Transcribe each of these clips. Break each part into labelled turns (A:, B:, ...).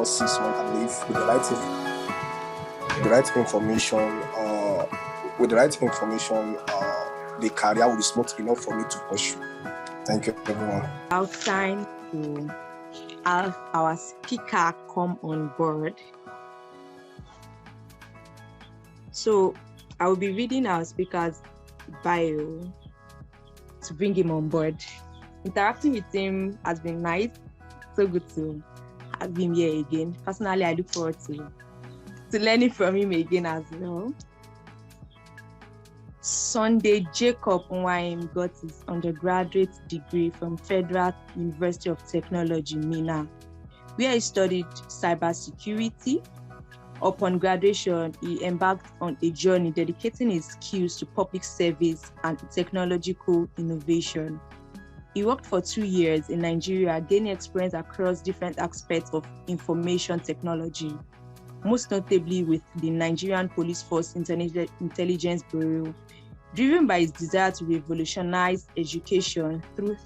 A: experiences one can live with the right information, the career will be smooth enough for me to pursue. Thank you, everyone.
B: Our time to have our speaker come on board. So I will be reading our speaker's bio to bring him on board. Interacting with him has been nice. So good to have him here again. Personally, I look forward to learning from him again as well. Sunday Jacob Nwanyim got his undergraduate degree from Federal University of Technology, Minna, where he studied cybersecurity. Upon graduation, he embarked on a journey dedicating his skills to public service and technological innovation. He worked for 2 years in Nigeria, gaining experience across different aspects of information technology, most notably with the Nigerian Police Force Intelligence Bureau. Driven by his desire to revolutionize education through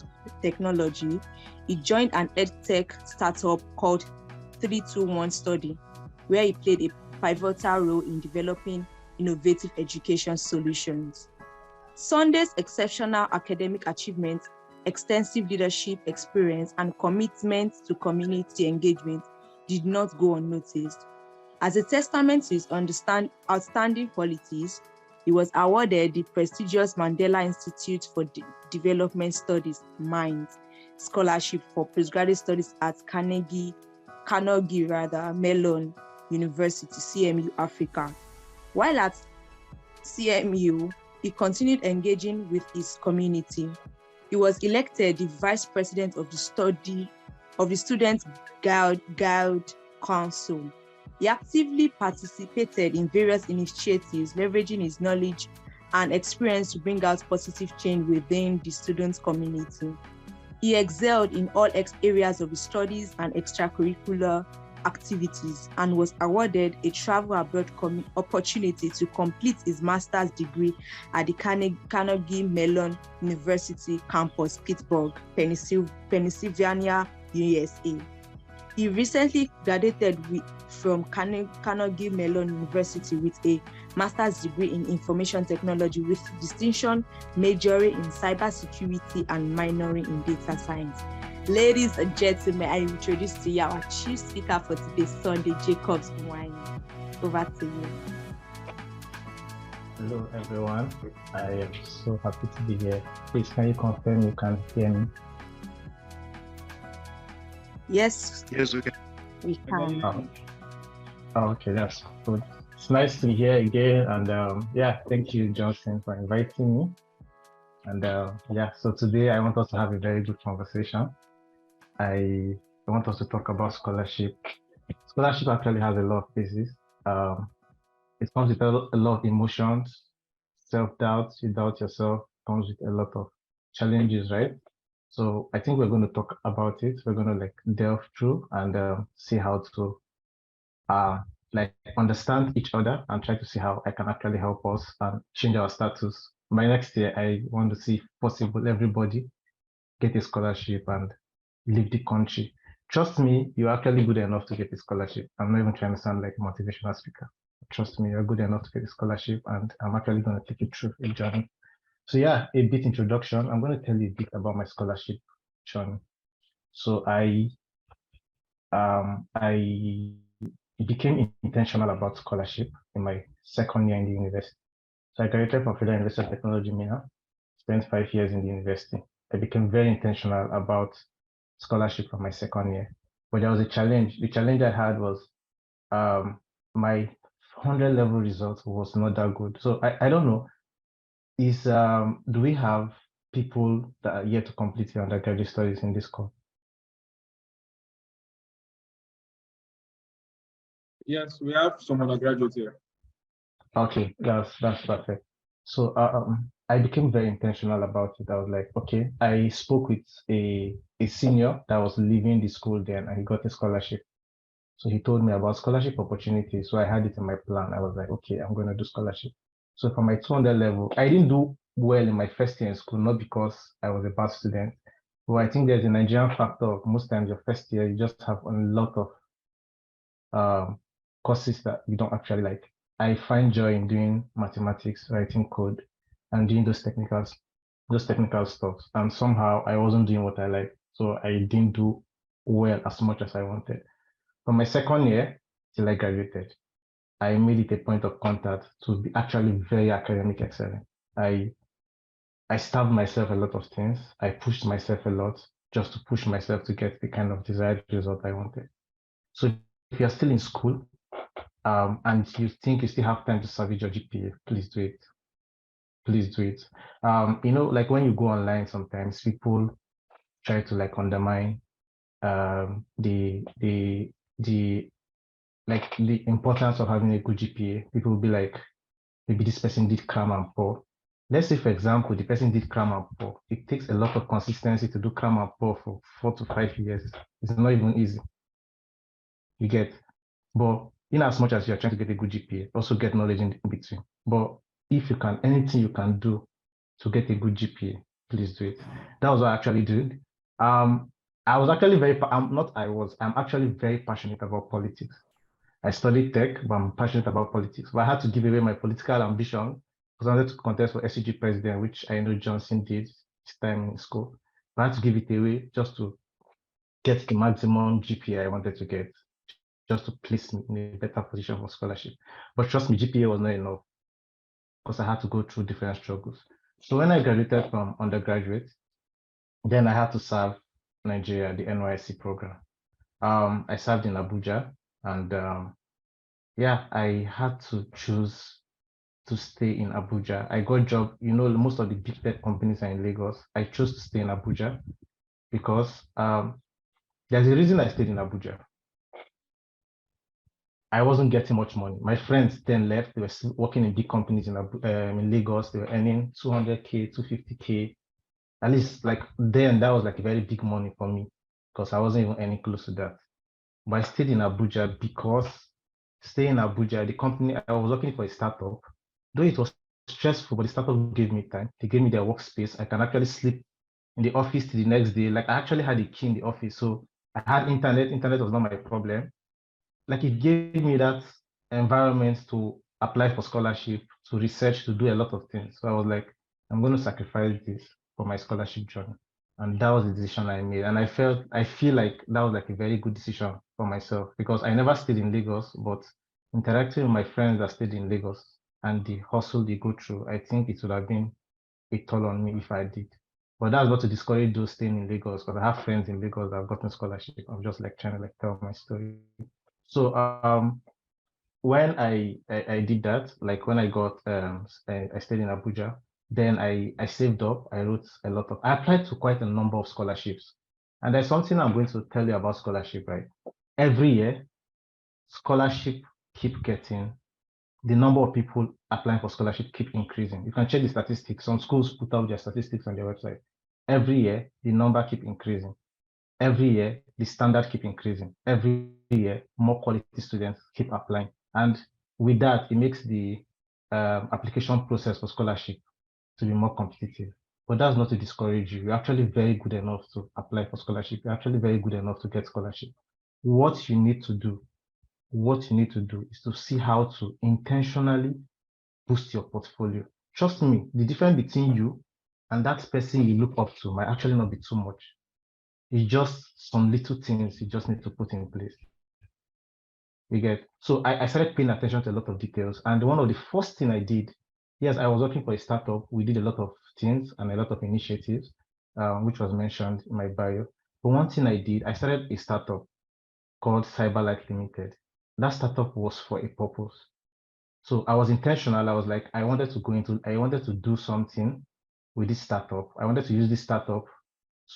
B: technology, he joined an edtech startup called 321 Study, where he played a pivotal role in developing innovative education solutions. Sunday's exceptional academic achievements, extensive leadership experience, and commitment to community engagement did not go unnoticed. As a testament to his outstanding qualities, he was awarded the prestigious Mandela Institute for Development Studies, MINDS, scholarship for postgraduate studies at Carnegie Mellon University, CMU Africa. While at CMU, he continued engaging with his community. He was elected the vice president of the Student Guild Council. He actively participated in various initiatives, leveraging his knowledge and experience to bring out positive change within the student community. He excelled in all areas of his studies and extracurricular activities and was awarded a travel abroad opportunity to complete his master's degree at the Carnegie Mellon University campus, Pittsburgh, Pennsylvania, USA. He recently graduated from Carnegie Mellon University with a master's degree in information technology with distinction, majoring in cybersecurity and minoring in data science. Ladies and gentlemen, I introduce to you our chief speaker for today, Sunday Jacob Nwanyim. Over to you.
C: Hello, everyone. I am so happy to be here. Please, can you confirm you can hear me?
B: Yes.
D: Yes, we can.
B: We can.
C: Okay, that's good. It's nice to be here again. And thank you, Johnson, for inviting me. And so today I want us to have a very good conversation. I want us to talk about scholarship. Scholarship actually has a lot of phases. It comes with a lot of emotions, self-doubt, you doubt yourself, comes with a lot of challenges, right? So I think we're going to talk about it. We're going to delve through and see how to understand each other and try to see how I can actually help us and change our status. By next year, I want to see if possible everybody get a scholarship and leave the country. Trust me, you're actually good enough to get a scholarship. I'm not even trying to sound like a motivational speaker. Trust me, you're good enough to get a scholarship, and I'm actually going to take you through a journey. So a bit introduction. I'm going to tell you a bit about my scholarship journey. So I became intentional about scholarship in my second year in the university. So I graduated from Federal University of Technology, Minna, spent 5 years in the university. I became very intentional about scholarship from my second year. But there was a challenge. The challenge I had was my 100 level results was not that good. So I don't know. Do we have people that are yet to complete their undergraduate studies in this course?
E: Yes, we have some undergraduates here.
C: Okay, that's perfect. So I became very intentional about it. I was like, okay, I spoke with a senior that was leaving the school then, and he got a scholarship. So he told me about scholarship opportunities. So I had it in my plan. I was like, okay, I'm going to do scholarship. So for my 200 level, I didn't do well in my first year in school, not because I was a bad student, but I think there's a Nigerian factor of most times your first year, you just have a lot of courses that you don't actually like. I find joy in doing mathematics, writing code, and doing those technical stuff. And somehow I wasn't doing what I like, so I didn't do well as much as I wanted. From my second year till I graduated, I made it a point of contact to be actually very academic excellent. I starved myself a lot of things. I pushed myself a lot just to push myself to get the kind of desired result I wanted. So if you're still in school, and you think you still have time to salvage your GPA, please do it. Please do it. Like when you go online, sometimes people try to like undermine the like the importance of having a good GPA. People will be like, maybe this person did cram and pour. Let's say, for example, the person did cram and pour. It takes a lot of consistency to do cram and pour for 4 to 5 years. It's not even easy. You get, but in as much as you're trying to get a good GPA, also get knowledge in between. But if you can, anything you can do to get a good GPA, please do it. That was what I actually did. I was actually I'm actually very passionate about politics. I studied tech, but I'm passionate about politics. But I had to give away my political ambition because I wanted to contest for SCG president, which I know Johnson did his time in school. But I had to give it away just to get the maximum GPA I wanted to get, just to place me in a better position for scholarship. But trust me, GPA was not enough because I had to go through different struggles. So when I graduated from undergraduate, then I had to serve Nigeria, the NYSC program. I served in Abuja, and yeah, I had to choose to stay in Abuja. I got a job, most of the big tech companies are in Lagos. I chose to stay in Abuja because there's a reason I stayed in Abuja. I wasn't getting much money. My friends then left. They were still working in big companies in Lagos. They were earning 200K, 250K. At least like then that was like a very big money for me because I wasn't even earning close to that. But I stayed in Abuja because staying in Abuja, the company, I was working for a startup. Though it was stressful, but the startup gave me time. They gave me their workspace. I can actually sleep in the office till the next day. Like I actually had a key in the office. So I had internet. Internet was not my problem. Like it gave me that environment to apply for scholarship, to research, to do a lot of things. So I was like, I'm going to sacrifice this for my scholarship journey. And that was the decision I made. And I feel like that was like a very good decision for myself because I never stayed in Lagos, but interacting with my friends that stayed in Lagos and the hustle they go through, I think it would have been a toll on me if I did. But that's not to discourage those staying in Lagos because I have friends in Lagos that have gotten scholarship. I'm just like trying to like tell my story. So when I did that, like when I got I stayed in Abuja, then I saved up. I wrote I applied to quite a number of scholarships. And there's something I'm going to tell you about scholarship, right? Every year, scholarship keep getting, the number of people applying for scholarship keep increasing. You can check the statistics. Some schools put out their statistics on their website. Every year, the number keep increasing. Every year, the standard keep increasing. Every year, more quality students keep applying. And with that, it makes the application process for scholarship to be more competitive. But that's not to discourage you. You're actually very good enough to apply for scholarship. You're actually very good enough to get scholarship. What you need to do is to see how to intentionally boost your portfolio. Trust me, the difference between you and that person you look up to might actually not be too much. It's just some little things you just need to put in place. You get, so I started paying attention to a lot of details. And one of the first thing I did, yes, I was working for a startup. We did a lot of things and a lot of initiatives, which was mentioned in my bio. But one thing I did, I started a startup called Cyberlight Limited. That startup was for a purpose. So I was intentional. I was like, I wanted to do something with this startup. I wanted to use this startup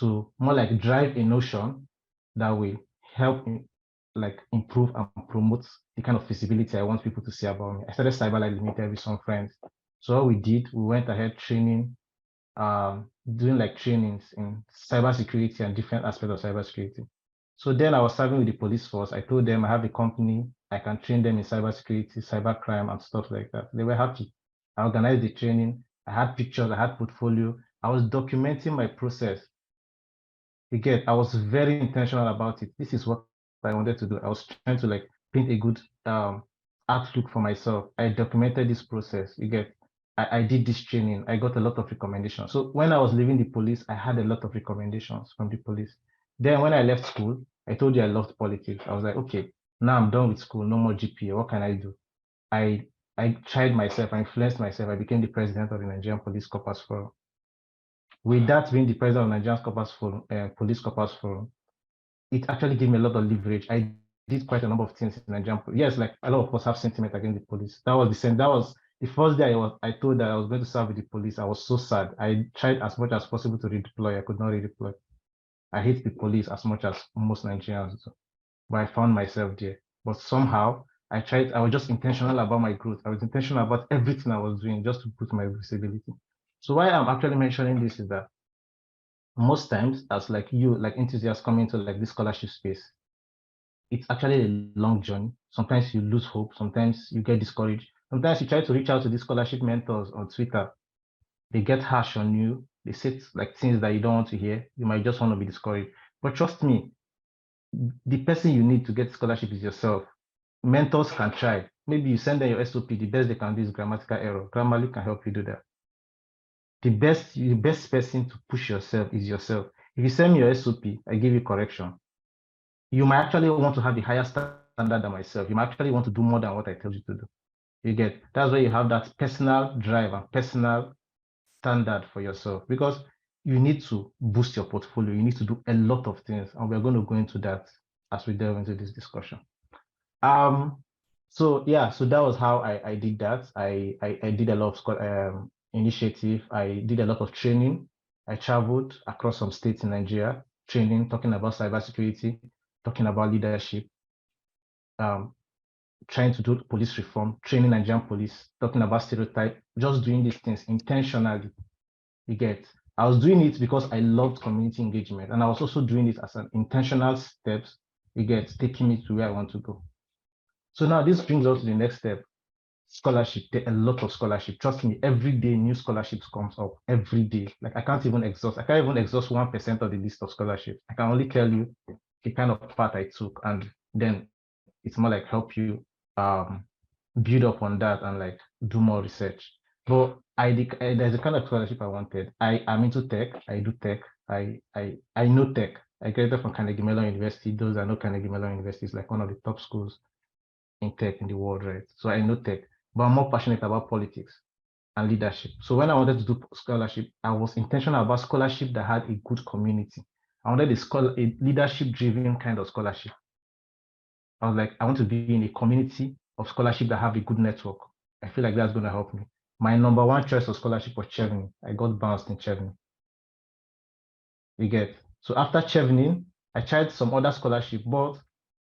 C: to more like drive a notion that will help like improve and promote the kind of visibility I want people to see about me. I started Cyberlight Limited with some friends. So what we did, we went ahead training, doing like trainings in cybersecurity and different aspects of cybersecurity. So then I was serving with the police force. I told them I have a company, I can train them in cybersecurity, cybercrime, and stuff like that. They were happy. I organized the training. I had pictures, I had portfolio. I was documenting my process. Again, I was very intentional about it. This is what I wanted to do. I was trying to like paint a good outlook for myself. I documented this process. You get, I did this training. I got a lot of recommendations. So when I was leaving the police, I had a lot of recommendations from the police. Then when I left school, I told you I loved politics. I was like, okay, now I'm done with school, no more GPA. What can I do? I tried myself, I influenced myself. I became the president of the Nigerian Police Corpers Forum. With that being the president of Nigerian Corpers Forum, Police Corpers Forum, it actually gave me a lot of leverage. I did quite a number of things in Nigerian. Yes, like a lot of us have sentiment against the police. That was the same. That was the first day I told that I was going to serve with the police. I was so sad. I tried as much as possible to redeploy. I could not redeploy. I hate the police as much as most Nigerians do. But I found myself there. But somehow I was just intentional about my growth. I was intentional about everything I was doing just to put my visibility. So why I'm actually mentioning this is that most times, as like enthusiasts coming into like this scholarship space, it's actually a long journey. Sometimes you lose hope. Sometimes you get discouraged. Sometimes you try to reach out to these scholarship mentors on Twitter. They get harsh on you. They say like things that you don't want to hear. You might just want to be discouraged. But trust me, the person you need to get scholarship is yourself. Mentors can try. Maybe you send them your SOP. The best they can do is grammatical error. Grammarly can help you do that. The best person to push yourself is yourself. If you send me your SOP, I give you correction. You might actually want to have the higher standard than myself. You might actually want to do more than what I tell you to do. You get, that's where you have that personal drive and personal standard for yourself, because you need to boost your portfolio. You need to do a lot of things, and we're going to go into that as we delve into this discussion. So yeah, so that was how I did that. I did a lot of initiative. I did a lot of training. I traveled across some states in Nigeria, training, talking about cybersecurity, talking about leadership, trying to do police reform, training Nigerian police, talking about stereotype, just doing these things intentionally. You get, I was doing it because I loved community engagement, and I was also doing it as an intentional steps. You get, taking me to where I want to go. So now this brings us to the next step. Scholarship. There are a lot of scholarship. Trust me, every day new scholarships comes up. Every day. Like I can't even exhaust 1% of the list of scholarships. I can only tell you the kind of path I took, and then it's more like help you build up on that and like do more research. But there's a kind of scholarship I wanted. I am into tech. I do tech. I know tech. I graduated from Carnegie Mellon University. Those are no Carnegie Mellon University is like one of the top schools in tech in the world, right? So I know tech, but I'm more passionate about politics and leadership. So when I wanted to do scholarship, I was intentional about scholarship that had a good community. I wanted a leadership-driven kind of scholarship. I was like, I want to be in a community of scholarship that have a good network. I feel like that's going to help me. My number one choice of scholarship was Chevening. I got bounced in Chevening. You get. So after Chevening, I tried some other scholarship, but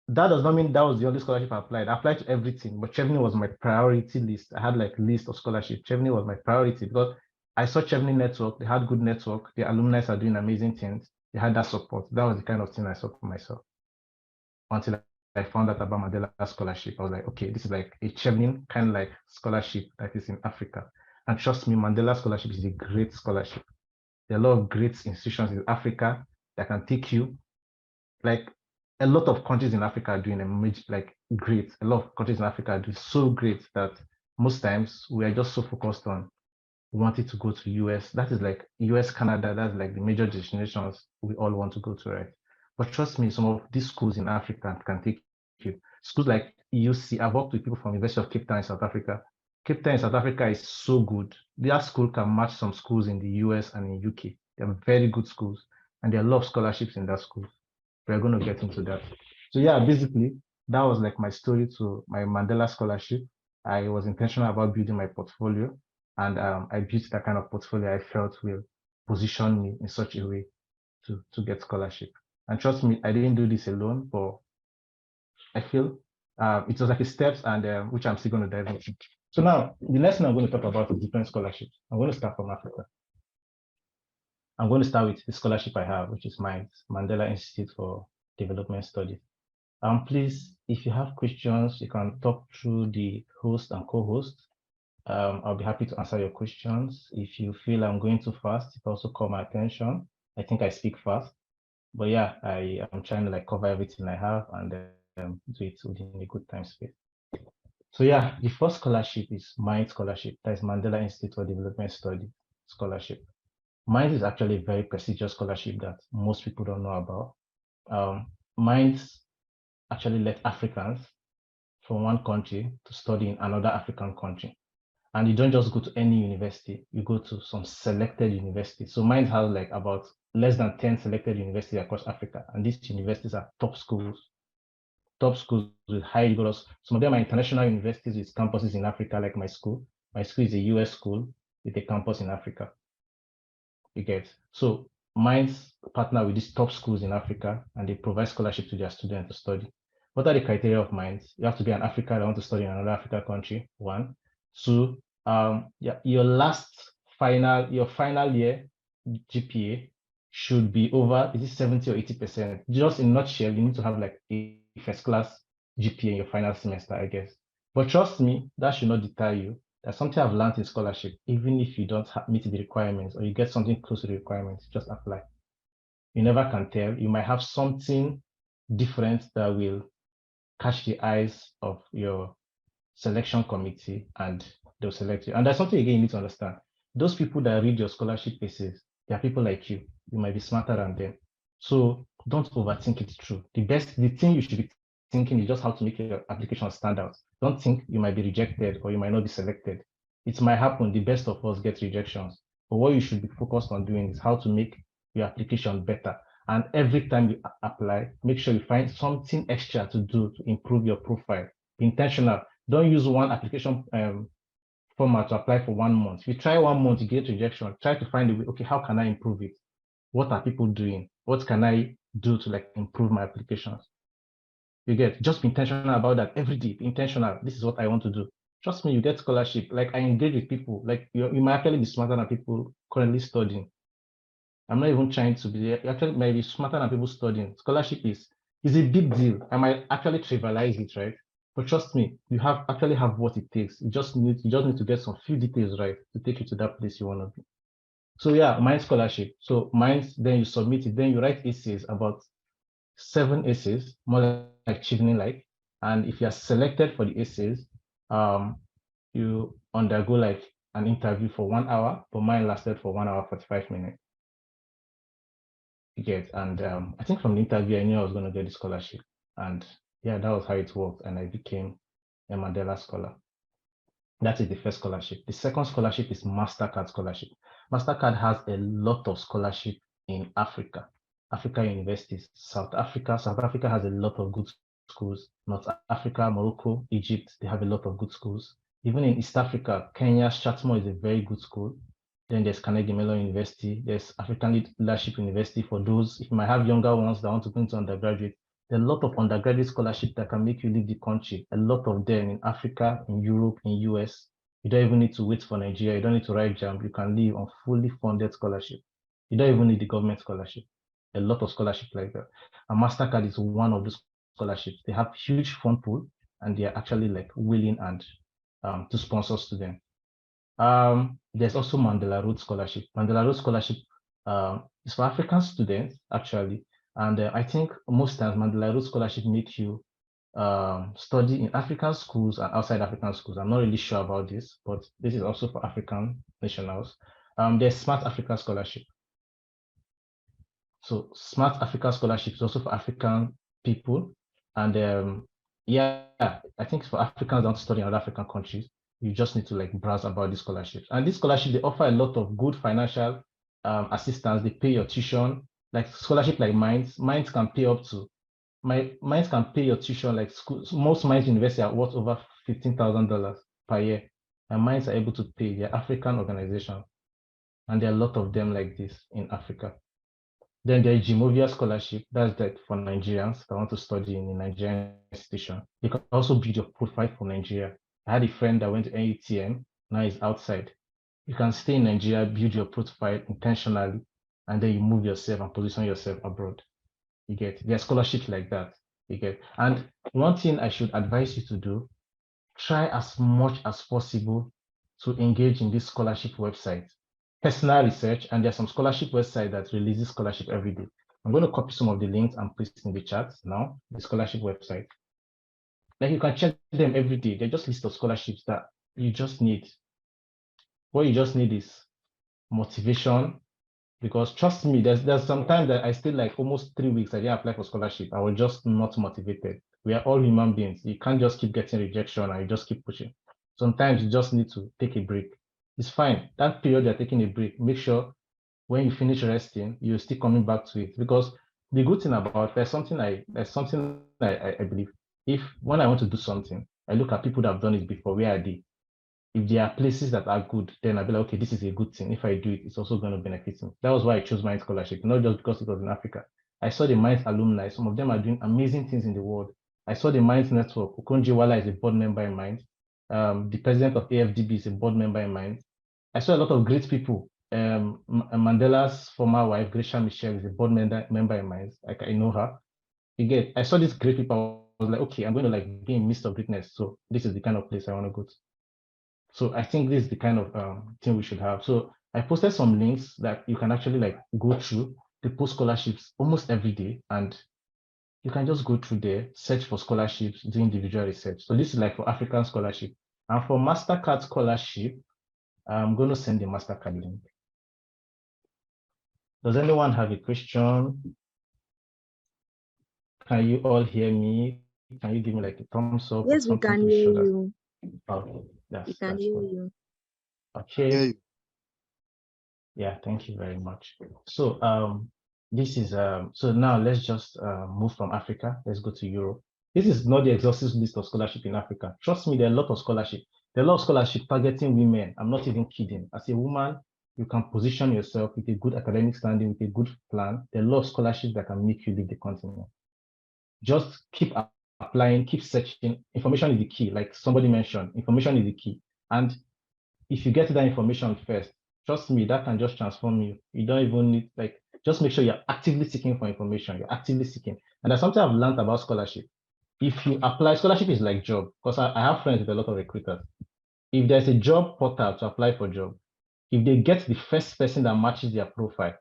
C: that does not mean that was the only scholarship I applied. I applied to everything, but Chevening was my priority list. I had like list of scholarship. Chevening was my priority because I saw Chevening network. They had good network. The alumni are doing amazing things. They had that support. That was the kind of thing I saw for myself. Until I found out about Mandela scholarship, I was like, okay, this is like a Chevening kind of like scholarship that is in Africa. And trust me, Mandela scholarship is a great scholarship. There are a lot of great institutions in Africa that can take you. Like a lot of countries in Africa are doing great. A lot of countries in Africa are doing so great that most times we are just so focused on wanting to go to US. That is like US, Canada, that's like the major destinations we all want to go to, right? But trust me, some of these schools in Africa can take you. Schools like UC, I've worked with people from University of Cape Town in South Africa. Cape Town in South Africa is so good. Their school can match some schools in the US and in UK. They're very good schools, and there are a lot of scholarships in that school. We're going to get into that. So yeah, basically, that was like my story to my Mandela scholarship. I was intentional about building my portfolio, and I built that kind of portfolio I felt will position me in such a way to get scholarship. And trust me, I didn't do this alone, but I feel it was like a steps, and which I'm still going to dive into. So now, the next thing I'm going to talk about is different scholarships. I'm going to start from Africa. I'm going to start with the scholarship I have, which is my Mandela Institute for Development Studies. Please, if you have questions, you can talk through the host and co-host. I'll be happy to answer your questions. If you feel I'm going too fast, it also call my attention. I think I speak fast, but yeah, I am trying to like cover everything I have, and do it within a good time space. So yeah, the first scholarship is MIND scholarship. That is Mandela Institute for Development Study scholarship. MIND is actually a very prestigious scholarship that most people don't know about. MIND actually let Africans from one country to study in another African country. And you don't just go to any university, you go to some selected universities. So mine has like about less than 10 selected universities across Africa. And these universities are top schools with high rigorous. Some of them are international universities with campuses in Africa, like my school. My school is a US school with a campus in Africa. You get. So mine's partner with these top schools in Africa, and they provide scholarship to their students to study. What are the criteria of mines? You have to be an African that want to study in another African country, one. Two, your final year GPA should be over, is it 70 or 80%? Just in a nutshell, you need to have like a first class GPA in your final semester, I guess. But trust me, that should not deter you. That's something I've learned in scholarship. Even if you don't meet the requirements or you get something close to the requirements, just apply. You never can tell. You might have something different that will catch the eyes of your selection committee and they'll select you. And that's something again you need to understand. Those people that read your scholarship pieces, they are people like you. You might be smarter than them. So don't overthink it through. The thing you should be thinking is just how to make your application stand out. Don't think you might be rejected or you might not be selected. It might happen. The best of us get rejections. But what you should be focused on doing is how to make your application better. And every time you apply, make sure you find something extra to do to improve your profile. Be intentional. Don't use one application format to apply for 1 month. If you try 1 month, you get rejection. Try to find a way, okay, how can I improve it? What are people doing? What can I do to like improve my applications? You get, just be intentional about that every day. Be intentional. This is what I want to do. Trust me, you get scholarship. Like I engage with people. Like you might actually be smarter than people currently studying. I'm not even trying to be there. You actually might be smarter than people studying. Scholarship is a big deal. I might actually trivialize it, right? But trust me, you actually have what it takes. You just need to get some few details right to take you to that place you want to be. So yeah, MIND scholarship. So MIND, then you submit it, then you write essays, about 7 essays, more like Chivney like. And if you are selected for the essays, you undergo like an interview for 1 hour, but mine lasted for 1 hour 45 minutes. You get, and I think from the interview I knew I was going to get the scholarship, and yeah, that was how it worked, and I became a Mandela Scholar. That is the first scholarship. The second scholarship is MasterCard scholarship. MasterCard has a lot of scholarship in Africa universities. South Africa has a lot of good schools. North Africa, Morocco, Egypt, they have a lot of good schools. Even in East Africa, Kenya, Strathmore is a very good school. Then there's Carnegie Mellon University. There's African Leadership University for those, if you might have younger ones that want to go into undergraduate. There are a lot of undergraduate scholarships that can make you leave the country. A lot of them in Africa, in Europe, in US. You don't even need to wait for Nigeria. You don't need to write JAMB. You can live on fully funded scholarship. You don't even need the government scholarship. A lot of scholarships like that. And MasterCard is one of those scholarships. They have huge fund pool and they are actually like willing and to sponsor students. There's also Mandela Rhodes Scholarship. Mandela Rhodes Scholarship is for African students, actually. And I think most times Mandela Rhodes Scholarship make you study in African schools and outside African schools. I'm not really sure about this, but this is also for African nationals. There's Smart Africa Scholarship. So Smart Africa Scholarship is also for African people. And yeah, I think it's for Africans that want to study in other African countries. You just need to like browse about these scholarships. And these scholarships, they offer a lot of good financial assistance. They pay your tuition, like scholarship like Minds. Minds can pay up to, Minds can pay your tuition, like most Minds universities are worth over $15,000 per year. And Minds are able to pay. They're African organization. And there are a lot of them like this in Africa. Then there's Jimovia Scholarship. That's like for Nigerians that want to study in a Nigerian institution. You can also build your profile for Nigeria. I had a friend that went to NUTM, now he's outside. You can stay in Nigeria, build your profile intentionally, and then you move yourself and position yourself abroad. You get, there are scholarships like that. You get, and one thing I should advise you to do, try as much as possible to engage in this scholarship website. Personal research, and there's some scholarship website that releases scholarship every day. I'm going to copy some of the links and paste in the chat now, the scholarship website. Like you can check them every day. They're just list of scholarships that you just need. What you just need is motivation. Because trust me, there's sometimes that I still like almost 3 weeks I didn't apply for scholarship. I was just not motivated. We are all human beings. You can't just keep getting rejection and you just keep pushing. Sometimes you just need to take a break. It's fine. That period you're taking a break, make sure when you finish resting, you're still coming back to it. Because the good thing about there's something I believe. If when I want to do something, I look at people that have done it before, where are they? If there are places that are good, then I'll be like, okay, this is a good thing. If I do it, it's also going to benefit me. That was why I chose Minds Scholarship, not just because it was in Africa. I saw the Minds alumni. Some of them are doing amazing things in the world. I saw the Minds Network. Okonjo-Iweala is a board member in Minds. The president of AFDB is a board member in Minds. I saw a lot of great people. Mandela's former wife, Gracia Michelle, is a board member in Minds. Like I know her. I saw these great people. I was like, okay, I'm going to like be in midst of greatness. So this is the kind of place I want to go to. So I think this is the kind of thing we should have. So I posted some links that you can actually like go through. They post scholarships almost every day, and you can just go through there, search for scholarships, do individual research. So this is like for African scholarship. And for MasterCard scholarship, I'm going to send the MasterCard link. Does anyone have a question? Can you all hear me? Can you give me like a thumbs up or
B: Yes, we
C: something
B: can
C: to
B: hear
C: show that?
B: you.
C: Okay,
B: We
C: that's
B: can hear
C: good.
B: you.
C: Okay. Yeah, thank you very much. So this is so now let's just move from Africa. Let's go to Europe. This is not the exhaustive list of scholarship in Africa. Trust me, there are a lot of scholarship. There are a lot of scholarship targeting women. I'm not even kidding. As a woman, you can position yourself with a good academic standing, with a good plan. There are a lot of scholarships that can make you leave the continent. Just keep applying, keep searching. Information is the key. Like somebody mentioned, information is the key. And if you get that information first, trust me, that can just transform you. You don't even need like just make sure you're actively seeking for information. You're actively seeking. And that's something I've learned about scholarship. If you apply, scholarship is like job, because I have friends with a lot of recruiters. If there's a job portal to apply for job, if they get the first person that matches their profile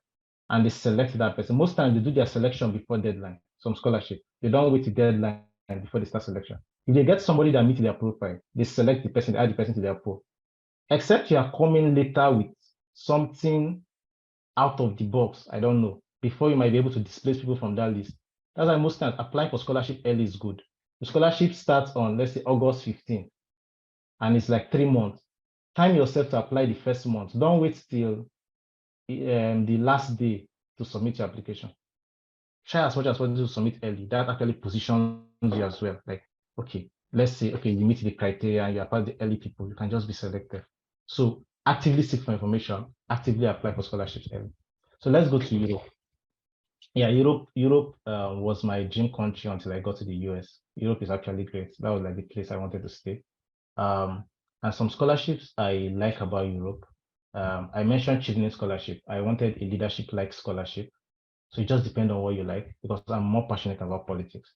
C: and they select that person, most times they do their selection before deadline. Some scholarship, they don't wait to deadline before they start selection. If they get somebody that meets their profile, they select the person, they add the person to their pool. Except you are coming later with something out of the box, I don't know, before you might be able to displace people from that list. That's why most times applying for scholarship early is good. The scholarship starts on, let's say, August 15th, and it's like 3 months. Time yourself to apply the first month. Don't wait till the last day to submit your application. Try as much as possible to submit early. That actually positions you as well. Like, okay, let's say, okay, you meet the criteria and you are part of the early people, you can just be selected. So actively seek for information, actively apply for scholarships early. So let's go to Europe. Yeah, Europe was my dream country until I got to the US. Europe is actually great. That was like the place I wanted to stay. And some scholarships I like about Europe. I mentioned Children's Scholarship. I wanted a leadership-like scholarship. So it just depends on what you like, because I'm more passionate about politics.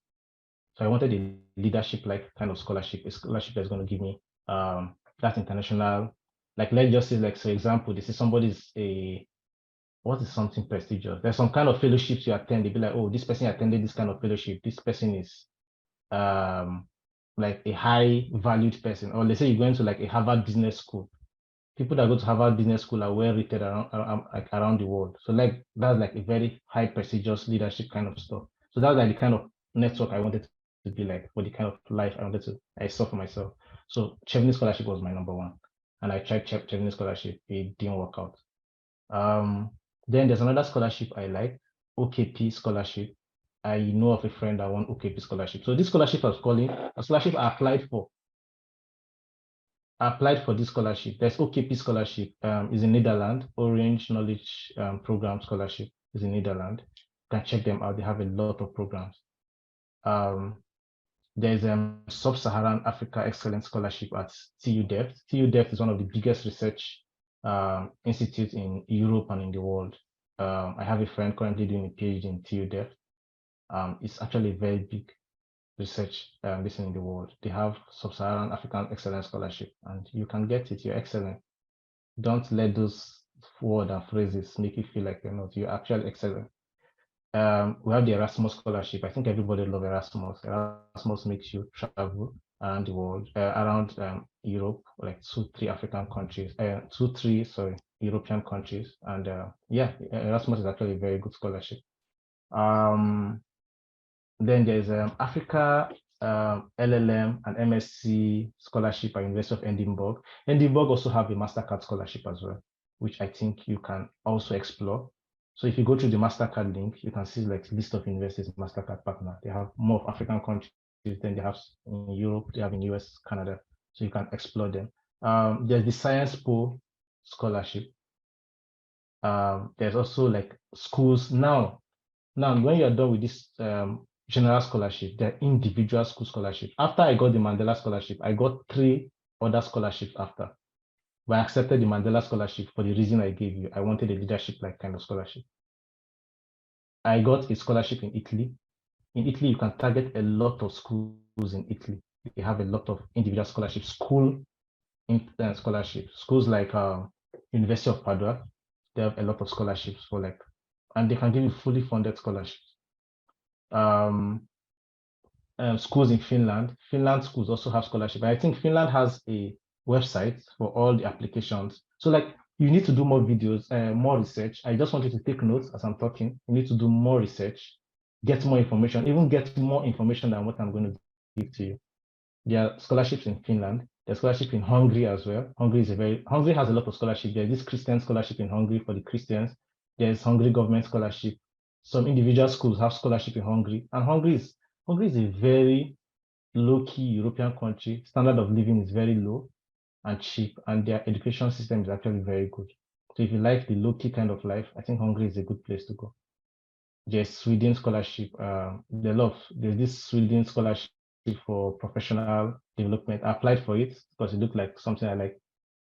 C: So I wanted a leadership-like kind of scholarship, a scholarship that's going to give me that international, like let's just say, like for example, this is somebody's what is something prestigious? There's some kind of fellowships you attend. They'll be like, oh, this person attended this kind of fellowship. This person is like a high valued person. Or let's say you're going to like a Harvard Business School. People that go to Harvard Business School are well rated around the world. So like that's like a very high prestigious leadership kind of stuff. So that's like the kind of network I wanted to be like, for the kind of life I saw for myself. So Chevening Scholarship was my number one. And I tried Chevening Scholarship. It didn't work out. Then there's another scholarship I like, OKP Scholarship. I know of a friend that won OKP Scholarship. So this scholarship I was calling, a scholarship I applied for. I applied for this scholarship. There's OKP Scholarship, is in Netherlands. Orange Knowledge Program Scholarship is in Netherlands. You can check them out. They have a lot of programs. There's Sub-Saharan Africa Excellence Scholarship at TU Delft. TU Delft is one of the biggest research institutes in Europe and in the world. I have a friend currently doing a PhD in TU Delft. It's actually a very big research this in the world. They have Sub-Saharan African Excellence Scholarship, and you can get it. You're excellent. Don't let those words and phrases make you feel like you're not. You're actually excellent. We have the Erasmus scholarship. I think everybody loves Erasmus. Erasmus makes you travel around the world, around Europe, like 2-3 African countries, 2-3, sorry, European countries. And yeah, Erasmus is actually a very good scholarship. Then there's Africa LLM and MSc scholarship at University of Edinburgh. Edinburgh also have a MasterCard scholarship as well, which I think you can also explore. So if you go through the MasterCard link, you can see like list of universities MasterCard partner. They have more of African countries than they have in Europe, they have in US, Canada. So you can explore them. There's the Science Pool scholarship. There's also like schools now. When you're done with this general scholarship, there are individual school scholarship. After I got the Mandela scholarship, I got 3 other scholarships after. But I accepted the Mandela scholarship for the reason I gave you. I wanted a leadership-like kind of scholarship. I got a scholarship in Italy. In Italy, you can target a lot of schools in Italy. They have a lot of individual scholarships, school scholarships. Schools like University of Padua, they have a lot of scholarships for like, and they can give you fully funded scholarships. Schools in Finland. Finland schools also have scholarship. I think Finland has a website for all the applications. So like you need to do more videos, more research. I just want you to take notes as I'm talking. You need to do more research, get more information, even get more information than what I'm going to give to you. There are scholarships in Finland. There's scholarship in Hungary as well. Hungary has a lot of scholarship. There's this Christian scholarship in Hungary for the Christians. There's Hungary government scholarship. Some individual schools have scholarship in Hungary. And Hungary is a very low-key European country. Standard of living is very low and cheap, and their education system is actually very good. So if you like the low-key kind of life, I think Hungary is a good place to go. There's Sweden scholarship. There's this Sweden scholarship for professional development. I applied for it because it looked like something I like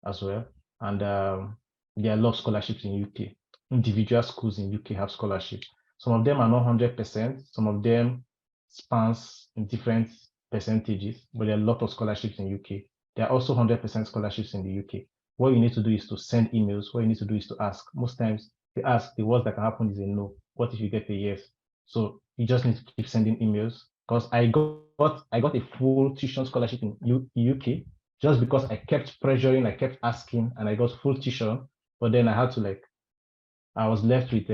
C: as well. And there are a lot of scholarships in UK. Individual schools in UK have scholarships. Some of them are not 100%. Some of them spans in different percentages, but there are a lot of scholarships in UK. There are also 100% scholarships in the UK. What you need to do is to send emails. What you need to do is to ask. Most times they ask, the worst that can happen is a no. What if you get a yes? So you just need to keep sending emails. Because I got a full tuition scholarship in UK just because I kept pressuring, I kept asking, and I got full tuition. But then I had to I was left with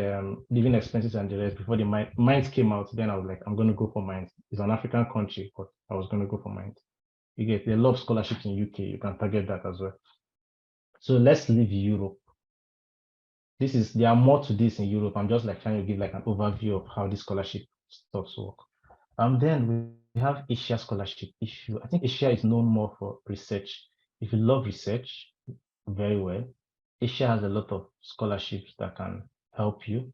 C: living expenses and the rest before the Mines came out. Then I was like, I'm going to go for Mines. It's an African country, but I was going to go for Mines. You get a lot of scholarships in UK. You can target that as well. So let's leave Europe. There are more to this in Europe. I'm just like trying to give like an overview of how this scholarship stuff work. Then we have Asia scholarship issue. I think Asia is known more for research. If you love research very well, Asia has a lot of scholarships that can help you.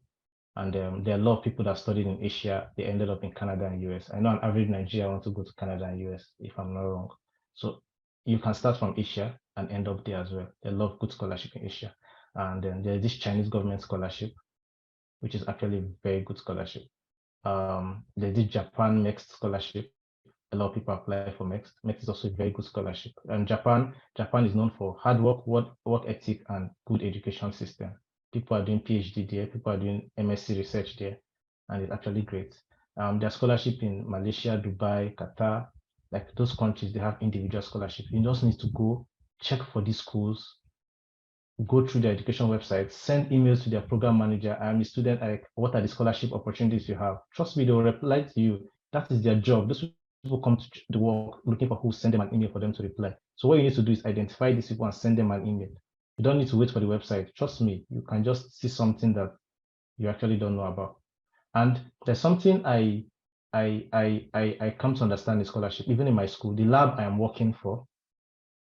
C: And there are a lot of people that studied in Asia, they ended up in Canada and US. I know an average Nigerian wants to go to Canada and US, if I'm not wrong. So you can start from Asia and end up there as well. There are a lot of good scholarship in Asia. And then there's this Chinese government scholarship, which is actually a very good scholarship. There's this Japan MEXT scholarship. A lot of people apply for MEXT. MEXT is also a very good scholarship. And Japan is known for hard work ethic, and good education system. People are doing PhD there. People are doing MSc research there, and it's actually great. There's scholarship in Malaysia, Dubai, Qatar. Like those countries, they have individual scholarship. You just need to go check for these schools, go through the education website, send emails to their program manager. I'm a student, what are the scholarship opportunities you have? Trust me, they will reply to you. That is their job. Those people come to the work looking for who send them an email for them to reply. So what you need to do is identify these people and send them an email. You don't need to wait for the website. Trust me, you can just see something that you actually don't know about. And there's something I come to understand in scholarship, even in my school, the lab I am working for,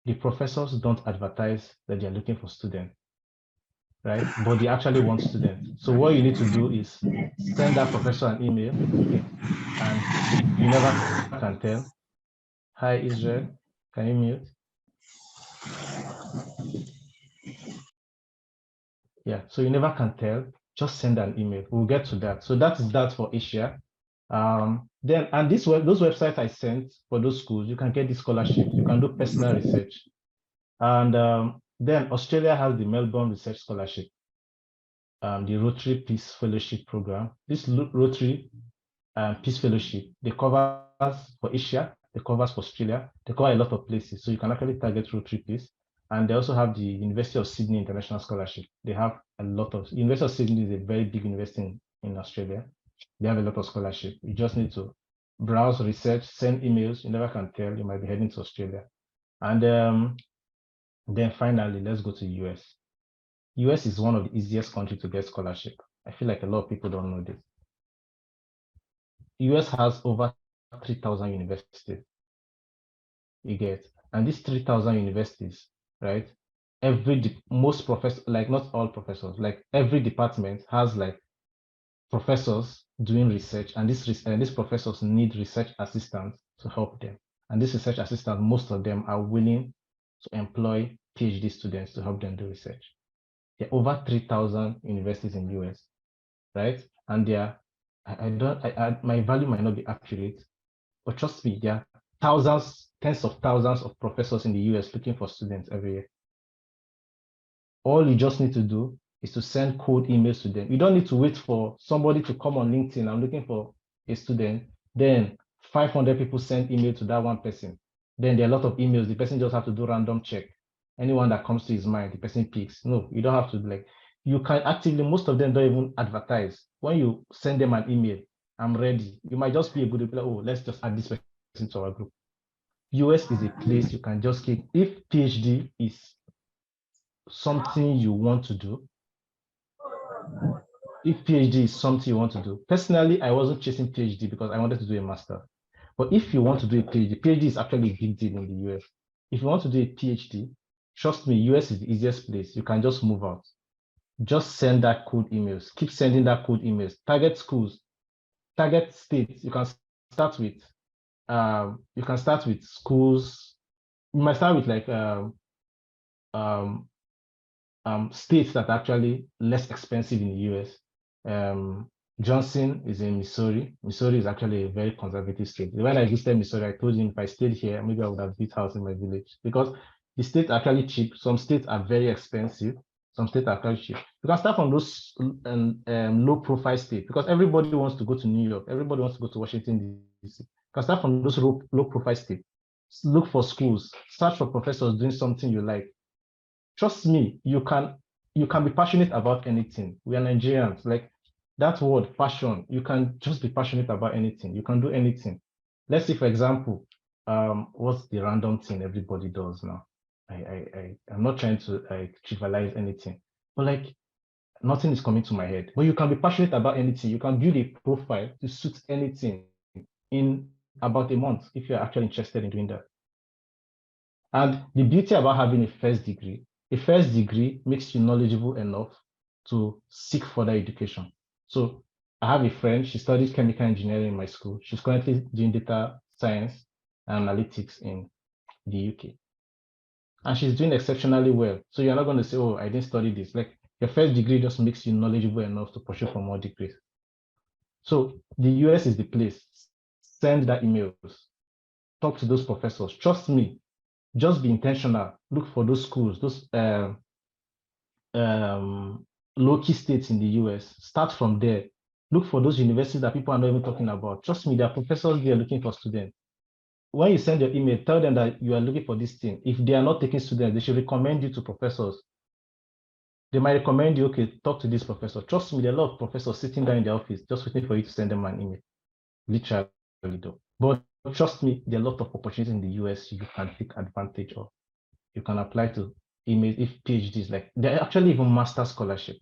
C: the professors don't advertise that they're looking for students, right? But they actually want students. So what you need to do is send that professor an email, and you never can tell. Hi, Israel, can you mute? Yeah, so you never can tell. Just send an email. We'll get to that. So that is that for Asia. Those websites I sent for those schools, you can get the scholarship. You can do personal research. And then Australia has the Melbourne Research Scholarship. the Rotary Peace Fellowship Program. This Rotary Peace Fellowship, they covers for Asia, they covers for Australia, they cover a lot of places. So you can actually target Rotary Peace. And they also have the University of Sydney International Scholarship. They have a lot of, University of Sydney is a very big university in Australia. They have a lot of scholarship. You just need to browse, research, send emails. You never can tell, you might be heading to Australia. And then finally, let's go to US. US is one of the easiest countries to get scholarship. I feel like a lot of people don't know this. US has over 3,000 universities. You get, and these 3,000 universities, right? Most professors, like not all professors, like every department has like professors doing research, and these professors need research assistants to help them. And these research assistants, most of them are willing to employ PhD students to help them do research. There are over 3,000 universities in US, right? And there are, my value might not be accurate, but trust me, there are thousands, tens of thousands of professors in the US looking for students every year. All you just need to do is to send cold emails to them. You don't need to wait for somebody to come on LinkedIn. I'm looking for a student. Then 500 people send email to that one person. Then there are a lot of emails. The person just have to do random check. Anyone that comes to his mind, the person picks. No, you don't have to like, you can actively, most of them don't even advertise. When you send them an email, I'm ready. You might just be a good, oh, let's just add this person to our group. US is a place you can just click. If PhD is something you want to do, if PhD is something you want to do, personally, I wasn't chasing PhD because I wanted to do a master. But if you want to do a PhD is actually a big deal in the US. If you want to do a PhD, trust me, US is the easiest place. You can just move out. Just send that cold emails. Keep sending that cold emails. Target schools, target states. You can start with schools. You might start with like states that are actually less expensive in the US. Johnson is in Missouri. Missouri is actually a very conservative state. When I visited Missouri, I told him if I stayed here, maybe I would have built a house in my village because the states are actually cheap. Some states are very expensive. Some states are actually cheap. You can start from those low profile states because everybody wants to go to New York. Everybody wants to go to Washington, D.C. You can start from those low profile states. Look for schools, search for professors doing something you like. Trust me, you can be passionate about anything. We are Nigerians, like that word passion, you can just be passionate about anything. You can do anything. Let's say, for example, what's the random thing everybody does now? I'm not trying to like trivialize anything, but like nothing is coming to my head. But you can be passionate about anything. You can build a profile to suit anything in about a month if you're actually interested in doing that. And the beauty about having a first degree makes you knowledgeable enough to seek further education. So I have a friend, she studies chemical engineering in my school. She's currently doing data science and analytics in the UK. And she's doing exceptionally well. So you're not going to say, oh, I didn't study this. Like your first degree just makes you knowledgeable enough to pursue for more degrees. So the US is the place. Send that emails. Talk to those professors. Trust me, just be intentional. Look for those schools, those low-key states in the US. Start from there. Look for those universities that people are not even talking about. Trust me, there are professors there looking for students. When you send your email, tell them that you are looking for this thing. If they are not taking students, they should recommend you to professors. They might recommend you, okay, talk to this professor. Trust me, there are a lot of professors sitting down in the office just waiting for you to send them an email. Literally, though. But trust me, there are a lot of opportunities in the US you can take advantage of. You can apply to email if PhDs, like there are actually even master scholarship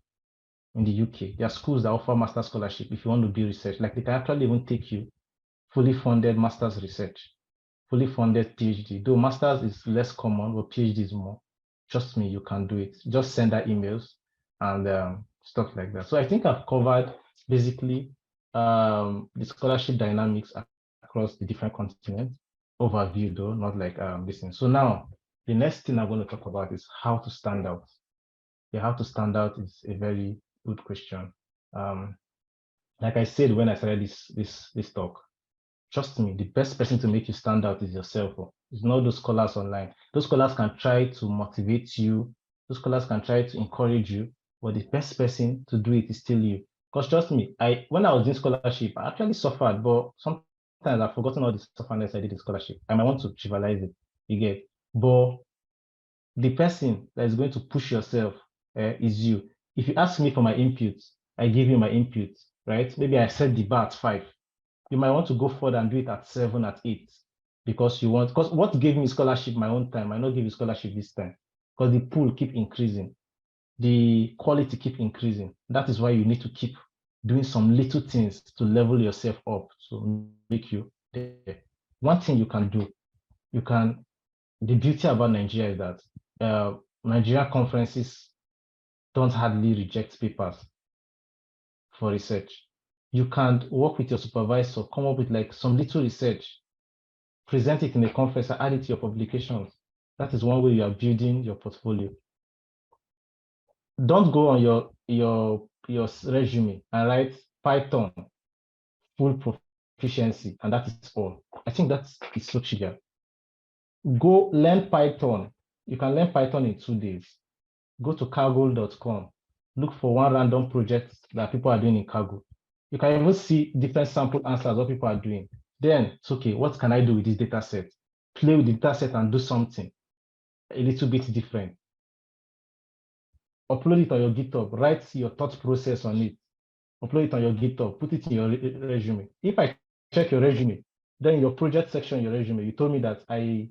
C: in the UK. There are schools that offer master scholarship if you want to do research. Like they can actually even take you fully funded master's research, fully funded PhD. Though master's is less common, but PhD is more. Trust me, you can do it. Just send that emails and stuff like that. So I think I've covered basically the scholarship dynamics across the different continents. Overview though, not like this thing. So now the next thing I'm going to talk about is how to stand out. Yeah, how to stand out is a very good question. Like I said when I started this talk, trust me, the best person to make you stand out is yourself. It's not those scholars online. Those scholars can try to motivate you. Those scholars can try to encourage you, but the best person to do it is still you. Because trust me, when I was in scholarship, I actually suffered, but sometimes I've forgotten all the sufferness I did in scholarship. I might want to trivialize it, you get. But the person that is going to push yourself is you. If you ask me for my input, I give you my input, right? Maybe I set the bar at 5. You might want to go further and do it at 7, at 8, because what gave me scholarship my own time, I not give you scholarship this time, because the pool keep increasing, the quality keep increasing. That is why you need to keep doing some little things to level yourself up to make you there. One thing you can do, the beauty about Nigeria is that Nigeria conferences don't hardly reject papers for research. You can work with your supervisor, come up with like some little research, present it in a conference, and add it to your publications. That is one way you are building your portfolio. Don't go on your resume and write Python full proficiency, and that is all. I think that is so trivial. Go learn Python. You can learn Python in 2 days. Go to Kaggle.com. Look for one random project that people are doing in Kaggle. You can even see different sample answers what people are doing. Then it's okay, what can I do with this data set? Play with the data set and do something a little bit different. Upload it on your GitHub, write your thought process on it. Upload it on your GitHub, put it in your resume. If I check your resume, then your project section, your resume, you told me that I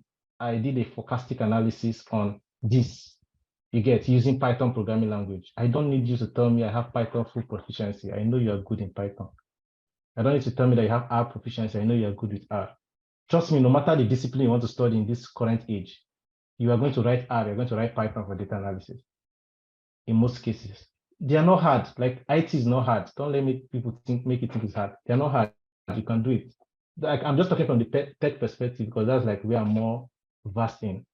C: did a stochastic analysis on this. You get using Python programming language. I don't need you to tell me I have Python full proficiency. I know you are good in Python. I don't need to tell me that you have R proficiency. I know you are good with R. Trust me, no matter the discipline you want to study in this current age, you are going to write R, you're going to write Python for data analysis. In most cases, they are not hard. Like IT is not hard. Don't let people make you think it's hard. They're not hard. You can do it. Like I'm just talking from the tech perspective because that's like we are more vast in.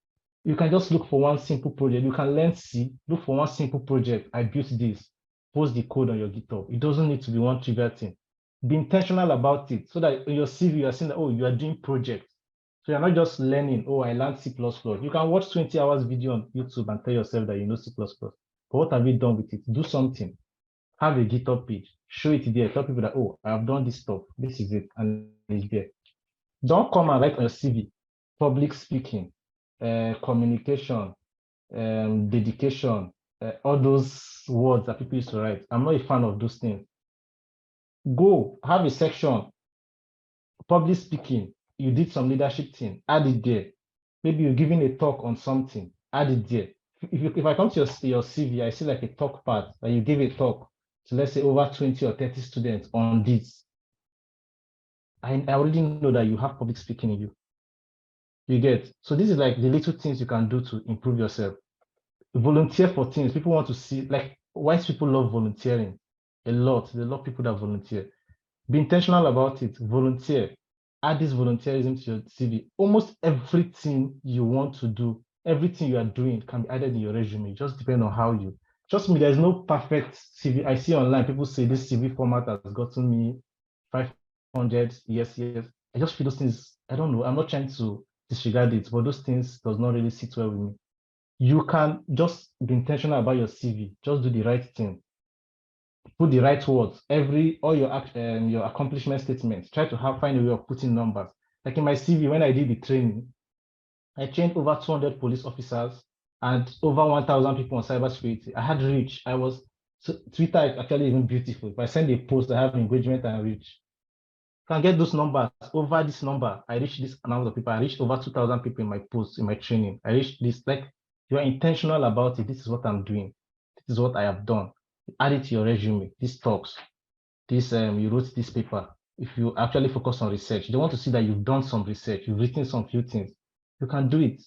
C: You can just look for one simple project. You can learn C, look for one simple project. I built this, post the code on your GitHub. It doesn't need to be one trivial thing. Be intentional about it so that in your CV, you are seeing that, oh, you are doing projects. So you're not just learning, oh, I learned C++. You can watch 20 hours video on YouTube and tell yourself that you know C++. But what have you done with it? Do something. Have a GitHub page. Show it there. Tell people that, oh, I have done this stuff. This is it. And it's there. Don't come and write on your CV. Public speaking, communication, dedication, all those words that people used to write. I'm not a fan of those things. Go have a section, public speaking. You did some leadership thing, add it there. Maybe you're giving a talk on something, add it there. If I come to your CV, I see like a talk part that you give a talk to, let's say, over 20 or 30 students on this. I already know that you have public speaking in you. You get? So this is like the little things you can do to improve yourself. Volunteer for things. People want to see, like white people love volunteering a lot. They love people that volunteer. Be intentional about it. Volunteer. Add this volunteerism to your CV. Almost everything you want to do, everything you are doing can be added in your resume. Just depend on how you. Trust me, there's no perfect CV. I see online people say this CV format has gotten me 500. Yes. I just feel those things. I don't know. I'm not trying to disregard it, but those things does not really sit well with me. You can just be intentional about your CV. Just do the right thing. Put the right words. All your accomplishment statements. Try to find a way of putting numbers. Like in my CV, when I did the training, I trained over 200 police officers and over 1,000 people on cybersecurity. I had reach. Twitter is actually even beautiful. If I send a post, I have engagement and reach. Can get those numbers. Over this number, I reached this amount of people. I reached over 2,000 people in my posts, in my training. I reached this. Like, you're intentional about it. This is what I'm doing. This is what I have done. Add it to your resume. These talks. You wrote this paper. If you actually focus on research, they want to see that you've done some research. You've written some few things. You can do it.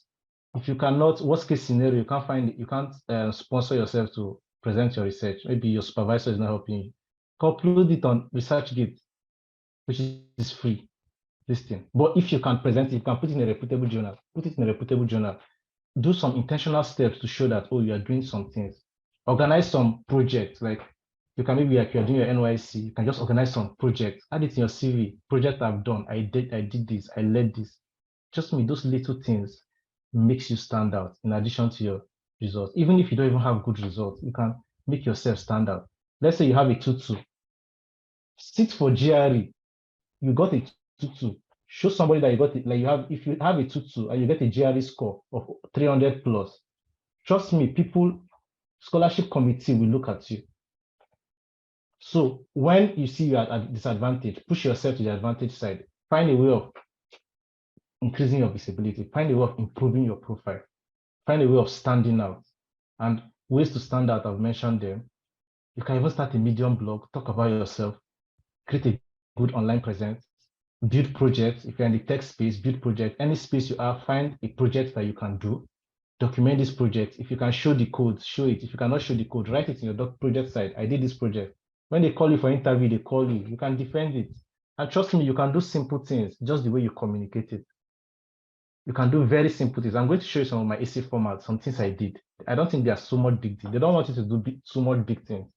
C: If you cannot, worst case scenario, you can't sponsor yourself to present your research. Maybe your supervisor is not helping you. Upload it on ResearchGate, which is free, this thing. But if you can present it, you can put it in a reputable journal. Put it in a reputable journal. Do some intentional steps to show that, oh, you are doing some things. Organize some projects. Like you can maybe like you're doing your NYC, you can just organize some projects. Add it in your CV. Project I've done. I did this. I led this. Just me, those little things makes you stand out in addition to your results. Even if you don't even have good results, you can make yourself stand out. Let's say you have a 2-2. Sit for GRE, you got a 2-2. Show somebody that you got it, like you have, if you have a 2-2 and you get a GRE score of 300 plus, trust me, scholarship committee will look at you. So when you see you are at disadvantage, push yourself to the advantage side. Find a way of increasing your visibility. Find a way of improving your profile. Find a way of standing out. And ways to stand out, I've mentioned them. You can even start a Medium blog, talk about yourself, create a good online presence, build projects. If you're in the tech space, build projects. Any space you are, find a project that you can do. Document this project. If you can show the code, show it. If you cannot show the code, write it in your project side. I did this project. When they call you for interview, they call you. You can defend it. And trust me, you can do simple things just the way you communicate it. You can do very simple things. I'm going to show you some of my essay formats, some things I did. I don't think they are so much big things. They don't want you to do so much big things.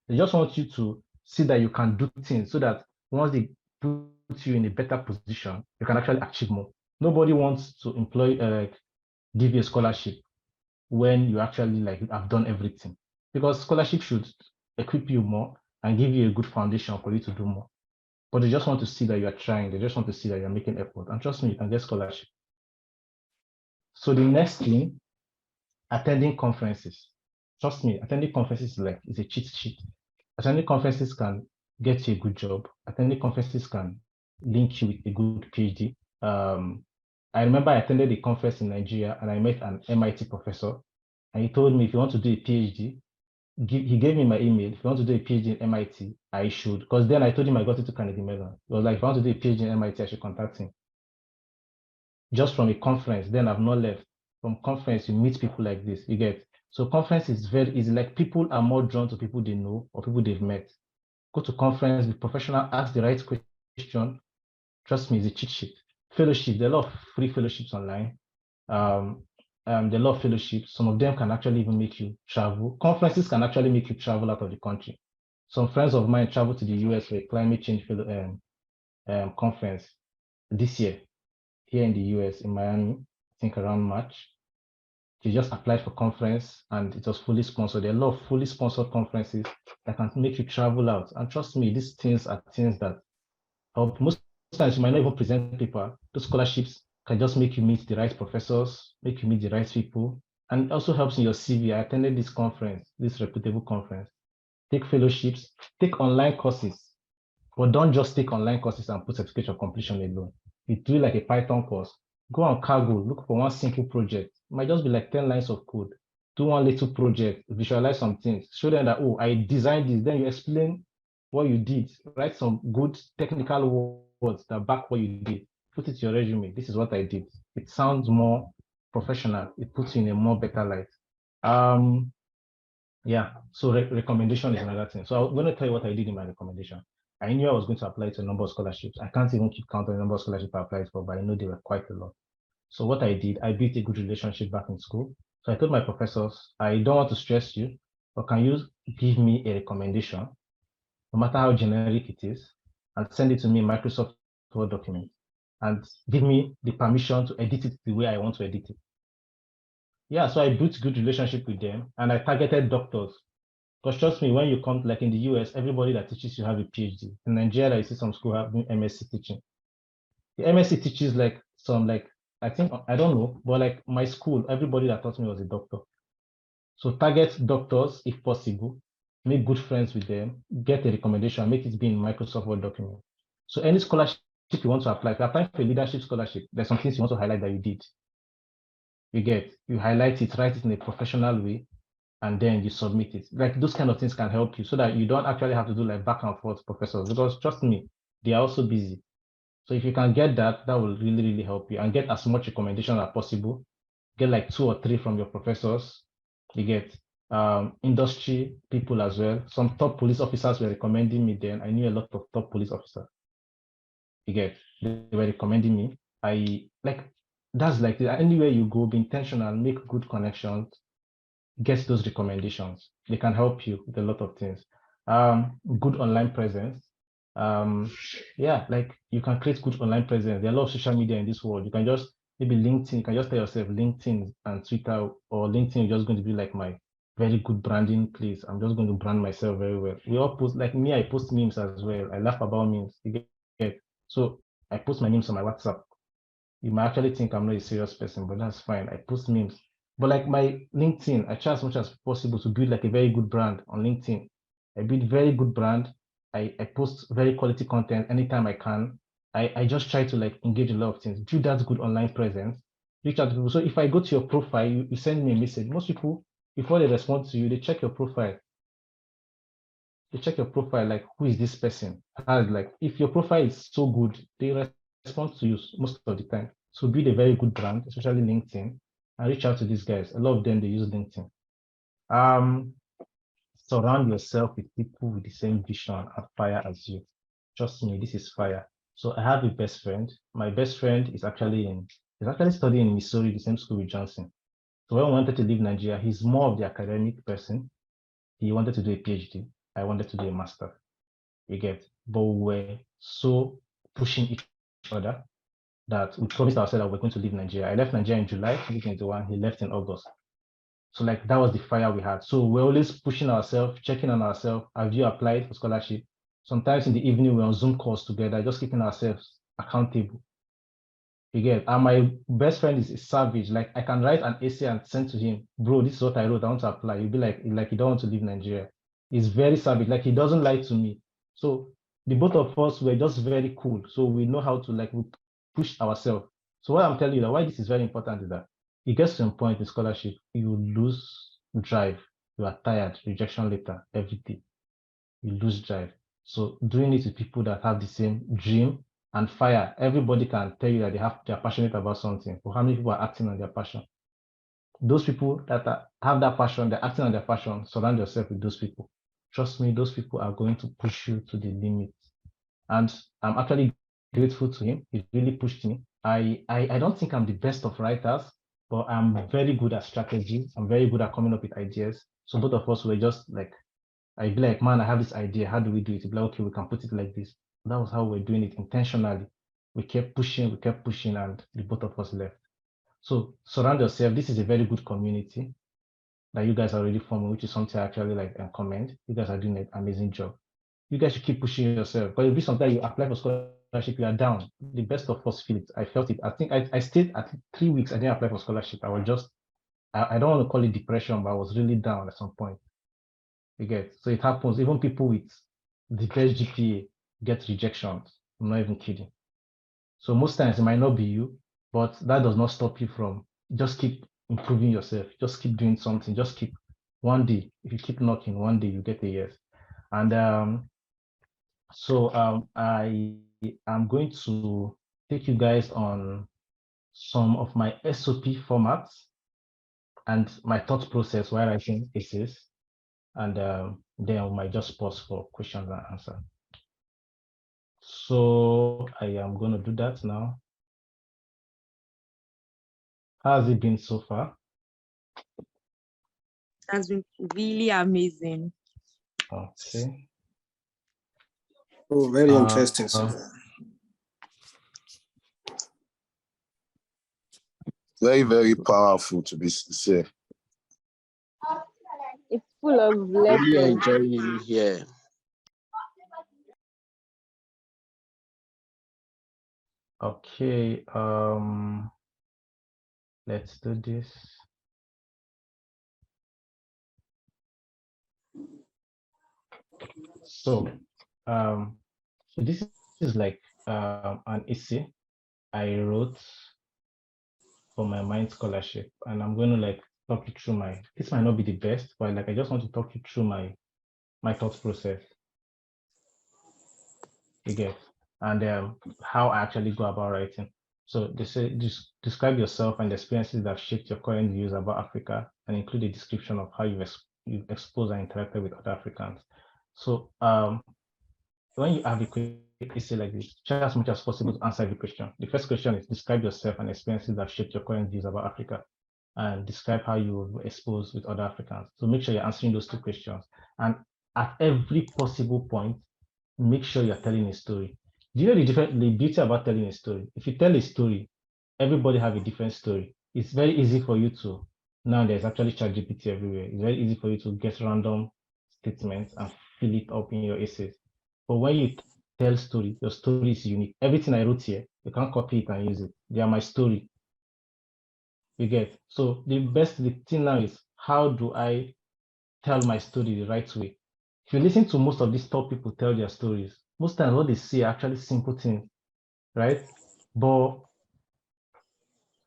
C: They just want you to see that you can do things so that once they put you in a better position, you can actually achieve more. Nobody wants to give you a scholarship when you actually have done everything, because scholarship should equip you more and give you a good foundation for you to do more. But they just want to see that you are trying. They just want to see that you're making effort. And trust me, you can get scholarship. So the next thing, attending conferences. Trust me, attending conferences is a cheat sheet. Attending conferences can get you a good job. Attending conferences can link you with a good PhD. I remember I attended a conference in Nigeria and I met an MIT professor, and he told me if you want to do a PhD, he gave me my email. If you want to do a PhD in MIT, I should, because then I told him I got into Carnegie Mellon. It was like, if I want to do a PhD in MIT, I should contact him. Just from a conference, then I've not left. From conference, you meet people like this, you get. So conference is very easy. Like, people are more drawn to people they know or people they've met. Go to conference, be professional, ask the right question. Trust me, it's a cheat sheet. Fellowship, there are a lot of free fellowships online. There are a lot of fellowships. Some of them can actually even make you travel. Conferences can actually make you travel out of the country. Some friends of mine traveled to the US for a climate change conference this year here in the US, in Miami, I think around March. They just applied for conference and it was fully sponsored. There are a lot of fully sponsored conferences that can make you travel out. And trust me, these things are things that help. Most times you might not even present paper. Those scholarships can just make you meet the right professors, make you meet the right people, and it also helps in your CV. I attended this conference, this reputable conference. Take fellowships, take online courses, but don't just take online courses and put certificate of completion alone. You do like a Python course, go on Kaggle, look for one simple project. It might just be like 10 lines of code. Do one little project, visualize some things, show them that, oh, I designed this. Then you explain what you did, write some good technical words that back what you did, put it to your resume. This is what I did. It sounds more professional. It puts you in a more better light. Yeah, so recommendation is another thing. So I'm going to tell you what I did in my recommendation. I knew I was going to apply to a number of scholarships. I can't even keep count on the number of scholarships I applied for, but I know they were quite a lot. So what I did, I built a good relationship back in school. So I told my professors, I don't want to stress you, but can you give me a recommendation, no matter how generic it is, and send it to me in Microsoft Word document, and give me the permission to edit it the way I want to edit it. Yeah, so I built good relationship with them, and I targeted doctors. Because trust me, when you come, like in the US, everybody that teaches you have a PhD. In Nigeria, you see some school having MSc teaching. The MSc teaches I think, I don't know, but like my school, everybody that taught me was a doctor. So target doctors if possible, make good friends with them, get a recommendation, make it be in Microsoft Word document. So any scholarship you want to apply, if you're applying for a leadership scholarship, there's some things you want to highlight that you did. You highlight it, write it in a professional way, and then you submit it. Like, those kind of things can help you so that you don't actually have to do like back and forth professors, because trust me, they are also busy. So if you can get that, that will really, really help you, and get as much recommendation as possible. Get like 2 or 3 from your professors. You get industry people as well. Some top police officers were recommending me then. I knew a lot of top police officers. They were recommending me. That's like anywhere you go, be intentional, make good connections, get those recommendations. They can help you with a lot of things. Good online presence. Yeah, like you can create good online presence. There are a lot of social media in this world. You can just, maybe LinkedIn, you can just tell yourself LinkedIn and Twitter, or LinkedIn is just going to be like my very good branding, please. I'm just going to brand myself very well. We all post, like me, I post memes as well. I laugh about memes. You get. So I post my memes on my WhatsApp. You might actually think I'm not a serious person, but that's fine. I post memes. But like my LinkedIn, I try as much as possible to build like a very good brand on LinkedIn. I build very good brand. I post very quality content anytime I can. I just try to like engage a lot of things, build that good online presence, reach out to people. So if I go to your profile, you send me a message. Most people, before they respond to you, they check your profile. They check your profile, like who is this person? Like if your profile is so good, they respond to you most of the time. So build a very good brand, especially LinkedIn, and reach out to these guys. A lot of them, they use LinkedIn. Surround yourself with people with the same vision and fire as you. Trust me, this is fire. So I have a best friend. My best friend is actually studying in Missouri, the same school with Johnson. So when we wanted to leave Nigeria, he's more of the academic person. He wanted to do a PhD. I wanted to do a master. You get, but we were so pushing each other that we promised ourselves that we're going to leave Nigeria. I left Nigeria in July 2021. He left in August. So like that was the fire we had. So we're always pushing ourselves, checking on ourselves. Have you applied for scholarship? Sometimes in the evening we're on Zoom calls together, just keeping ourselves accountable. You get, and my best friend is savage. Like I can write an essay and send to him, bro, this is what I wrote, I want to apply. You'll be like you don't want to leave Nigeria. He's very savage, like he doesn't lie to me. So the both of us were just very cool. So we know how to we push ourselves. So what I'm telling you, that why this is very important is that it gets to a point in scholarship, you lose drive, you are tired, rejection letter every day. You lose drive. So doing it with people that have the same dream and fire, everybody can tell you that they're passionate about something. But how many people are acting on their passion? Those people that have that passion, they're acting on their passion, surround yourself with those people. Trust me, those people are going to push you to the limit. And I'm actually grateful to him. He really pushed me. I don't think I'm the best of writers, but I'm very good at strategy. I'm very good at coming up with ideas. So both of us were just like, I'd be like, man, I have this idea. How do we do it? He'd be like, okay, we can put it like this. That was how we're doing it intentionally. We kept pushing, and the both of us left. So surround yourself. This is a very good community that you guys are already forming, which is something I actually like and commend. You guys are doing an amazing job. You guys should keep pushing yourself. But it'll be sometimes you apply for scholarship, you are down. The best of us feel it. I felt it. I think I stayed at 3 weeks. I didn't apply for scholarship. I was just, I don't want to call it depression, but I was really down at some point. You get, so it happens. Even people with the best GPA get rejections. I'm not even kidding. So most times it might not be you, but that does not stop you from just keep improving yourself. Just keep doing something. Just keep one day. If you keep knocking, one day you get a yes. And I am going to take you guys on some of my SOP formats and my thought process while writing essays. And then we might just pause for questions and answers. So I am going to do that now. How has it been so far?
B: Has been really amazing.
C: Okay.
A: Oh, very interesting.
D: Very, very powerful, to be sincere.
F: It's full of lessons.
D: Really enjoying you here.
C: Okay. Let's do this. So this is like an essay I wrote for my mind scholarship, and I'm going to like talk you through this might not be the best, but like I just want to talk you through my thought process. You get, and how I actually go about writing. So they say just describe yourself and the experiences that shaped your current views about Africa, and include a description of how you've exposed and interacted with other Africans. So when you have a quick essay like this, try as much as possible to answer every question. The first question is describe yourself and experiences that shaped your current views about Africa, and describe how you were exposed with other Africans. So make sure you're answering those two questions. And at every possible point, make sure you're telling a story. Do you know the beauty about telling a story? If you tell a story, everybody have a different story. It's very easy for you to Now there's actually ChatGPT everywhere. It's very easy for you to get random statements and fill it up in your essays. But when you tell story, your story is unique. Everything I wrote here, you can't copy it and use it. They are my story. You get. So the thing now is, how do I tell my story the right way? If you listen to most of these top people tell their stories, most times what they say are actually simple things, right? But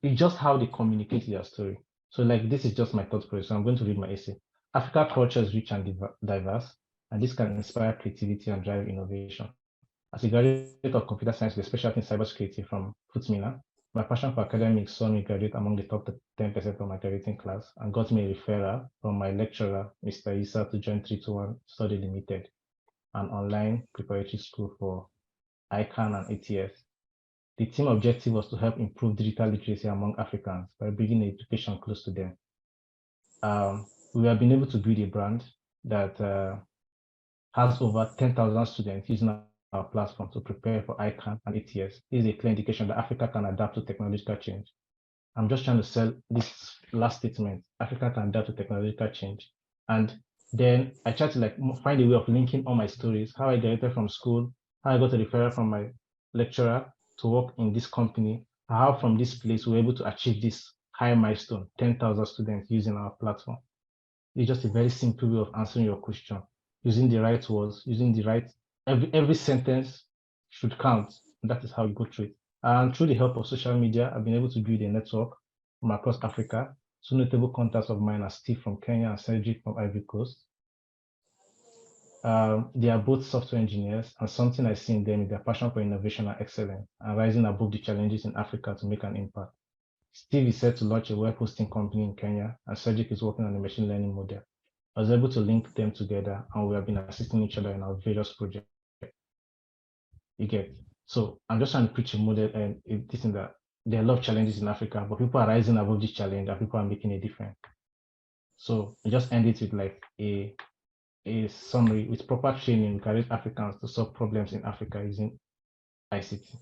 C: it's just how they communicate their story. So like this is just my thought process. So I'm going to read my essay. Africa culture is rich and diverse, and this can inspire creativity and drive innovation. As a graduate of computer science with a specialty in cybersecurity from FUTMINA, my passion for academics saw me graduate among the top 10% of my graduating class and got me a referral from my lecturer, Mr. Issa, to join 321 Study Limited, an online preparatory school for ICANN and ATS. The team objective was to help improve digital literacy among Africans by bringing education close to them. We have been able to build a brand that has over 10,000 students using our platform to prepare for ICANN and ATS. This is a clear indication that Africa can adapt to technological change. I'm just trying to sell this last statement. Africa can adapt to technological change. And then I try to like find a way of linking all my stories, how I graduated from school, how I got a referral from my lecturer to work in this company, how from this place we were able to achieve this high milestone, 10,000 students using our platform. It's just a very simple way of answering your question, using the right words, using the right, every sentence should count. And that is how you go through it. And through the help of social media, I've been able to build a network from across Africa. Two notable contacts of mine are Steve from Kenya and Cedric from Ivory Coast. They are both software engineers, and something I see in them is their passion for innovation and excellence and rising above the challenges in Africa to make an impact. Steve is set to launch a web hosting company in Kenya, and Cedric is working on a machine learning model. I was able to link them together, and we have been assisting each other in our various projects. You get. So I'm just trying to preach a model, and this is that there are a lot of challenges in Africa, but people are rising above this challenge, and people are making a difference. So I just end it with like a summary with proper training encourage Africans to solve problems in Africa using ICT.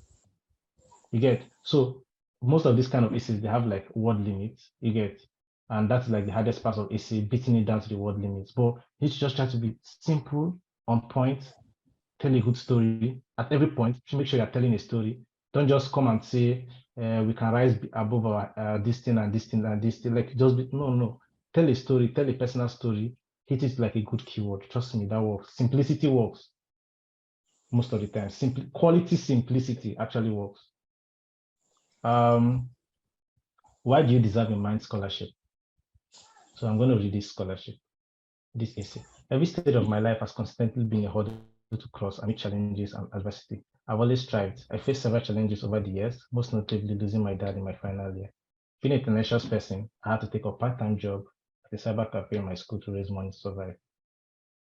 C: You get. So most of these kind of essays, they have like word limits. You get. And that's like the hardest part of essay, beating it down to the word limits. But you just try to be simple, on point, tell a good story at every point. Make sure you're telling a story. Don't just come and say we can rise above our this thing and this thing and this thing. Like just be, no. Tell a story, tell a personal story. Hit it like a good keyword. Trust me, that works. Simplicity works most of the time. Quality simplicity actually works. Why do you deserve a mind scholarship? So I'm going to read this scholarship, this essay. Every stage of my life has constantly been a hurdle to cross amid challenges and adversity. I've always strived. I faced several challenges over the years, most notably losing my dad in my final year. Being a tenacious person, I had to take a part-time job at a cyber cafe in my school to raise money to survive.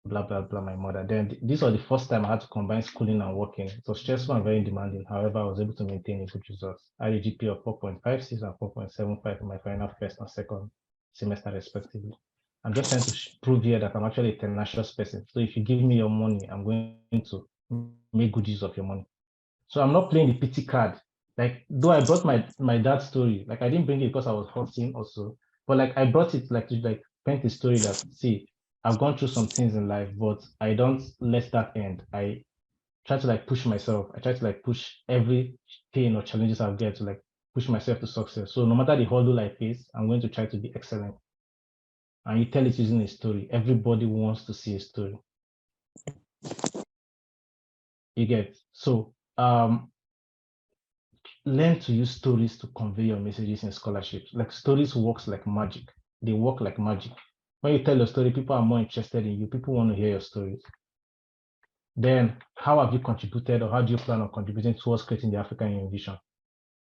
C: Blah, blah, blah, my mother. Then this was the first time I had to combine schooling and working. It was stressful and very demanding. However, I was able to maintain a good result. I had a GPA of 4.56 and 4.75 in my final first and second semester respectively. I'm just trying to prove here that I'm actually a tenacious person. So if you give me your money, I'm going to make good use of your money. So I'm not playing the pity card. Like, though I brought my dad's story, like I didn't bring it because I was hurting also, but like I brought it like to like paint a story that, see, I've gone through some things in life, but I don't let that end. I try to like push myself. I try to like push every pain or challenges I've get to like push myself to success. So no matter the hurdle I face, I'm going to try to be excellent. And you tell it using a story. Everybody wants to see a story. You get. So learn to use stories to convey your messages in scholarships. Like stories works like magic. They work like magic. When you tell your story, people are more interested in you. People want to hear your stories. Then how have you contributed or how do you plan on contributing towards creating the African Union vision?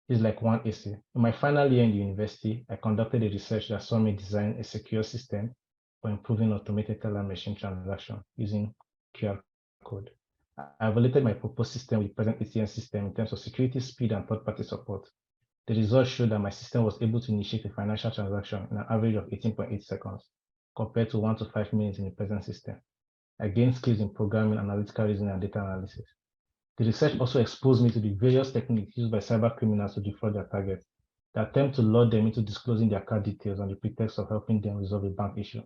C: It's like one essay. In my final year in the university, I conducted a research that saw me design a secure system for improving automated teller machine transaction using QR code. I evaluated my proposed system with the present ATM system in terms of security, speed, and third-party support. The results showed that my system was able to initiate a financial transaction in an average of 18.8 seconds, compared to 1 to 5 minutes in the present system. I gained skills in programming, analytical reasoning, and data analysis. The research also exposed me to the various techniques used by cyber criminals to defraud their targets. They attempt to lure them into disclosing their card details on the pretext of helping them resolve a bank issue.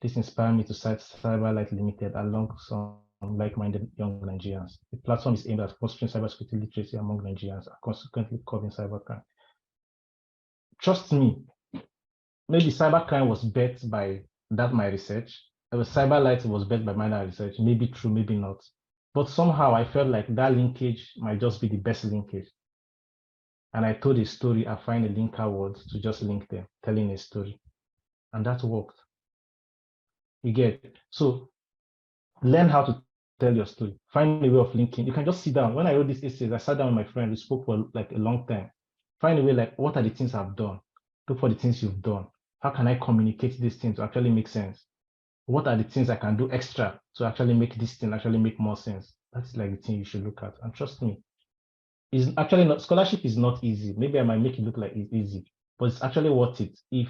C: This inspired me to cite CyberLight Limited along some like-minded young Nigerians. The platform is aimed at fostering cybersecurity literacy among Nigerians and consequently curbing cybercrime. Trust me, maybe cybercrime was bet by my research. CyberLight was bet by my research. Maybe true, maybe not. But somehow I felt like that linkage might just be the best linkage. And I told a story, I find a linker word to just link them, telling a story. And that worked. You get it? So learn how to tell your story. Find a way of linking. You can just sit down. When I wrote this essay, I sat down with my friend. We spoke for like a long time. Find a way, like, what are the things I've done? Look for the things you've done. How can I communicate these things to actually make sense? What are the things I can do extra to actually make this thing actually make more sense? That's like the thing you should look at. And trust me, it's actually not, scholarship is not easy. Maybe I might make it look like it's easy, but it's actually worth it. If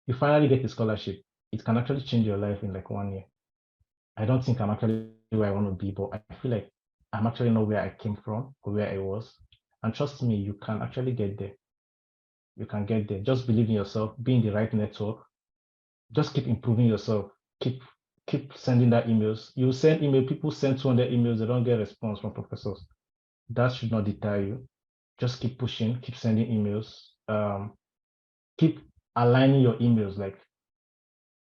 C: you finally get a scholarship, it can actually change your life in like 1 year. I don't think I'm actually where I want to be, but I feel like I'm actually not where I came from or where I was. And trust me, you can actually get there. You can get there. Just believe in yourself, be in the right network. Just keep improving yourself. Keep sending that emails. You send email, people send 200 emails, they don't get response from professors. That should not deter you. Just keep pushing, keep sending emails. Keep aligning your emails. Like,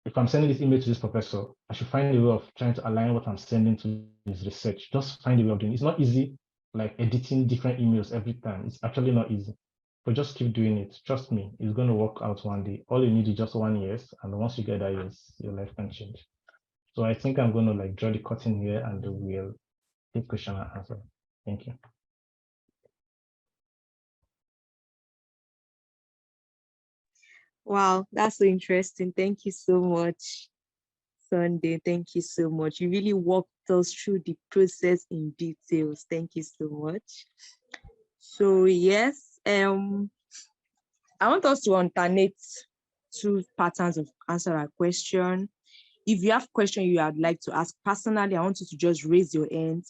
C: if I'm sending this email to this professor, I should find a way of trying to align what I'm sending to his research. Just find a way of doing it. It's not easy, like editing different emails every time. It's actually not easy. But just keep doing it. Trust me, it's going to work out one day. All you need is just 1 year, and once you get that yes, your life can change. So I think I'm going to like draw the curtain here, and we'll take question and answer. Thank you.
B: Wow, that's so interesting. Thank you so much, Sunday. Thank you so much. You really walked us through the process in details. Thank you so much. So yes, I want us to alternate two patterns of answer our question. If you have question you would like to ask personally, I want you to just raise your hand.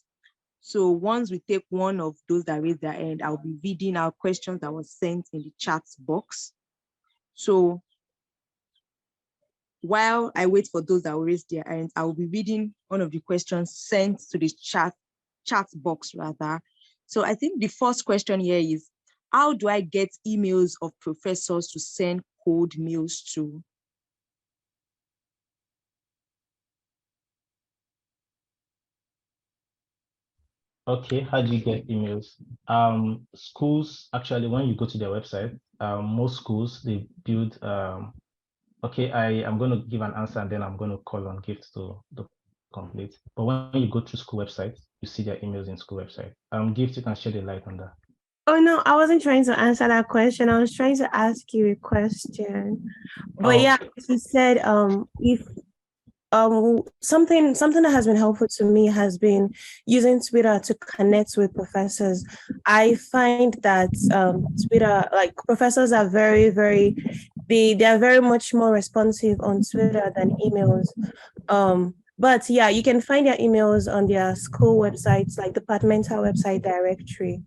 B: So once we take one of those that raise their hand, I'll be reading our questions that was sent in the chat box. So while I wait for those that will raise their hands, I will be reading one of the questions sent to the chat box rather. So I think the first question here is, how do I get emails of professors to send cold mails to?
C: Okay, how do you get emails? Schools, actually, when you go to their website, most schools, they build, okay, I am going to give an answer and then I'm going to call on Gift to complete. But when you go through school website, you see their emails in school website. Gift, you can shed a light on that.
F: Oh no, I wasn't trying to answer that question. I was trying to ask you a question. But yeah, you said if something that has been helpful to me has been using Twitter to connect with professors. I find that Twitter, like professors are very, very, they are very much more responsive on Twitter than emails. But yeah, you can find their emails on their school websites, like departmental website directory.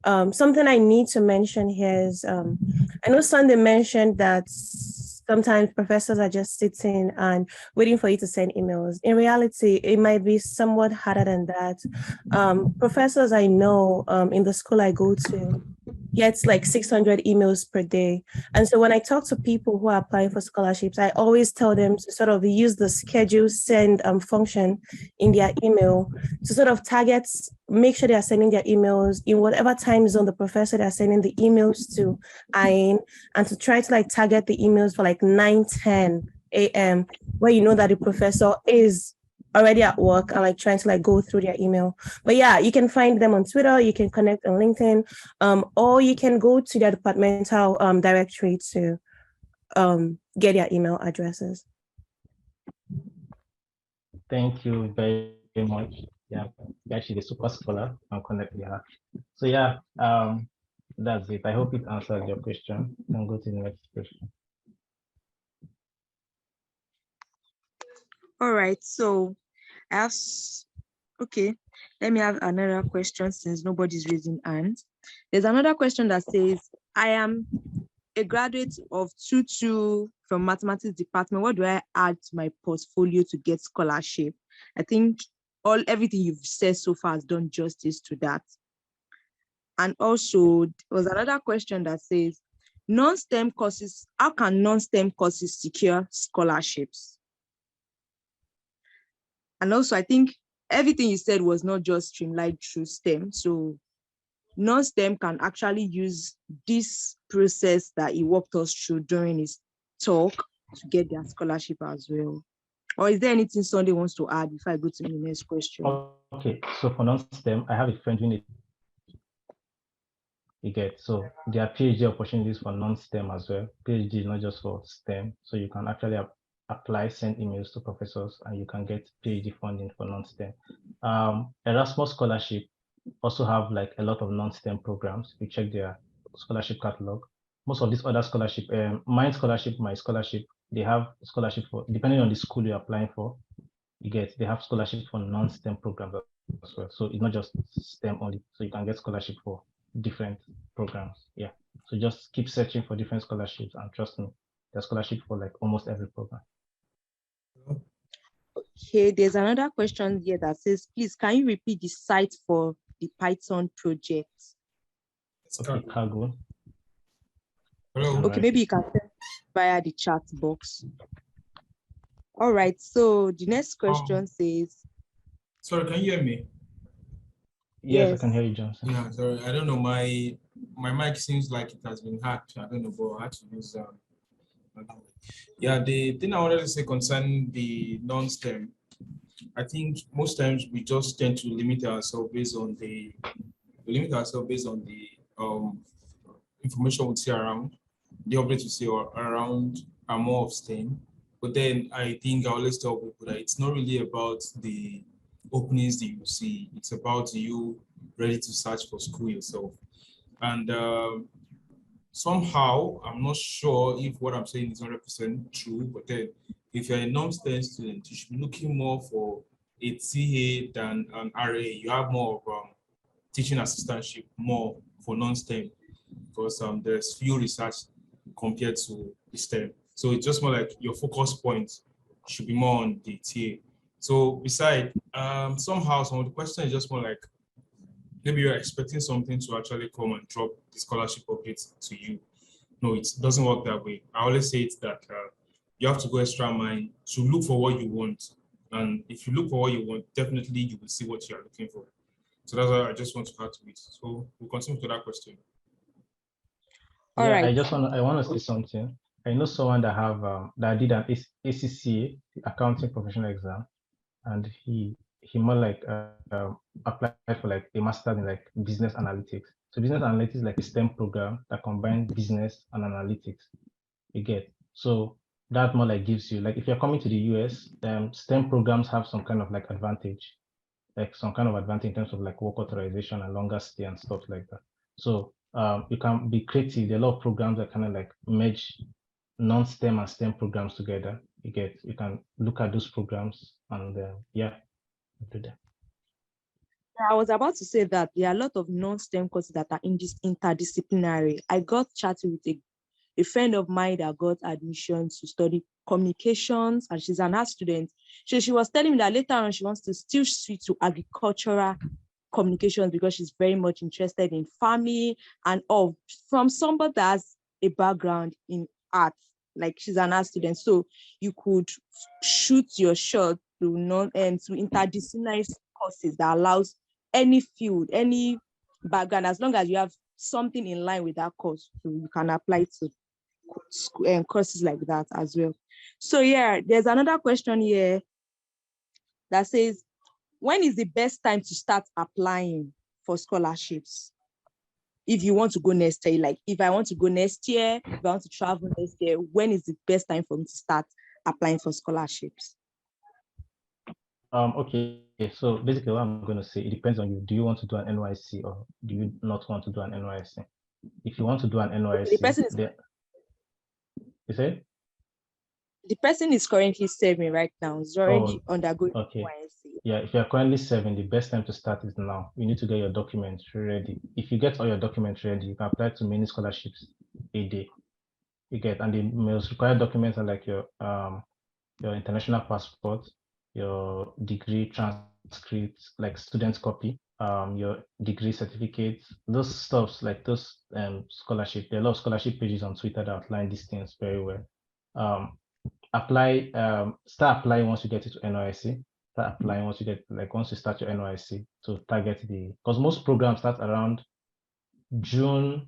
F: Something I need to mention here is, I know Sunday mentioned that sometimes professors are just sitting and waiting for you to send emails. In reality, it might be somewhat harder than that. Professors I know in the school I go to gets like 600 emails per day. And so when I talk to people who are applying for scholarships, I always tell them to sort of use the schedule send function in their email to sort of target, make sure they are sending their emails in whatever time zone the professor they're sending the emails to are in, and to try to like target the emails for like 9:10 a.m. where you know that the professor is already at work and like trying to like go through their email. But yeah, you can find them on Twitter, you can connect on LinkedIn, or you can go to their departmental directory to get their email addresses.
C: Thank you very much. Yeah, actually the super scholar and connect. Yeah. So yeah, that's it. I hope it answered your question. You can go to the next question.
B: All right, so okay, let me have another question since nobody's raising hands. There's another question that says, I am a graduate of 2-2 from mathematics department, what do I add to my portfolio to get scholarship? I think everything you've said so far has done justice to that. And also, there was another question that says, non-STEM courses, how can non-STEM courses secure scholarships? And also, I think everything you said was not just streamlined through STEM. So non-STEM can actually use this process that he walked us through during his talk to get their scholarship as well. Or is there anything Sunday wants to add before I go to the next question?
C: Okay, so for non-STEM, I have a friend doing it. You get, so there are PhD opportunities for non-STEM as well. PhD is not just for STEM, so you can actually apply, send emails to professors, and you can get PhD funding for non-STEM. Erasmus scholarship also have like a lot of non-STEM programs. You check their scholarship catalog. Most of these other scholarship, my scholarship, they have scholarship for, depending on the school you're applying for, they have scholarship for non-STEM programs as well. So it's not just STEM only. So you can get scholarship for different programs. Yeah. So just keep searching for different scholarships, and trust me, there's scholarship for like almost every program.
B: Okay, there's another question here that says, please, can you repeat the site for the Python project?
C: Okay, Cargo.
E: Hello.
B: Okay, maybe you can send via the chat box. All right, so the next question says,
E: Sorry, can you hear me?
C: Yes, I can hear you, Johnson.
E: Yeah, sorry, I don't know. My mic seems like it has been hacked. I don't know, but I had to use yeah, the thing I wanted to say concerning the non-STEM, I think most times we just tend to limit ourselves based on the information we see around, the updates we see around are more of STEM. But then I think I always tell people that it's not really about the openings that you see, it's about you ready to search for school yourself. And somehow, I'm not sure if what I'm saying is 100% true, but then if you're a non-STEM student, you should be looking more for a TA than an RA. You have more of teaching assistantship more for non-STEM, because there's few research compared to the STEM. So it's just more like your focus point should be more on the TA. So beside, somehow some of the question is just more like, maybe you're expecting something to actually come and drop the scholarship updates to you. No, it doesn't work that way. I always say it's that you have to go extra mile to look for what you want. And if you look for what you want, definitely you will see what you are looking for. So that's why I just want to add to it. So we'll continue to that question.
B: All
C: yeah,
B: right.
C: I want to say something. I know someone that that did an ACCA, accounting professional exam, and he more like applied for like a master's in like business analytics. So business analytics is like a STEM program that combines business and analytics. You get, so that more like gives you, like, if you're coming to the US, STEM programs have some kind of like advantage, like some kind of advantage in terms of like work authorization and longer stay and stuff like that. So you can be creative. There are a lot of programs that kind of like merge non-STEM and STEM programs together. You can look at those programs and yeah, do that.
B: I was about to say that there are a lot of non-STEM courses that are interdisciplinary. I got chatting with a friend of mine that got admission to study communications, and she's an art student. So she was telling me that later on she wants to still switch to agricultural communications because she's very much interested in farming and all, from somebody that has a background in art, like she's an art student. So you could shoot your shot to to interdisciplinary courses that allows any field, any background, as long as you have something in line with that course, so you can apply to courses like that as well. So yeah, there's another question here that says, when is the best time to start applying for scholarships? If you want to go next year, like if I want to go next year, if I want to travel next year, when is the best time for me to start applying for scholarships?
C: Okay, so basically what I'm going to say, it depends on you. Do you want to do an NYC or do you not want to do an NYC? If you want to do an NYC,
B: the person is currently serving right now. He's already undergoing
C: okay.
B: NYC.
C: Yeah, if you're currently serving, the best time to start is now. You need to get your documents ready. If you get all your documents ready, you can apply to many scholarships a day. You get, and the most required documents are like your international passport, your degree transcript, like student copy, your degree certificates, those stuffs, like those scholarship. There are a lot of scholarship pages on Twitter that outline these things very well. Start applying once you get into NYSC. Start applying once you get, like, once you start your NYSC to target because most programs start around June,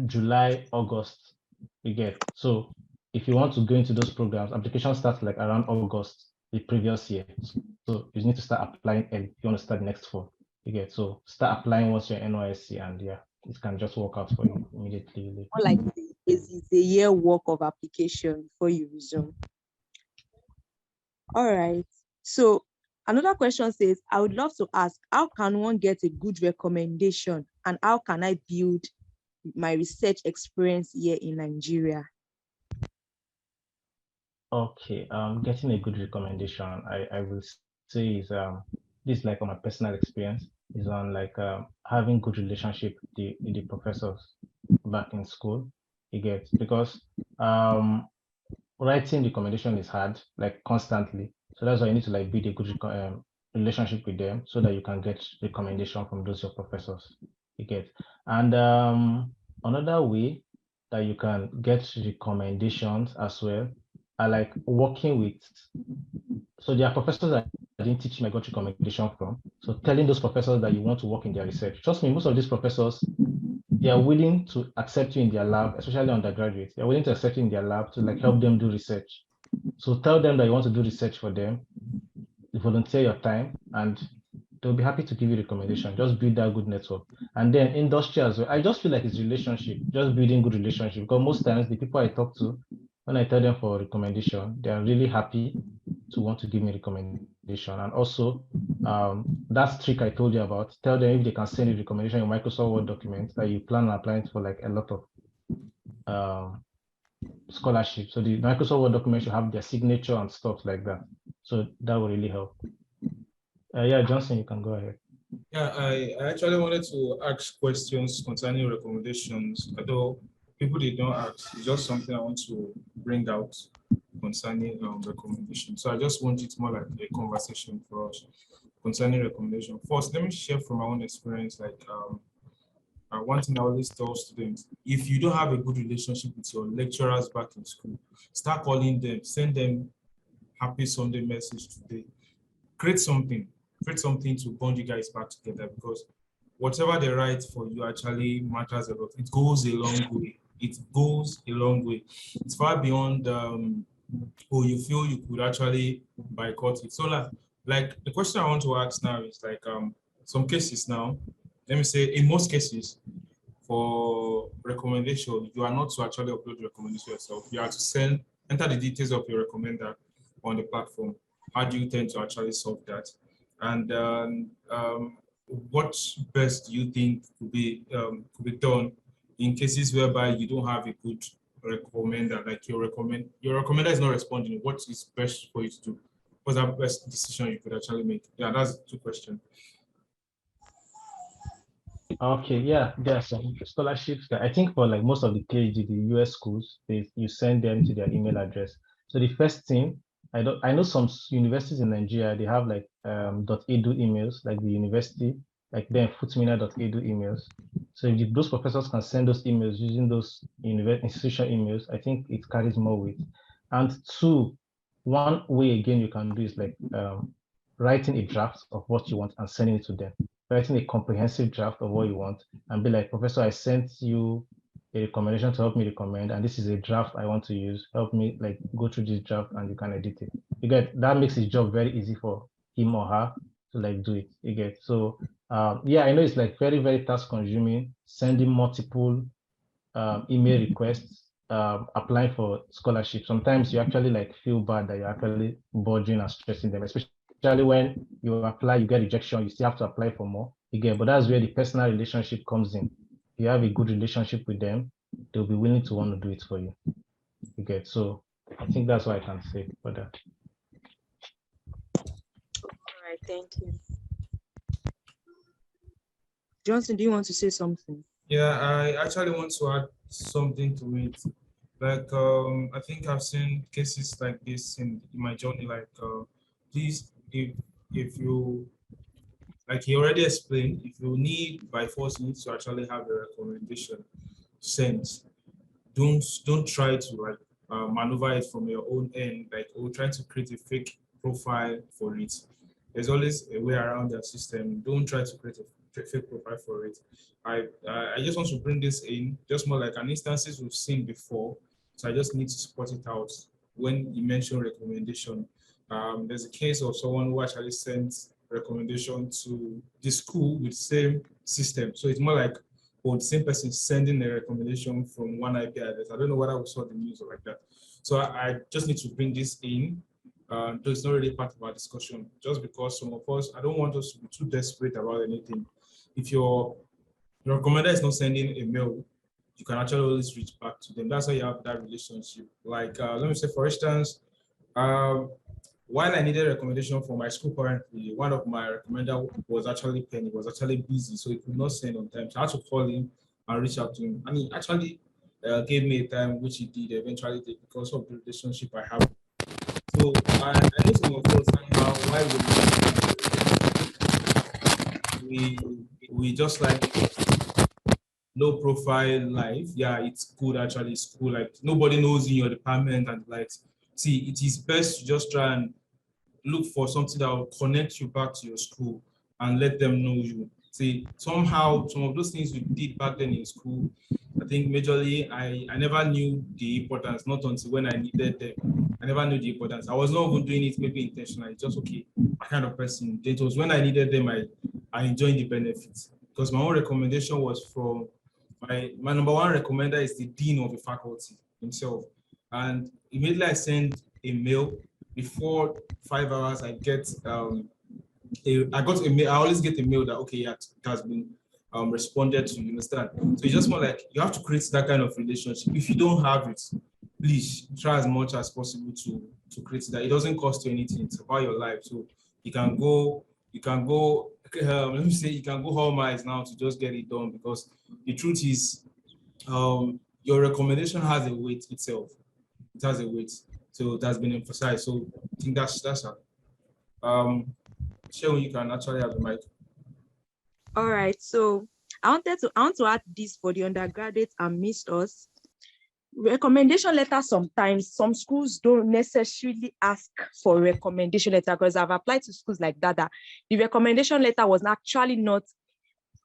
C: July, August. You get, so if you want to go into those programs, application starts like around August the previous year. So you need to start applying early if you want to start next fall. You get, so start applying once you're NYSC, and yeah, it can just work out for you immediately.
B: More like it's a year work of application before you resume. All right. So another question says, I would love to ask, how can one get a good recommendation, and how can I build my research experience here in Nigeria?
C: Okay, getting a good recommendation, I will say is this, like, on my personal experience, is on like having good relationship with the professors back in school. You get, because writing recommendation is hard, like, constantly. So that's why you need to like build a good relationship with them so that you can get recommendation from those your professors. You get, and another way that you can get recommendations as well are like working with. So there are professors that I didn't teach me, I got recommendation from. So telling those professors that you want to work in their research. Trust me, most of these professors, they are willing to accept you in their lab, especially undergraduates. They're willing to accept you in their lab to like help them do research. So tell them that you want to do research for them, volunteer your time, and they'll be happy to give you recommendation. Just build that good network. And then industry as well. I just feel like it's relationship, just building good relationship. Because most times the people I talk to, when I tell them for recommendation, they are really happy to want to give me recommendation. And also, that trick I told you about, tell them if they can send you recommendation in Microsoft Word documents that you plan on applying for like a lot of scholarships. So the Microsoft Word document should have their signature and stuff like that. So that will really help. Yeah, Johnson, you can go ahead.
E: Yeah, I actually wanted to ask questions concerning recommendations, although people did not ask. It's just something I want to bring out concerning recommendations. So I just want it more like a conversation for us concerning recommendation. First, let me share from my own experience. Like one thing I always tell students: if you don't have a good relationship with your lecturers back in school, start calling them, send them happy Sunday message today. Create something to bond you guys back together, because whatever they write for you actually matters a lot. It goes a long way. It goes a long way. It's far beyond oh, you feel you could actually boycott it. So like the question I want to ask now is like some cases now, let me say in most cases for recommendation, you are not to actually upload the recommendation yourself. You are to enter the details of your recommender on the platform. How do you tend to actually solve that? And what best do you think could be done in cases whereby you don't have a good recommender, like your recommender is not responding? What is best for you to do? What's the best decision you could actually make? Yeah, that's two questions.
C: Okay, yeah, there are some scholarships that I think for like most of the PhD, the US schools, you send them to their email address. So the first thing, I know some universities in Nigeria, they have like .edu emails, like the university, like then futmina.edu emails. So if those professors can send those emails using those institution emails, I think it carries more weight. And two, one way again you can do is like writing a draft of what you want and sending it to them. Writing a comprehensive draft of what you want and be like, Professor, I sent you a recommendation to help me recommend, and this is a draft I want to use. Help me like go through this draft and you can edit it. You get, that makes his job very easy for him or her to like do it. You get, so yeah, I know it's like very, very task consuming, sending multiple email requests, applying for scholarship. Sometimes you actually like feel bad that you're actually bothering and stressing them, especially when you apply, you get rejection, you still have to apply for more. You get, but that's where the personal relationship comes in. If you have a good relationship with them, they'll be willing to want to do it for you. You get, so I think that's what I can say for that.
B: All right, thank you. Johnson, do you want to say something?
E: Yeah, I actually want to add something to it. Like I think I've seen cases like this in my journey. Like please, if you like he already explained, if you need by force need to actually have a recommendation sent, don't try to like maneuver it from your own end, like or try to create a fake profile for it. There's always a way around their system. Don't try to create a fake profile for it. I just want to bring this in, just more like an instances we've seen before. So I just need to support it out. When you mention recommendation, there's a case of someone who actually sent recommendation to the school with same system. So it's more like or the same person sending a recommendation from one IP address. I don't know whether we saw the news or like that. So I just need to bring this in. Though it's not really part of our discussion, just because some of us, I don't want us to be too desperate about anything. If your recommender is not sending a mail, you can actually always reach back to them. That's how you have that relationship. Like, let me say, for instance, um, while I needed a recommendation from my school currently, one of my recommender was actually Penny, was actually busy, so he could not send on time. So I had to call him and reach out to him. And he actually gave me a time, which he did eventually did because of the relationship I have. So I know some of us somehow why we just like low profile life. Yeah, it's good actually. It's cool. Like nobody knows in your department and like see, it is best to just try and look for something that will connect you back to your school and let them know you. See, somehow, some of those things we did back then in school, I think majorly, I never knew the importance, not until when I needed them. I never knew the importance. I was not even doing it maybe intentionally, just okay, my kind of person. It was when I needed them, I enjoyed the benefits. Because my own recommendation was from, my number one recommender is the dean of the faculty himself. And immediately I send a mail before 5 hours, I got a mail. I always get a mail that okay, yeah, it has been responded to. You understand? So it's just more like you have to create that kind of relationship. If you don't have it, please try as much as possible to create that. It doesn't cost you anything. It's about your life. So you can go. Let me say you can go all miles now to just get it done because the truth is, your recommendation has a weight itself. It has a weight. So it has been emphasized. So I think that's that. Sure, you can actually have the mic.
B: All right. So I want to add this for the undergraduates and masters. Recommendation letter, sometimes some schools don't necessarily ask for recommendation letter because I've applied to schools like that the recommendation letter was actually not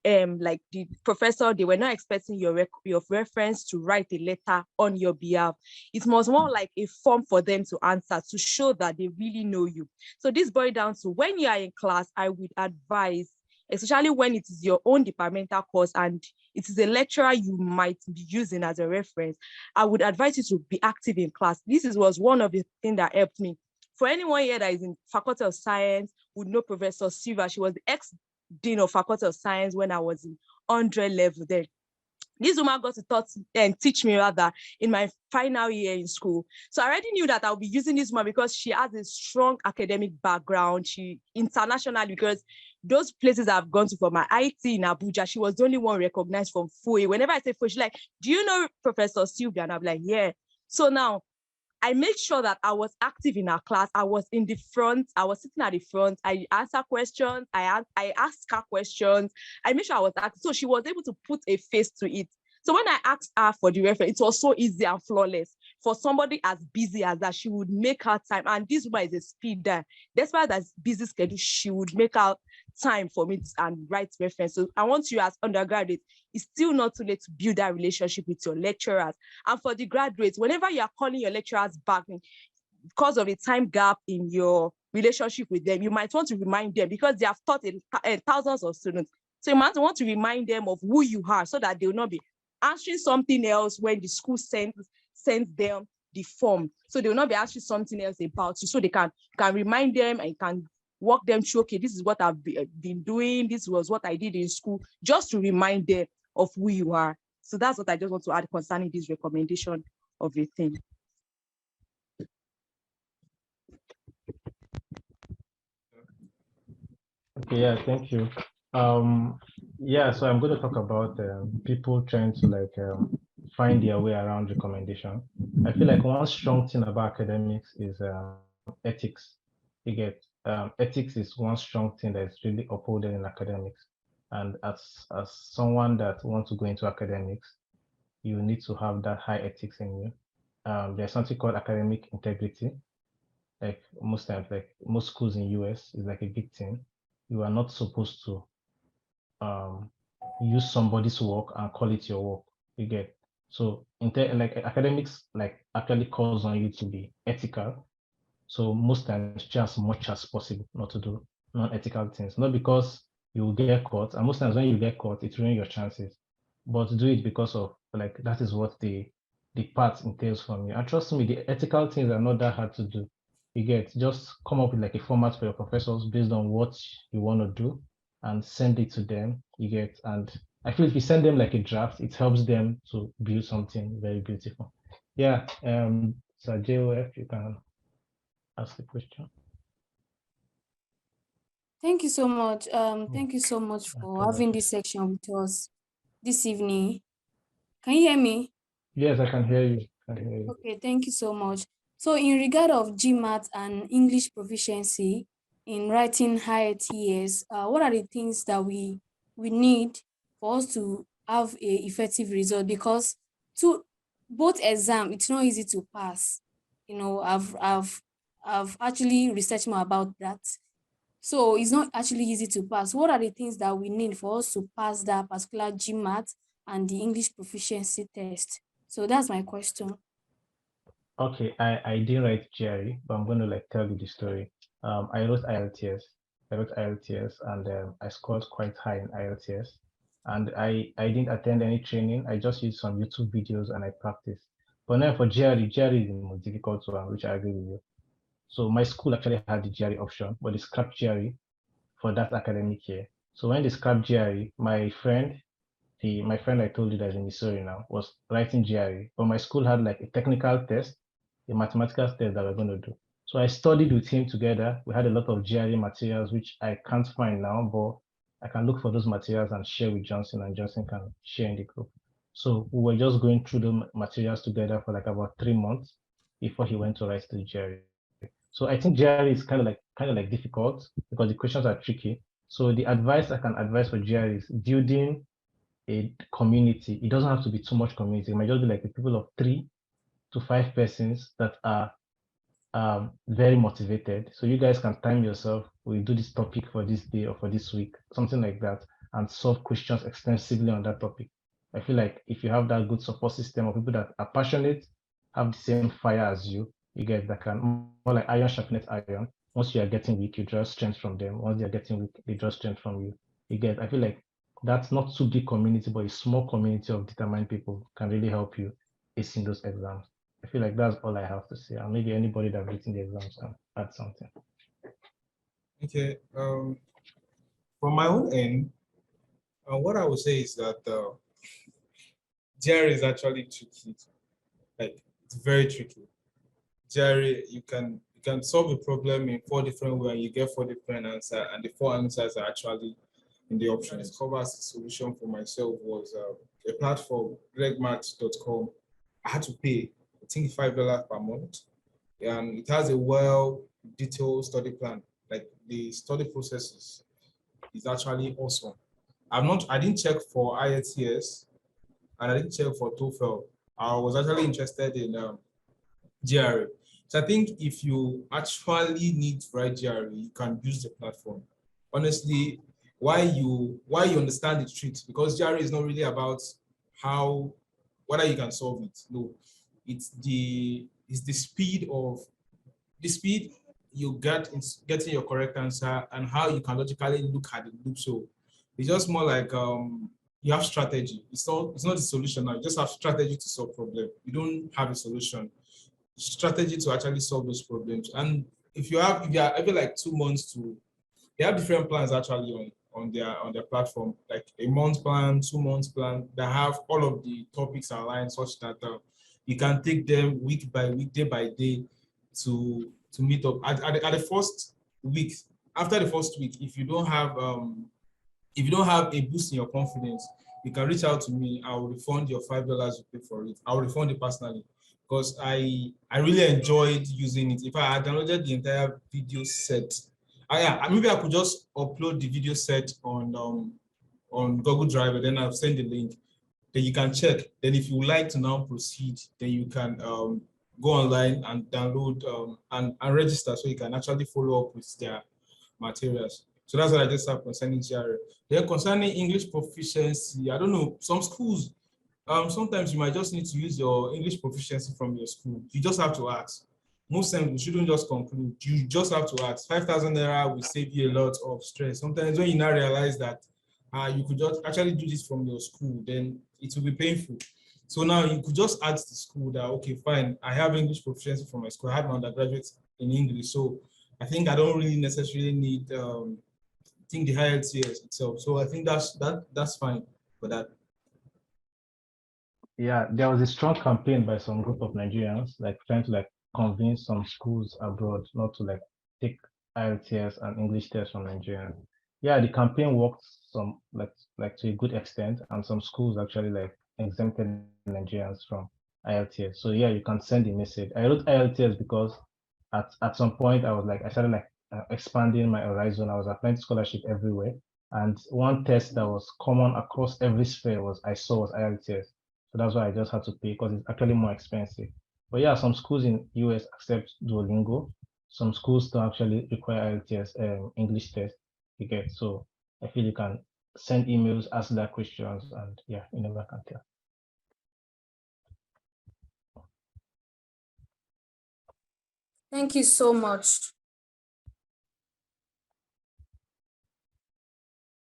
B: like the professor, they were not expecting your reference to write a letter on your behalf. It was more like a form for them to answer to show that they really know you. So this boils down to when you are in class, I would advise, especially when it is your own departmental course and it is a lecturer you might be using as a reference, I would advise you to be active in class. Was one of the things that helped me. For anyone here that is in Faculty of Science, would know Professor Silva. She was the ex-dean of Faculty of Science when I was in 100 level then. This woman got to teach me rather in my final year in school. So I already knew that I'll be using this woman because she has a strong academic background. She international, because those places I've gone to for my IT in Abuja, she was the only one recognized from FUOYITE. Whenever I say FUOYITE, she's like, do you know Professor Sylvia? And I'm like, yeah. So now I made sure that I was active in our class. I was in the front. I was sitting at the front. I answer questions. I asked her questions. I made sure I was active. So she was able to put a face to it. So when I asked her for the reference, it was so easy and flawless. For somebody as busy as that, she would make her time. And this woman is a speeder. Despite that busy schedule, she would make out time for me and write reference. So I want you as undergraduates, it's still not too late to build that relationship with your lecturers. And for the graduates, whenever you are calling your lecturers back because of a time gap in your relationship with them, you might want to remind them because they have taught thousands of students. So you might want to remind them of who you are so that they will not be answering something else when the school sends them the form. So they will not be asking something else about you. So they can remind them and can walk them through, okay, this is what I've been doing. This was what I did in school, just to remind them of who you are. So that's what I just want to add concerning this recommendation of a thing.
C: Okay, yeah, thank you. Yeah, so I'm going to talk about people trying to like find their way around recommendation. I feel like one strong thing about academics is ethics. You get ethics is one strong thing that is really upholded in academics. And as someone that wants to go into academics, you need to have that high ethics in you. There's something called academic integrity. Like most times, like most schools in US is like a big thing. You are not supposed to um, use somebody's work and call it your work. You get so like academics like actually calls on you to be ethical. So most times, try as much as possible not to do non-ethical things. Not because you will get caught, and most times when you get caught, it ruins your chances. But do it because of like that is what the path entails from you. And trust me, the ethical things are not that hard to do. You get just come up with like a format for your professors based on what you want to do and send it to them. You get, and I feel if you send them like a draft, it helps them to build something very beautiful. Yeah, so JOF, you can ask the question.
G: Thank you so much. Thank you so much for having this section with us this evening. Can you hear me?
C: Yes, I can hear you.
G: Okay, thank you so much. So in regard of GMAT and English proficiency in writing higher TS, what are the things that we need for us to have a effective result? Because to both exam, it's not easy to pass. You know, I've actually researched more about that. So it's not actually easy to pass. What are the things that we need for us to pass that particular GMAT and the English proficiency test? So that's my question.
C: Okay, I didn't write GRE, but I'm going to like tell you the story. I wrote IELTS. I wrote IELTS and I scored quite high in IELTS. And I didn't attend any training. I just used some YouTube videos and I practiced. But now for GRE, GRE is the most difficult one, which I agree with you. So my school actually had the GRE option, but they scrapped GRE for that academic year. So when they scrapped GRE, my friend I told you that's in Missouri now was writing GRE, but my school had like a technical test, a mathematical test that we're going to do. So I studied with him together. We had a lot of GRE materials, which I can't find now, but I can look for those materials and share with Johnson, and Johnson can share in the group. So we were just going through the materials together for like about 3 months before he went to write the GRE. So I think GRE is kind of like difficult because the questions are tricky. So the advice I can advise for GRE is building a community. It doesn't have to be too much community. It might just be like a people of 3 to 5 persons that are very motivated. So you guys can time yourself. We do this topic for this day or for this week, something like that, and solve questions extensively on that topic. I feel like if you have that good support system of people that are passionate, have the same fire as you get that can more like iron sharpens iron. Once you are getting weak, you draw strength from them. Once they are getting weak, they draw strength from you. I feel like that's not too big community, but a small community of determined people can really help you acing those exams. I feel like that's all I have to say. And maybe anybody that's written the exams can add something.
E: Okay. From my own end, what I would say is that GRE is actually tricky. Like it's very tricky. GRE, you can solve a problem in 4 different ways, and you get 4 different answers, and the 4 answers are actually in the options. Covers the solution for myself was a platform, regmat.com. I had to pay, I think, $5 per month, and it has a well-detailed study plan. Like the study processes is actually awesome. I didn't check for IELTS, and I didn't check for TOEFL. I was actually interested in GRE. So I think if you actually need to write GRE, you can use the platform. Honestly, why you understand the tricks, because GRE is not really about whether you can solve it. No, it's the speed you get in getting your correct answer and how you can logically look at the loop. So it's just more like you have strategy. It's not the solution now. You just have strategy to solve problem. You don't have a solution. Strategy to actually solve those problems. And if you are every like 2 months they have different plans actually on their platform, like a month plan, 2 months plan that have all of the topics aligned such that you can take them week by week, day by day to meet up. At the first week, after the first week, if you don't have a boost in your confidence, you can reach out to me. I will refund your $5 you pay for it. I'll refund it personally because I really enjoyed using it. If I had downloaded the entire video set, maybe I could just upload the video set on Google Drive, and then I'll send the link. Then you can check. Then if you would like to now proceed, then you can go online and download and register so you can actually follow up with their materials. So that's what I just have concerning GRE. Then concerning English proficiency, I don't know, some schools, sometimes you might just need to use your English proficiency from your school. You just have to ask. Most times you shouldn't just conclude. You just have to ask. 5,000 naira will save you a lot of stress. Sometimes when you now realize that you could just actually do this from your school, then it will be painful. So now you could just ask the school that, okay, fine, I have English proficiency from my school. I have my undergraduate in English. So I think I don't really necessarily need the higher tiers itself. So I think that's fine for that.
C: Yeah, there was a strong campaign by some group of Nigerians, like trying to like convince some schools abroad not to like take IELTS and English tests from Nigerians. Yeah, the campaign worked some like to a good extent, and some schools actually like exempted Nigerians from IELTS. So yeah, you can send a message. I wrote IELTS because at some point I started like expanding my horizon. I was applying to scholarship everywhere, and one test that was common across every sphere was IELTS. So that's why I just had to pay because it's actually more expensive. But yeah, some schools in US accept Duolingo. Some schools don't actually require IELTS English test. You get, so I feel you can send emails, ask that questions, and yeah, you never can tell.
G: Thank you so much.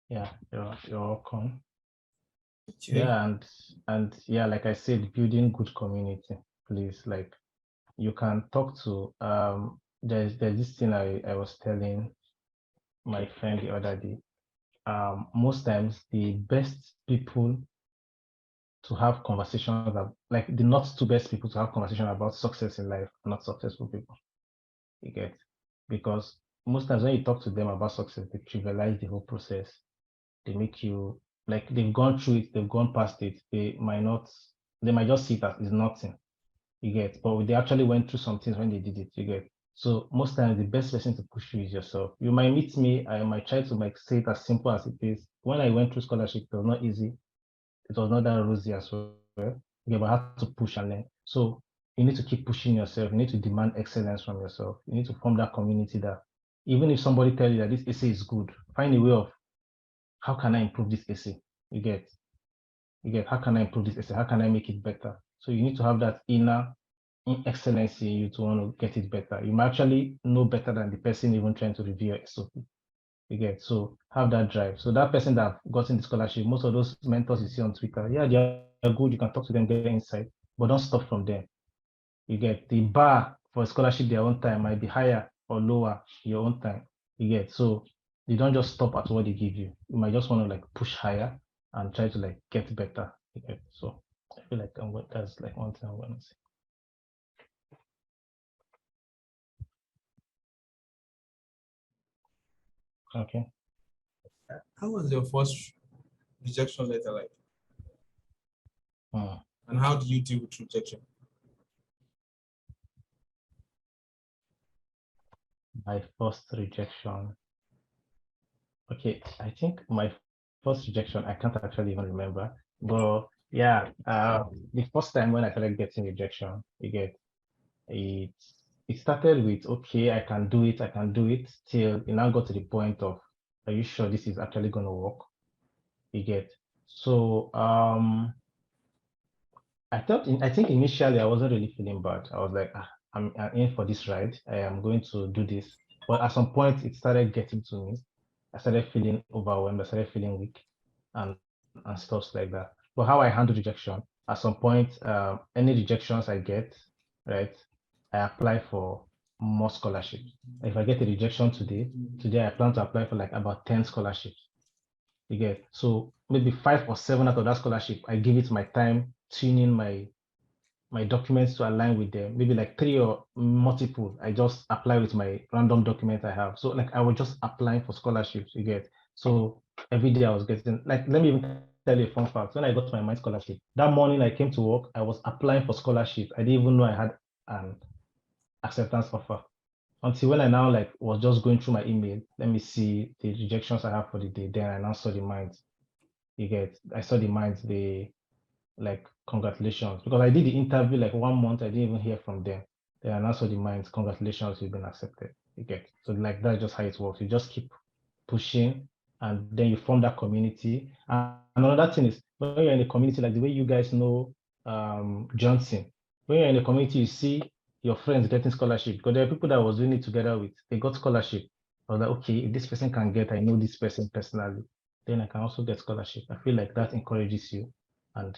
C: Yeah, you're welcome.
E: Okay.
C: Yeah, and yeah, like I said, building good community, please. Like you can talk to there's this thing I was telling my friend the other day. Most times the best people to have conversations about, like the not too best people to have conversation about success in life are not successful people. You get, because most times when you talk to them about success, they trivialize the whole process. They make you like they've gone through it, they've gone past it. They might just see it as nothing. You get, but they actually went through some things when they did it. You get. So most times the best person to push you is yourself. You might meet me, I might try to like say it as simple as it is. When I went through scholarship, it was not easy. It was not that rosy as well. Yeah, but I had to push and learn. So you need to keep pushing yourself. You need to demand excellence from yourself. You need to form that community that even if somebody tells you that this essay is good, find a way of how can I improve this essay? You get, how can I improve this essay? How can I make it better? So you need to have that inner excellence in you to want to get it better. You might actually know better than the person even trying to review your SOP. You get, so have that drive. So that person that have gotten the scholarship, most of those mentors you see on Twitter, yeah, they're good. You can talk to them, get insight, but don't stop from there. You get, the bar for a scholarship their own time might be higher or lower your own time. You get, so you don't just stop at what they give you. You might just want to like push higher and try to like get better. You get, so I feel like that's like one thing I'm gonna say. Okay.
E: How was your first rejection letter like? And how do you deal with rejection?
C: My first rejection. Okay, I think my first rejection, I can't actually even remember. But yeah, the first time when I started getting rejection, you get it. It started with okay, I can do it, till it now got to the point of, are you sure this is actually going to work? You get. So I think initially I wasn't really feeling bad. I was like, I'm in for this ride. I am going to do this. But at some point, it started getting to me. I started feeling overwhelmed. I started feeling weak, and stuff like that. But how I handle rejection, at some point, any rejections I get, right, I apply for more scholarships. If I get a rejection today I plan to apply for like about 10 scholarships. You get, so maybe 5 or 7 out of that scholarship, I give it my time, tuning my documents to align with them. Maybe like 3 or multiple, I just apply with my random document I have. So like I was just applying for scholarships. You get, so every day I was getting, like, let me even tell you a fun fact. When I got my mind scholarship, that morning I came to work, I was applying for scholarship. I didn't even know I had an acceptance offer until when I now was just going through my email. Let me see the rejections I have for the day. Then I now saw the minds. I saw the minds. They congratulations, because I did the interview 1 month. I didn't even hear from them. Then I now saw the minds. Congratulations, you've been accepted. So that's just how it works. You just keep pushing, and then you form that community. And another thing is, when you're in a community, like the way you guys know Johnson, when you're in a community, you see your friends getting scholarship, because there are people that I was doing it together with. They got scholarship. I was like, okay, if this person can get, I know this person personally, then I can also get scholarship. I feel like that encourages you. And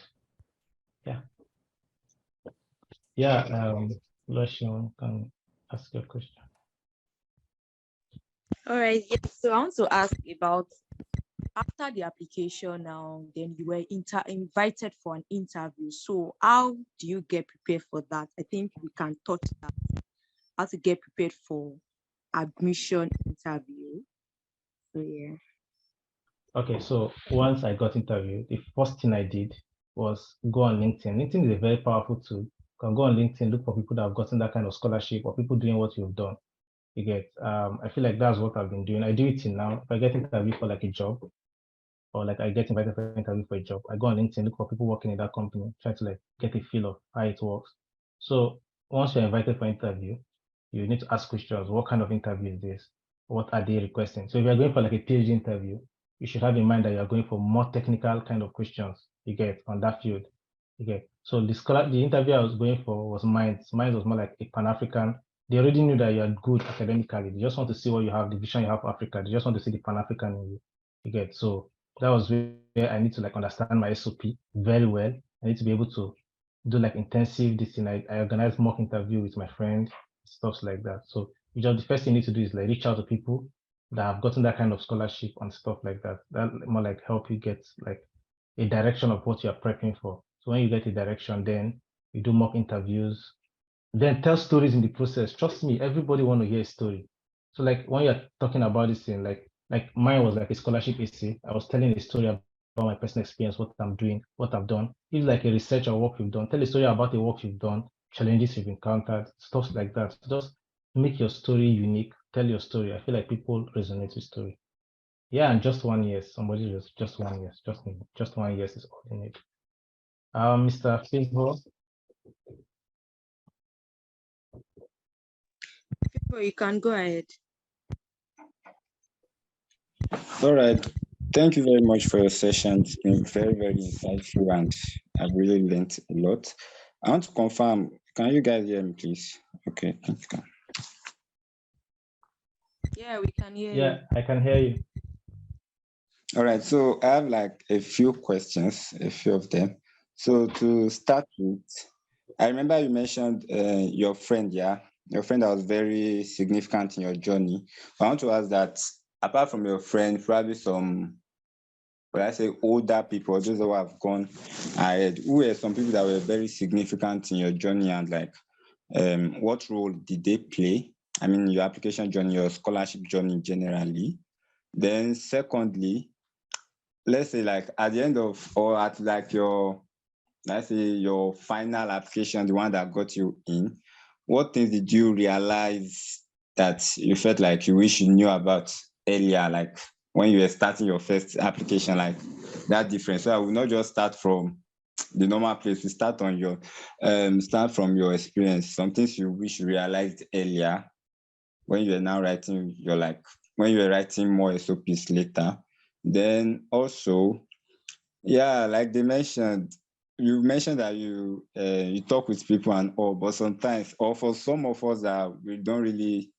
C: Lucian can ask your question.
B: All right. Yes. So I want to ask about after the application now, then you were invited for an interview. So how do you get prepared for that? I think we can touch that. How to get prepared for admission interview. So yeah.
C: Okay, so once I got interviewed, the first thing I did was go on LinkedIn. LinkedIn is a very powerful tool. You can go on LinkedIn, look for people that have gotten that kind of scholarship or people doing what you've done. I feel like that's what I've been doing. I do it till now. If I get interviewed for a job, or I get invited for an interview for a job, I go on LinkedIn, look for people working in that company, try to get a feel of how it works. So once you're invited for interview, you need to ask questions. What kind of interview is this? What are they requesting? So if you're going for a PhD interview, you should have in mind that you're going for more technical kind of questions on that field. So the interview I was going for was Minds. Minds was more like a Pan-African. They already knew that you're good academically. They just want to see what you have, the vision you have for Africa. They just want to see the Pan-African in you. So that was where I need to understand my SOP very well. I need to be able to do intensive this thing. I organize mock interview with my friend, stuff like that. So the first thing you need to do is reach out to people that have gotten that kind of scholarship and stuff like that. That more help you get a direction of what you're prepping for. So when you get a direction, then you do mock interviews, then tell stories in the process. Trust me, everybody want to hear a story. So when you're talking about this thing, like mine was a scholarship essay. I was telling a story about my personal experience, what I'm doing, what I've done. If a research or work you've done, tell a story about the work you've done, challenges you've encountered, stuff like that. Just make your story unique. Tell your story. I feel like people resonate with story. Yeah, and just 1 year. Somebody just 1 year. Just 1 year is all they need. Mr. Fibo.
B: You can go ahead.
H: All right. Thank you very much for your session. It's been very, very insightful, and I've really learned a lot. I want to confirm, can you guys hear me, please? Okay, thank you.
B: Yeah, we can hear you.
C: Yeah, I can hear you.
H: All right, so I have a few questions, a few of them. So to start with, I remember you mentioned your friend, your friend that was very significant in your journey. I want to ask that, apart from your friend, probably some, older people, those who have gone ahead, who were some people that were very significant in your journey, and what role did they play? I mean, your application journey, your scholarship journey generally. Then secondly, let's say at the end of, or at your, let's say your final application, the one that got you in, what things did you realize that you felt like you wish you knew about earlier, when you were starting your first application, that difference? So I will not just start from the normal place. We start on your start from your experience. Some things you wish you realized earlier when you are now writing your when you were writing more SOPs later. Then also, they mentioned, you mentioned that you you talk with people and all, but sometimes, or for some of us that we don't really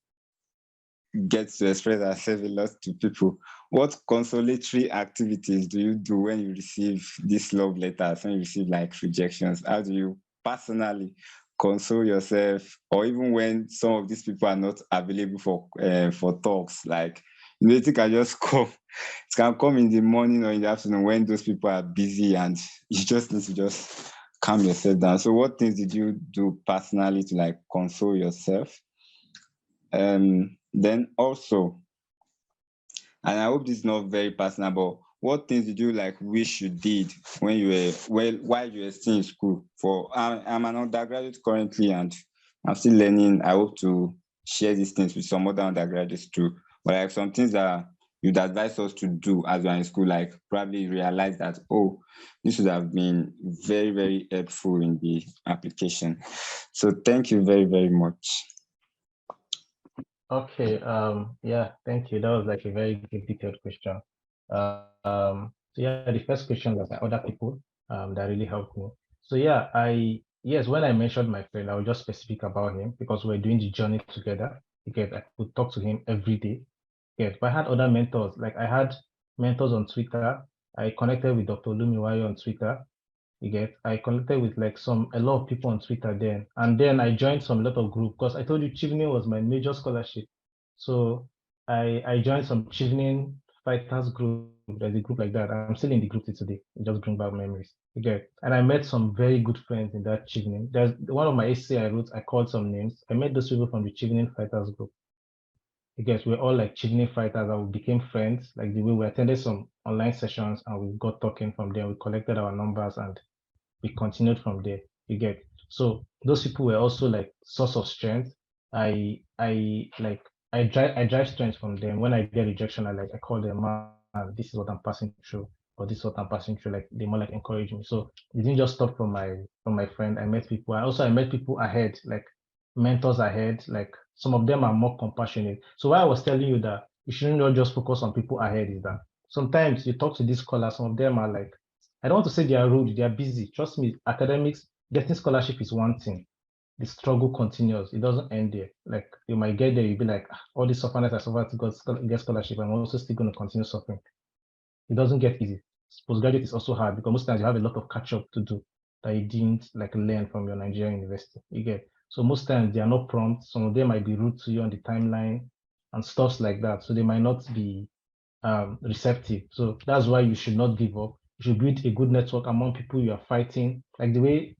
H: get to express ourselves a lot to people, what consolatory activities do you do when you receive these love letters, when you receive rejections? How do you personally console yourself, or even when some of these people are not available for talks? It can just come. It can come in the morning or in the afternoon when those people are busy, and you just need to just calm yourself down. So what things did you do personally to console yourself? Then also, and I hope this is not very personal, but what things did you like wish you did when you were while you were still in school? I'm an undergraduate currently, and I'm still learning. I hope to share these things with some other undergraduates too. But like some things that you'd advise us to do as we're in school, like probably realize that, oh, this would have been very, very helpful in the application. So thank you very, very much.
C: Okay, yeah, thank you. That was like a very good detailed question. So yeah, the first question was like other people that really helped me. So yeah, yes, when I mentioned my friend, I was just specific about him because we're doing the journey together. Because I could talk to him every day. Yeah, but I had other mentors. Like I had mentors on Twitter. I connected with Dr. Lumiwayo on Twitter. I connected with like a lot of people on Twitter then. And then I joined some lot of group because I told you Chevening was my major scholarship. So I joined some Chevening fighters group. There's a group like that. I'm still in the group till today. It just bring back memories. And I met some very good friends in that Chevening. There's one of my essay I wrote, I called some names. I met those people from the Chevening fighters group. We're all like Chevening fighters and we became friends. Like the way we attended some online sessions and we got talking from there. We collected our numbers and we continued from there. So those people were also like source of strength. I drive strength from them. When I get rejection, I call them, man, this is what I'm passing through, or this is what I'm passing through. Like they more like encourage me. So it didn't just stop from my friend. I met people. I met people ahead, like mentors ahead. Like some of them are more compassionate. So why I was telling you that you shouldn't not just focus on people ahead is that sometimes you talk to these scholars, some of them are like, I don't want to say they are rude, they are busy. Trust me, academics, getting scholarship is one thing. The struggle continues. It doesn't end there. Like you might get there, you'll be like, all this suffering I suffered to get scholarship, I'm also still going to continue suffering. It doesn't get easy. Postgraduate is also hard because most times you have a lot of catch up to do that you didn't like learn from your Nigerian university. So most times they are not prompt. Some of them might be rude to you on the timeline and stuffs like that. So they might not be receptive. So that's why you should not give up. You should build a good network among people you are fighting. Like the way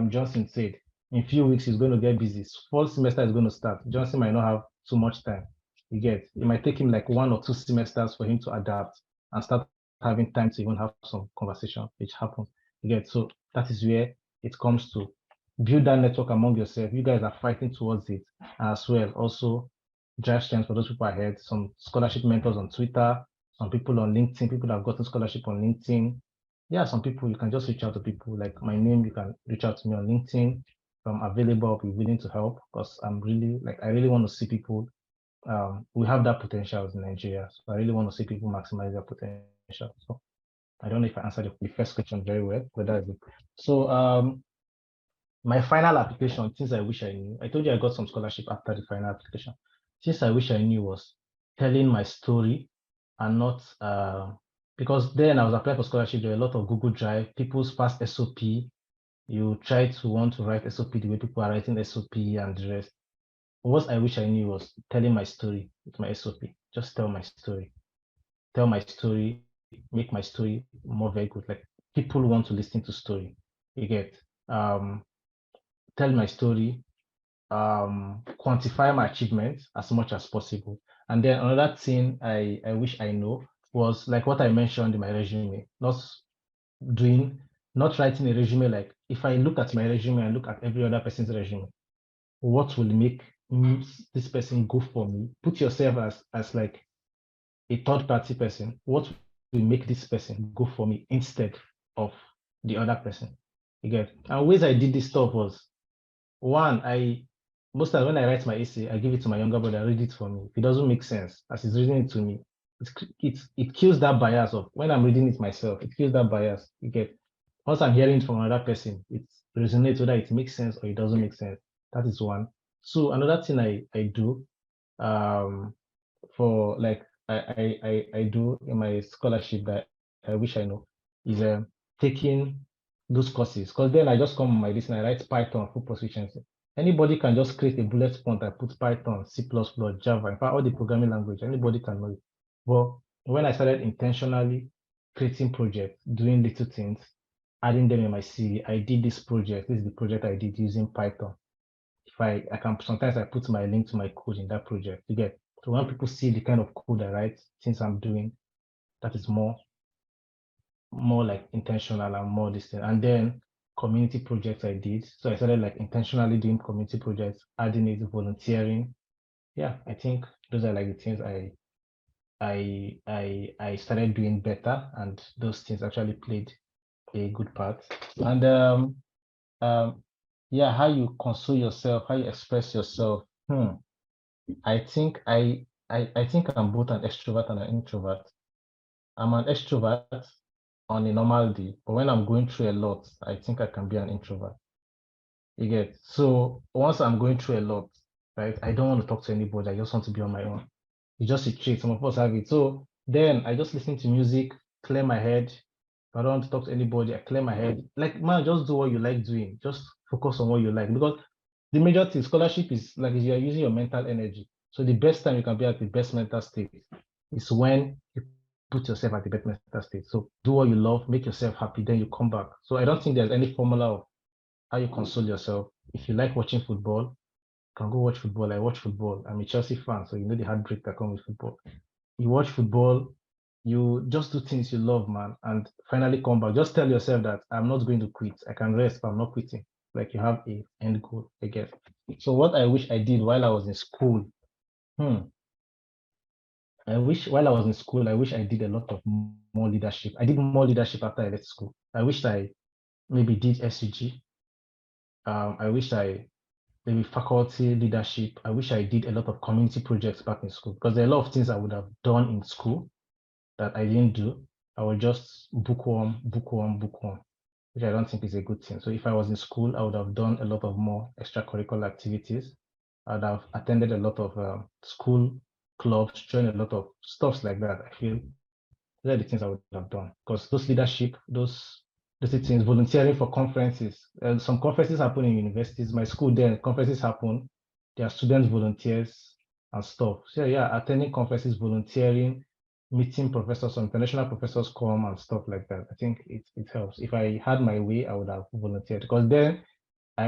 C: Johnson said, in a few weeks he's going to get busy. Fall semester is going to start. Johnson might not have too much time. It might take him like 1 or 2 semesters for him to adapt and start having time to even have some conversation, which happens. So that is where it comes to build that network among yourself. You guys are fighting towards it as well. Also, drive strength for those people ahead. Some scholarship mentors on Twitter, some people on LinkedIn, people that have gotten scholarship on LinkedIn. Yeah, some people you can just reach out to people like my name. You can reach out to me on LinkedIn. If I'm available, I'll be willing to help because I really want to see people. We have that potential in Nigeria, so I really want to see people maximize their potential. So I don't know if I answered the first question very well, but that's it. So my final application, things I wish I knew. I told you I got some scholarship after the final application. Things I wish I knew was telling my story and not because then I was applying for scholarship. There were a lot of Google Drive, people's past SOP. You try to want to write SOP the way people are writing SOP and the rest. What I wish I knew was telling my story with my SOP. Just tell my story. Tell my story, make my story more very good. Like people want to listen to story. Tell my story, quantify my achievements as much as possible. And then another thing I wish I know was like what I mentioned in my resume, not writing a resume like if I look at my resume and look at every other person's resume, what will make this person go for me? Put yourself as like a third party person. What will make this person go for me instead of the other person? And ways I did this stuff was one, most times when I write my essay, I give it to my younger brother, read it for me. If it doesn't make sense as he's reading it to me, it kills that bias of when I'm reading it myself, it kills that bias. Once I'm hearing it from another person, it resonates whether it makes sense or it doesn't make sense. That is one. So another thing I do for like I do in my scholarship that I wish I know is taking those courses. Because then I just come on my list and I write Python for proficiency. Anybody can just create a bullet point and put Python, C++, Java, in fact, all the programming language, anybody can know it. But when I started intentionally creating projects, doing little things, adding them in my CV, I did this project. This is the project I did using Python. If I can sometimes I put my link to my code in that project. So when people see the kind of code I write, things I'm doing, that is more more like intentional and more distant. And then community projects I did. So I started like intentionally doing community projects, adding it to volunteering. Yeah, I think those are like the things I started doing better, and those things actually played a good part. And yeah, how you console yourself, how you express yourself. I think I think I'm both an extrovert and an introvert. I'm an extrovert on a normal day, but when I'm going through a lot, I think I can be an introvert. You get, so once I'm going through a lot, right, I don't want to talk to anybody. I just want to be on my own. It's just a trait. Some of us have it. So then I just listen to music, clear my head. If I don't want to talk to anybody, I clear my head. Like, man, just do what you like doing. Just focus on what you like. Because the major thing, scholarship is like you're using your mental energy. So the best time you can be at the best mental state is when you put yourself at the best mental state. So do what you love, make yourself happy, then you come back. So I don't think there's any formula of how you console yourself. If you like watching football, you can go watch football. I watch football. I'm a Chelsea fan, so you know the heartbreak that comes with football. You watch football, you just do things you love, man, and finally come back. Just tell yourself that I'm not going to quit. I can rest, but I'm not quitting. Like you have a end goal, I guess. So what I wish I did while I was in school, I wish while I was in school, I wish I did a lot of more leadership. I did more leadership after I left school. I wish I maybe did SUG. I wish I maybe faculty leadership. I wish I did a lot of community projects back in school, because there are a lot of things I would have done in school that I didn't do. I would just bookworm, which I don't think is a good thing. So if I was in school, I would have done a lot of more extracurricular activities. I'd have attended a lot of school clubs, joined a lot of stuffs like that. I feel those are the things I would have done, because those leadership, those things, volunteering for conferences. Some conferences happen in universities. My school then, conferences happen. There are students, volunteers, and stuff. So yeah, attending conferences, volunteering, meeting professors, some international professors come and stuff like that. I think it helps. If I had my way, I would have volunteered, because then I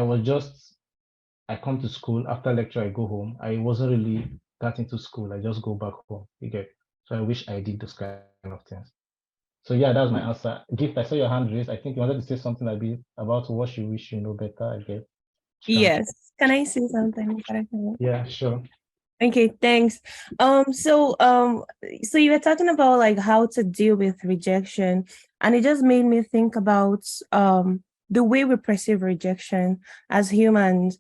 C: come to school, after lecture, I go home. I wasn't really that into school. I just go back home. You get. So I wish I did those kind of things. So yeah, that was my answer. Gift, I saw your hand raised. I think you wanted to say something about what you wish you know better, I guess.
F: Yes. Can I say something?
C: Yeah, sure.
F: Okay, thanks. So you were talking about like how to deal with rejection, and it just made me think about the way we perceive rejection as humans.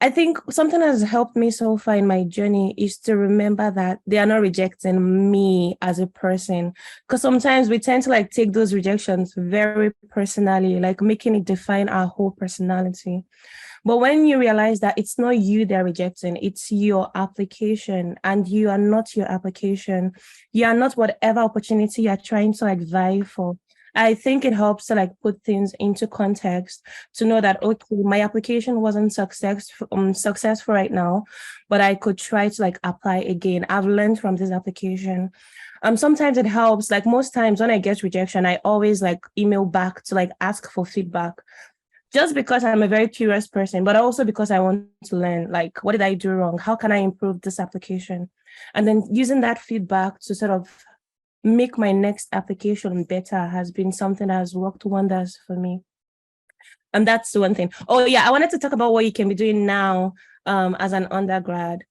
F: I think something that has helped me so far in my journey is to remember that they are not rejecting me as a person. Because sometimes we tend to like take those rejections very personally, like making it define our whole personality. But when you realize that it's not you they're rejecting, it's your application, and you are not your application. You are not whatever opportunity you're trying to like vie for. I think it helps to like put things into context to know that, okay, my application wasn't successful right now, but I could try to like apply again. I've learned from this application. Sometimes it helps, like most times when I get rejection, I always like email back to like ask for feedback, just because I'm a very curious person, but also because I want to learn, like, what did I do wrong? How can I improve this application? And then using that feedback to sort of make my next application better has been something that has worked wonders for me. And that's the one thing. Oh yeah, I wanted to talk about what you can be doing now as an undergrad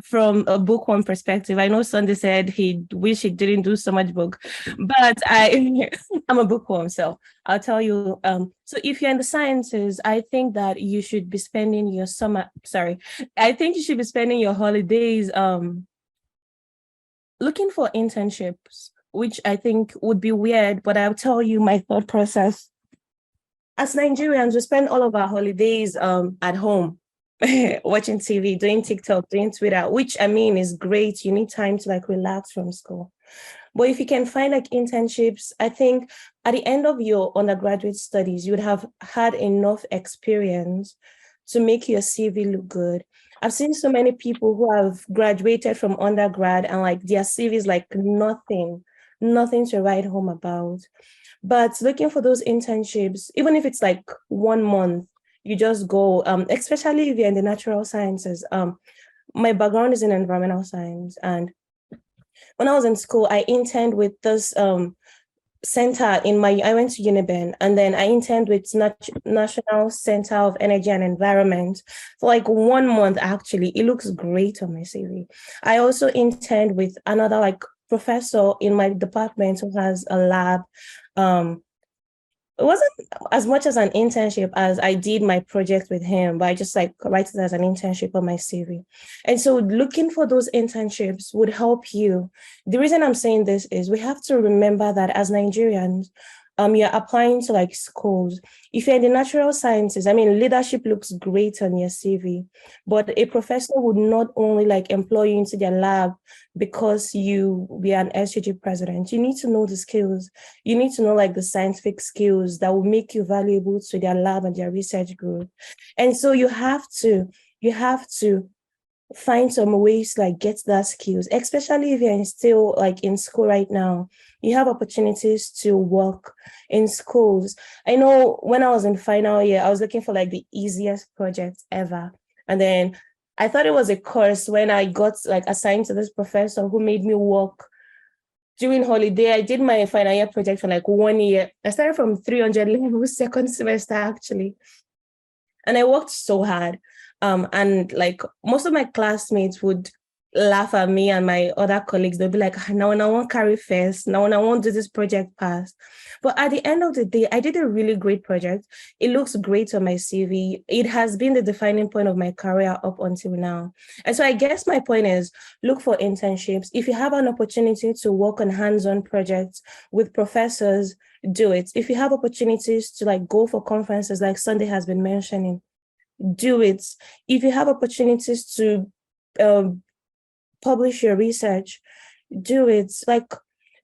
F: from a bookworm perspective. I know Sunday said he wish he didn't do so much book, but I'm a bookworm, so I'll tell you. So if you're in the sciences, I think that you should be spending your I think you should be spending your holidays looking for internships, which I think would be weird, but I'll tell you my thought process. As Nigerians, we spend all of our holidays at home, watching TV, doing TikTok, doing Twitter, which I mean is great. You need time to like relax from school. But if you can find like internships, I think at the end of your undergraduate studies, you would have had enough experience to make your CV look good. I've seen so many people who have graduated from undergrad and like their CV is like nothing to write home about. But looking for those internships, even if it's like 1 month, you just go, especially if you're in the natural sciences. My background is in environmental science. And when I was in school, I interned with this center I went to Uniben, and then I interned with National Center of Energy and Environment for like 1 month. Actually, it looks great on my CV. I also interned with another like professor in my department who has a lab. It wasn't as much as an internship as I did my project with him, but I just like write it as an internship on my CV. And so looking for those internships would help you. The reason I'm saying this is we have to remember that as Nigerians, you're applying to like schools. If you're in the natural sciences, I mean, leadership looks great on your CV, but a professor would not only like employ you into their lab because you be an SUG president. You need to know the skills. You need to know like the scientific skills that will make you valuable to their lab and their research group. And so you have to find some ways to like get that skills, especially if you're still like in school right now. You have opportunities to work in schools. I know when I was in final year, I was looking for like the easiest project ever. And then I thought it was a course when I got like assigned to this professor who made me work during holiday. I did my final year project for like 1 year. I started from 300 levels second semester actually. And I worked so hard. And like most of my classmates would laugh at me and my other colleagues. They'll be like, no, I won't carry first. No, I won't do this project past. But at the end of the day, I did a really great project. It looks great on my CV. It has been the defining point of my career up until now. And so I guess my point is look for internships. If you have an opportunity to work on hands-on projects with professors, do it. If you have opportunities to like go for conferences like Sunday has been mentioning, do it. If you have opportunities to publish your research, do it. Like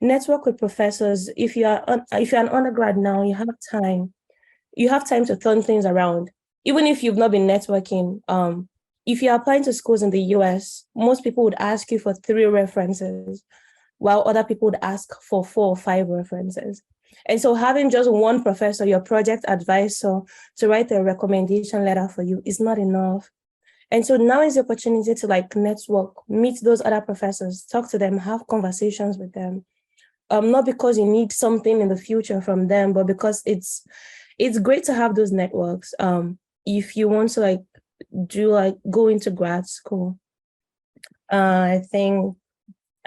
F: network with professors. If you're an undergrad now, you have time. You have time to turn things around. Even if you've not been networking, if you're applying to schools in the US, most people would ask you for 3 references, while other people would ask for 4 or 5 references. And so having just one professor, your project advisor, to write a recommendation letter for you is not enough. And so now is the opportunity to like network, meet those other professors, talk to them, have conversations with them. Not because you need something in the future from them, but because it's great to have those networks. If you want to like go into grad school. I think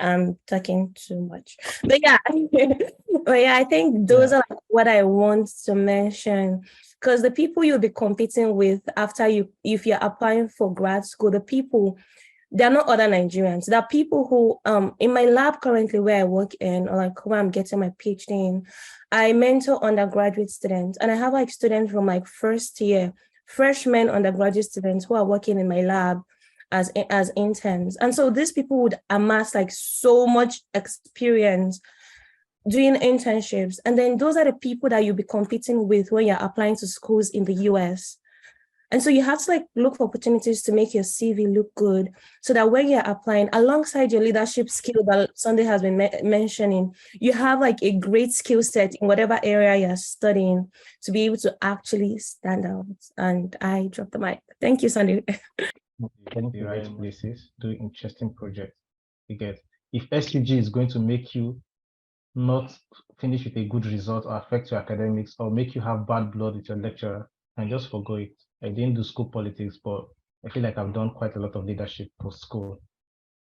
F: I'm talking too much, but yeah, I think those are like what I want to mention, because the people you'll be competing with if you're applying for grad school, they're not other Nigerians. There are people who, in my lab currently where I work in, or like where I'm getting my PhD in, I mentor undergraduate students, and I have like students from like first year, freshmen undergraduate students who are working in my lab as interns. And so these people would amass like so much experience doing internships. And then those are the people that you'll be competing with when you're applying to schools in the US. And so you have to like look for opportunities to make your CV look good, so that when you're applying, alongside your leadership skill that Sunday has been mentioning, you have like a great skill set in whatever area you're studying to be able to actually stand out. And I dropped the mic. Thank you, Sunday.
C: Getting the right places, do interesting projects. Because if SUG is going to make you not finish with a good result or affect your academics or make you have bad blood with your lecturer, and just forgo it. I didn't do school politics, but I feel like I've done quite a lot of leadership post school,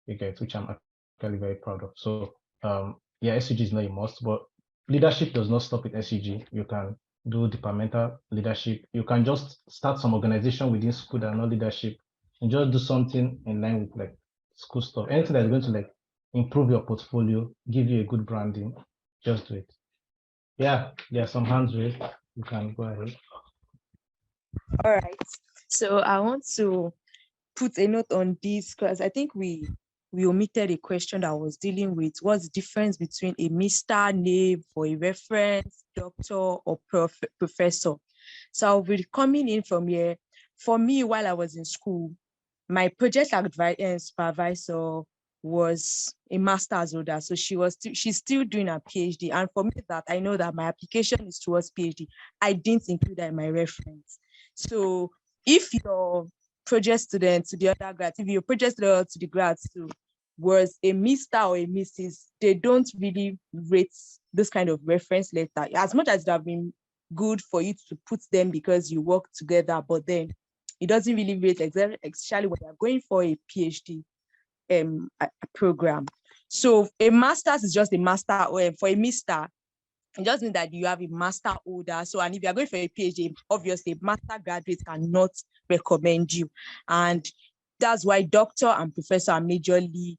C: which I'm actually very proud of. So SUG is not a must, but leadership does not stop with SUG. You can do departmental leadership. You can just start some organization within school that are not leadership, and just do something in line with like school stuff. Anything that's going to like improve your portfolio, give you a good branding, just do it. Yeah, there are some hands raised. You can go ahead.
B: All right. So I want to put a note on this because I think we omitted a question that I was dealing with. What's the difference between a Mr. name for a reference, doctor, or professor? So I'll be coming in from here. For me, while I was in school, my project supervisor was a master's holder. So she's still doing a PhD. And for me, that I know that my application is towards PhD, I didn't include that in my reference. So if your project student to the undergrad, if your project student to the grad too, whereas a Mr. or a Mrs., they don't really rate this kind of reference letter. As much as it have been good for you to put them because you work together, but then it doesn't really rate, especially when you're going for a PhD program. So a master's is just a master, or for a Mr., it just means that you have a master holder. So, and if you're going for a PhD, obviously, a master graduate cannot recommend you. And that's why doctor and professor are majorly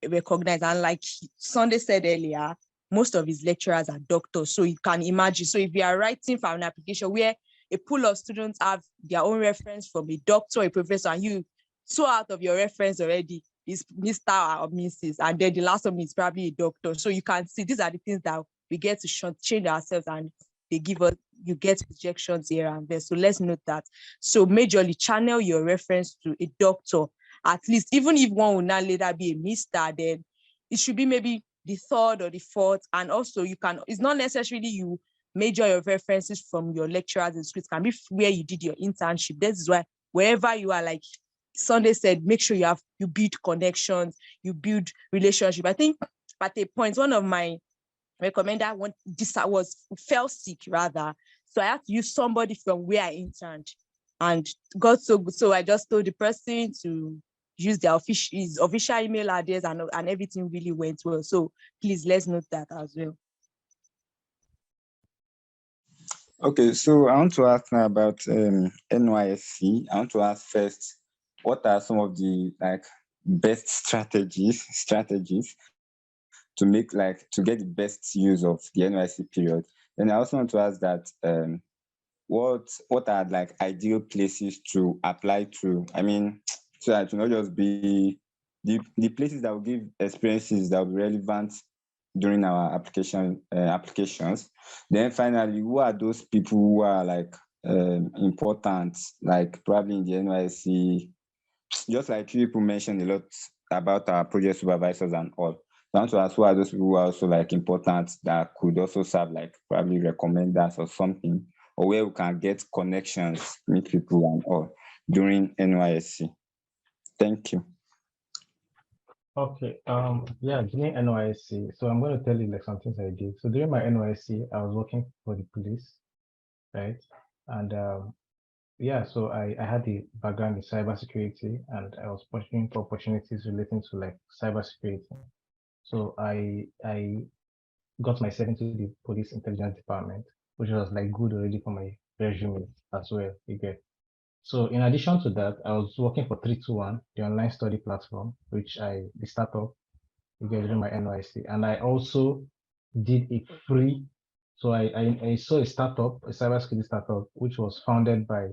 B: recognized. And like Sunday said earlier, most of his lecturers are doctors. So you can imagine. So if you are writing for an application where a pool of students have their own reference from a doctor or a professor, and you so out of your reference already is Mr. or Mrs. And then the last one is probably a doctor. So you can see these are the things that we get to change ourselves, and they give us, you get rejections here and there. So let's note that. So majorly channel your reference to a doctor, at least, even if one will not later be a Mr., then it should be maybe the third or the fourth. And also you can, it's not necessarily you major your references from your lecturers in school. It can be where you did your internship. This is why wherever you are, like Sunday said, make sure you build connections, you build relationship. I think at a point, one of my recommender fell sick rather. So I had to use somebody from where I interned, and got so good. So I just told the person to use his official email address, and everything really went well. So please, let's note that as well.
H: Okay, so I want to ask now about NYSC. I want to ask first, what are some of the best strategies to make to get the best use of the NYSC period? And I also want to ask that what are ideal places to apply to? I mean, so that it will not just be the places that will give experiences that will be relevant during our applications. Then finally, who are those people who are important, probably in the NYSC? Just like people mentioned a lot about our project supervisors and all. I want to ask, who are those people who are also important that could also serve probably recommend us or something, or where we can get connections, meet people and all during NYSC? Thank you.
C: Okay. Yeah, during NYSC, so I'm going to tell you some things I did. So during my NYSC, I was working for the police, right? And yeah, so I had the background in cybersecurity, and I was pushing for opportunities relating to cybersecurity. So I got myself into the police intelligence department, which was good already for my resume as well. You get. So in addition to that, I was working for 321, the online study platform, which the startup you get during my NYSC, and I also did a free. So I saw a startup, a cybersecurity startup, which was founded by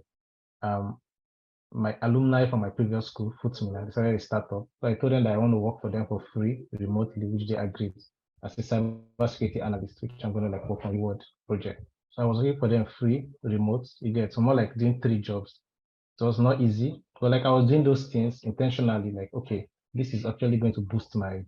C: my alumni from my previous school, Footman. I decided to start up. So I told them that I want to work for them for free remotely, which they agreed, as a cybersecurity analyst, which I'm going to work on the Word project. So I was working for them free, remote. You get, so more doing 3 jobs. So it was not easy, but I was doing those things intentionally. Okay, this is actually going to boost my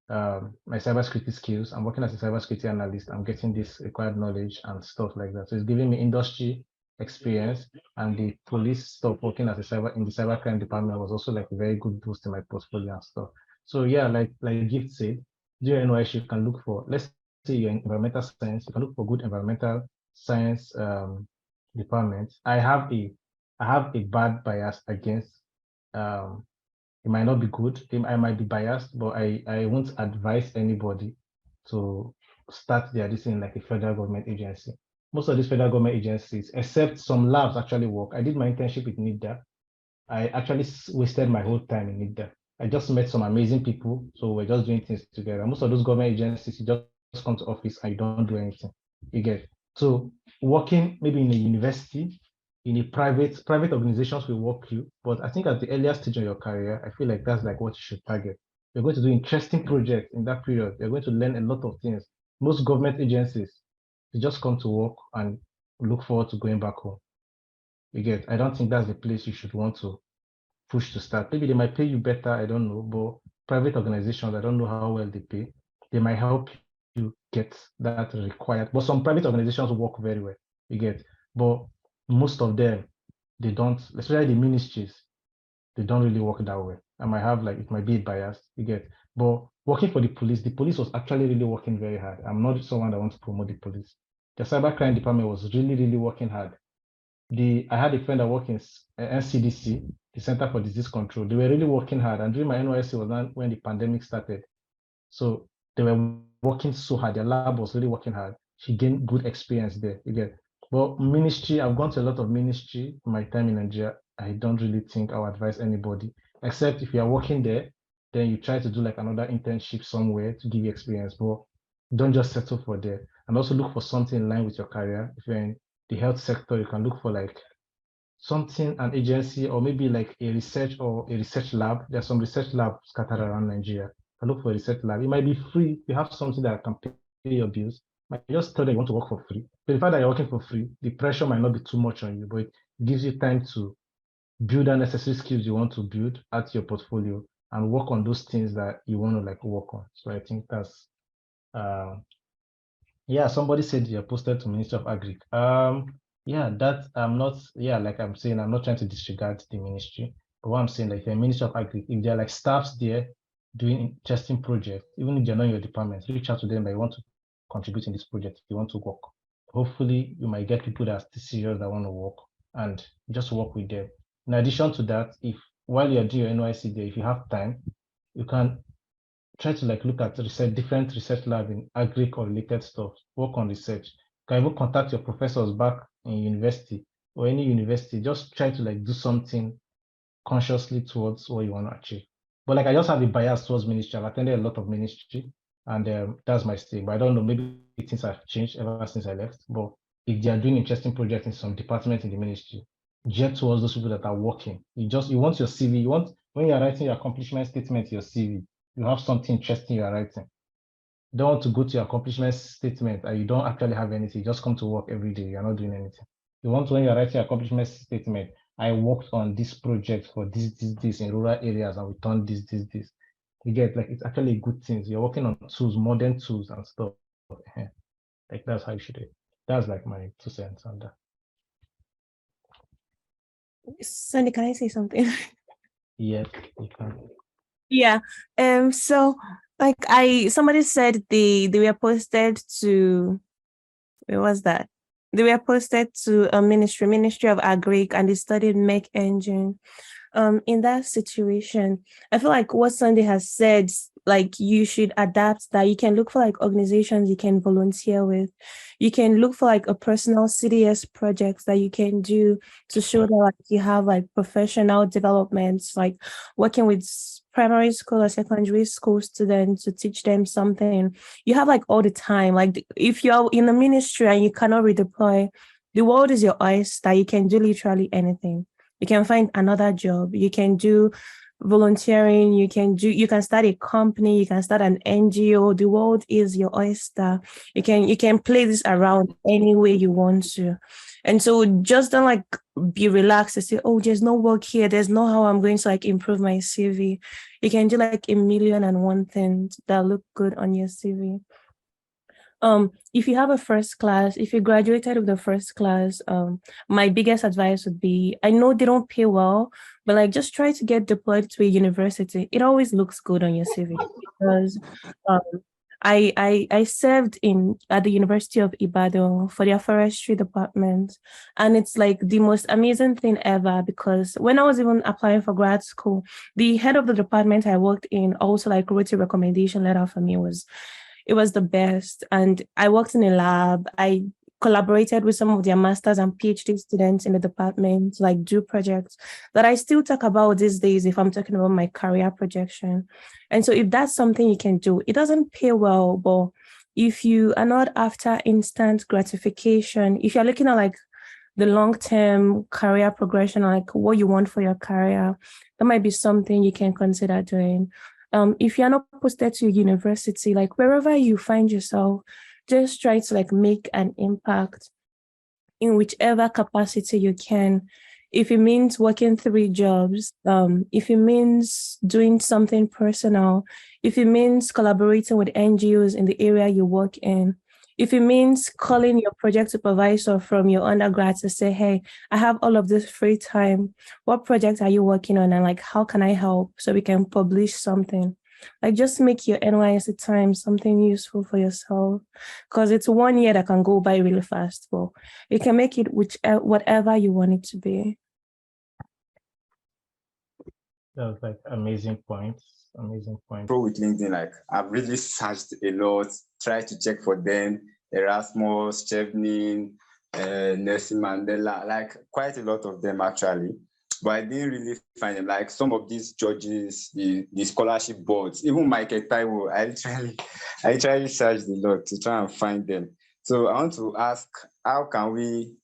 C: my cybersecurity skills. I'm working as a cybersecurity analyst. I'm getting this required knowledge and stuff like that. So it's giving me industry experience, and the police stuff working as in the cybercrime department was also a very good boost in my portfolio and stuff. So yeah, like Gift said, during NYSC you can look for, let's say you're in environmental science, you can look for good environmental science department. I have a bad bias against it might not be good. I might be biased, but I won't advise anybody to start their this in a federal government agency. Most of these federal government agencies, except some labs, actually work. I did my internship with NIDA. I actually wasted my whole time in NIDA. I just met some amazing people, so we're just doing things together. Most of those government agencies, you just come to office and you don't do anything. You get. So working maybe in a university, in a private organizations will work you, but I think at the earlier stage of your career, I feel that's what you should target. You're going to do interesting projects in that period. You're going to learn a lot of things. Most government agencies, they just come to work and look forward to going back home. You get. I don't think that's the place you should want to push to start. Maybe they might pay you better, I don't know, but private organizations, I don't know how well they pay. They might help you get that required, but some private organizations work very well. You get. But most of them, they don't, especially the ministries, they don't really work that way. I might have like, it might be biased, you get. But working for the police was actually really working very hard. I'm not someone that wants to promote the police. The cybercrime department was really, really working hard. I had a friend that worked in NCDC, the Center for Disease Control. They were really working hard. And during my NYSC was when the pandemic started. So they were working so hard. Their lab was really working hard. She gained good experience there. You get. But ministry, I've gone to a lot of ministry in my time in Nigeria. I don't really think I would advise anybody, except if you are working there, then you try to do like another internship somewhere to give you experience. But don't just settle for there. And also look for something in line with your career. If you're in the health sector, you can look for like something, an agency, or maybe like a research lab. There's some research labs scattered around Nigeria. I look for a research lab. It might be free. You have something that can pay your bills. You might just tell them you want to work for free. But the fact that you're working for free, the pressure might not be too much on you, but it gives you time to build the necessary skills you want to build at your portfolio and work on those things that you want to like work on. So I think that's yeah, somebody said you're posted to Ministry of Agri. Yeah, that I'm not, yeah, like I'm saying, I'm not trying to disregard the ministry. But what I'm saying, like the Ministry of Agri, if there are like staffs there doing interesting projects, even if they're not in your department, reach out to them that you want to contribute in this project, if you want to work. Hopefully you might get people that are still serious that want to work and just work with them. In addition to that, if while you're doing your NYC there, if you have time, you can try to like look at different research lab in agri or related stuff, work on research. You can even contact your professors back in university or any university. Just try to like do something consciously towards what you want to achieve. But like I just have a bias towards ministry. I've attended a lot of ministry and that's my stay. But I don't know, maybe things have changed ever since I left. But if they are doing interesting projects in some department in the ministry, jet towards those people that are working. You want your CV, when you're writing your accomplishment statement, your CV, you have something interesting you are writing. You don't want to go to your accomplishment statement and you don't actually have anything. You just come to work every day. You're not doing anything. You want to, when you're writing your accomplishment statement, I worked on this project for this in rural areas and we done this. You get like, it's actually good things. You're working on tools, modern tools and stuff. Like that's how you should do it. That's like my 2 cents on that.
F: Sandy, can I say something?
C: Yes, you can.
F: Yeah. So like somebody said they were posted to, where was that? They were posted to a Ministry of Agri, and they studied mech engine. In that situation, I feel like what Sunday has said, like you should adapt that. You can look for like organizations you can volunteer with. You can look for like a personal CDS projects that you can do to show that like you have like professional developments, like working with primary school or secondary school students to teach them something. You have like all the time. Like if you're in the ministry and you cannot redeploy, the world is your oyster. You can do literally anything. You can find another job. You can do volunteering. You can start a company. You can start an NGO. The world is your oyster. You can play this around any way you want to. And so just don't like be relaxed and say, oh, there's no work here. There's no how I'm going to like improve my CV. You can do like 1,000,001 things that look good on your CV. If you have a first class, if you graduated with a first class, my biggest advice would be, I know they don't pay well, but like just try to get deployed to a university. It always looks good on your CV because I served at the University of Ibadan for their forestry department, and it's like the most amazing thing ever because when I was even applying for grad school, the head of the department I worked in also like wrote a recommendation letter for me. It was the best. And I worked in a lab. I collaborated with some of their master's and PhD students in the department to like do projects that I still talk about these days if I'm talking about my career projection. And so if that's something you can do, it doesn't pay well, but if you are not after instant gratification, if you're looking at like the long-term career progression, like what you want for your career, that might be something you can consider doing. If you're not posted to university, like wherever you find yourself, just try to like make an impact in whichever capacity you can. If it means working 3 jobs, if it means doing something personal, if it means collaborating with NGOs in the area you work in, If it means calling your project supervisor from your undergrad to say, hey, I have all of this free time. What project are you working on? And like, how can I help so we can publish something? Like, just make your NYSC time something useful for yourself, because it's 1 year that can go by really fast. But you can make it whatever you want it to be.
C: That was like amazing points. Amazing point.
H: Pro with LinkedIn, like I've really searched a lot, tried to check for them, Erasmus, Chevnin, Nelson Mandela, like quite a lot of them actually. But I didn't really find them. Like some of these judges, the scholarship boards, even Michael Taiwo, I literally searched a lot to try and find them. So I want to ask, how can we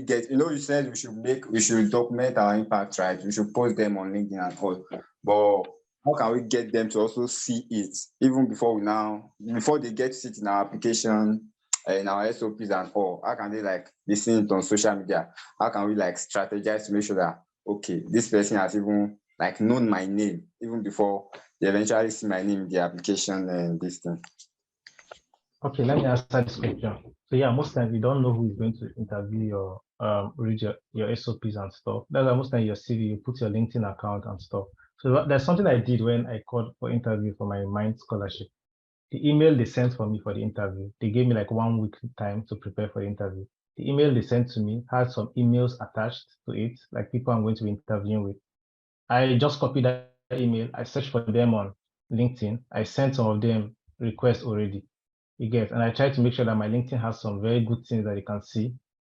H: get, you said we should document our impact, right? We should post them on LinkedIn and all. But how can we get them to also see it even before they get to see it in our application, in our SOPs and all? How can they be seeing it on social media? How can we strategize to make sure that, okay, this person has even known my name even before they eventually see my name in the application and this thing?
C: Okay, let me answer this question. So yeah, most times you don't know who is going to interview your read your SOPs and stuff. That's why most times your CV, you put your LinkedIn account and stuff. So there's something I did when I called for interview for my Mind scholarship. The email they sent for me for the interview, they gave me 1 week time to prepare for the interview. The email they sent to me had some emails attached to it, like people I'm going to be interviewing with. I just copied that email. I searched for them on LinkedIn. I sent some of them requests already. You get, and I try to make sure that my LinkedIn has some very good things that you can see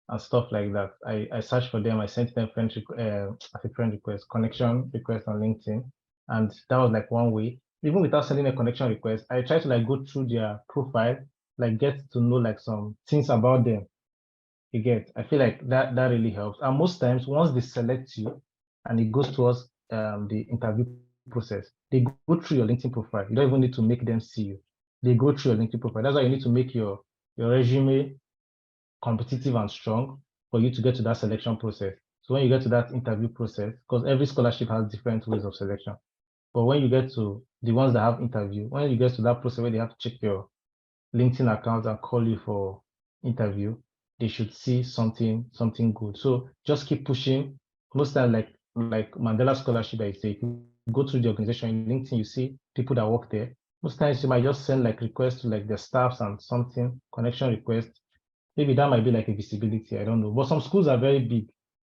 C: and stuff like that. I searched for them. I sent them friend request, connection request on LinkedIn, and that was 1 way. Even without sending a connection request, I try to go through their profile, get to know some things about them. You get, I feel like that really helps. And most times, once they select you, and it goes towards the interview process, they go through your LinkedIn profile. You don't even need to make them see you. They go through your LinkedIn profile. That's why you need to make your resume competitive and strong for you to get to that selection process. So when you get to that interview process, because every scholarship has different ways of selection. But when you get to the ones that have interview, when you get to that process where they have to check your LinkedIn account and call you for interview, they should see something good. So just keep pushing. Most times, like Mandela Scholarship, I say, if you go through the organization in LinkedIn, you see people that work there. Most times you might just send requests to their staffs and something, connection requests. Maybe that might be a visibility, I don't know. But some schools are very big.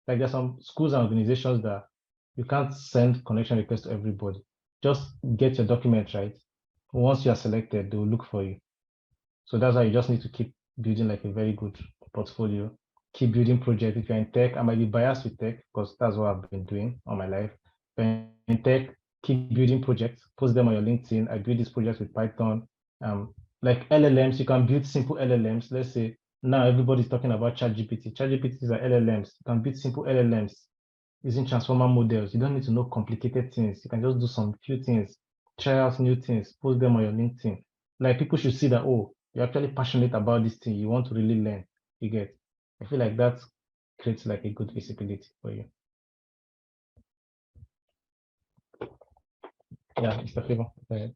C: There's some schools and organizations that you can't send connection requests to everybody. Just get your document right. Once you are selected, they will look for you. So that's why you just need to keep building a very good portfolio. Keep building projects. If you're in tech, I might be biased with tech because that's what I've been doing all my life. But in tech, keep building projects, post them on your LinkedIn. I build these projects with Python. Like LLMs, you can build simple LLMs. Let's say now everybody's talking about ChatGPT. ChatGPT are LLMs. You can build simple LLMs using transformer models. You don't need to know complicated things. You can just do some few things, try out new things, post them on your LinkedIn. People should see that, oh, you're actually passionate about this thing. You want to really learn. You get. I feel like that creates a good visibility for you. Yeah, Mr. Favor. Go ahead.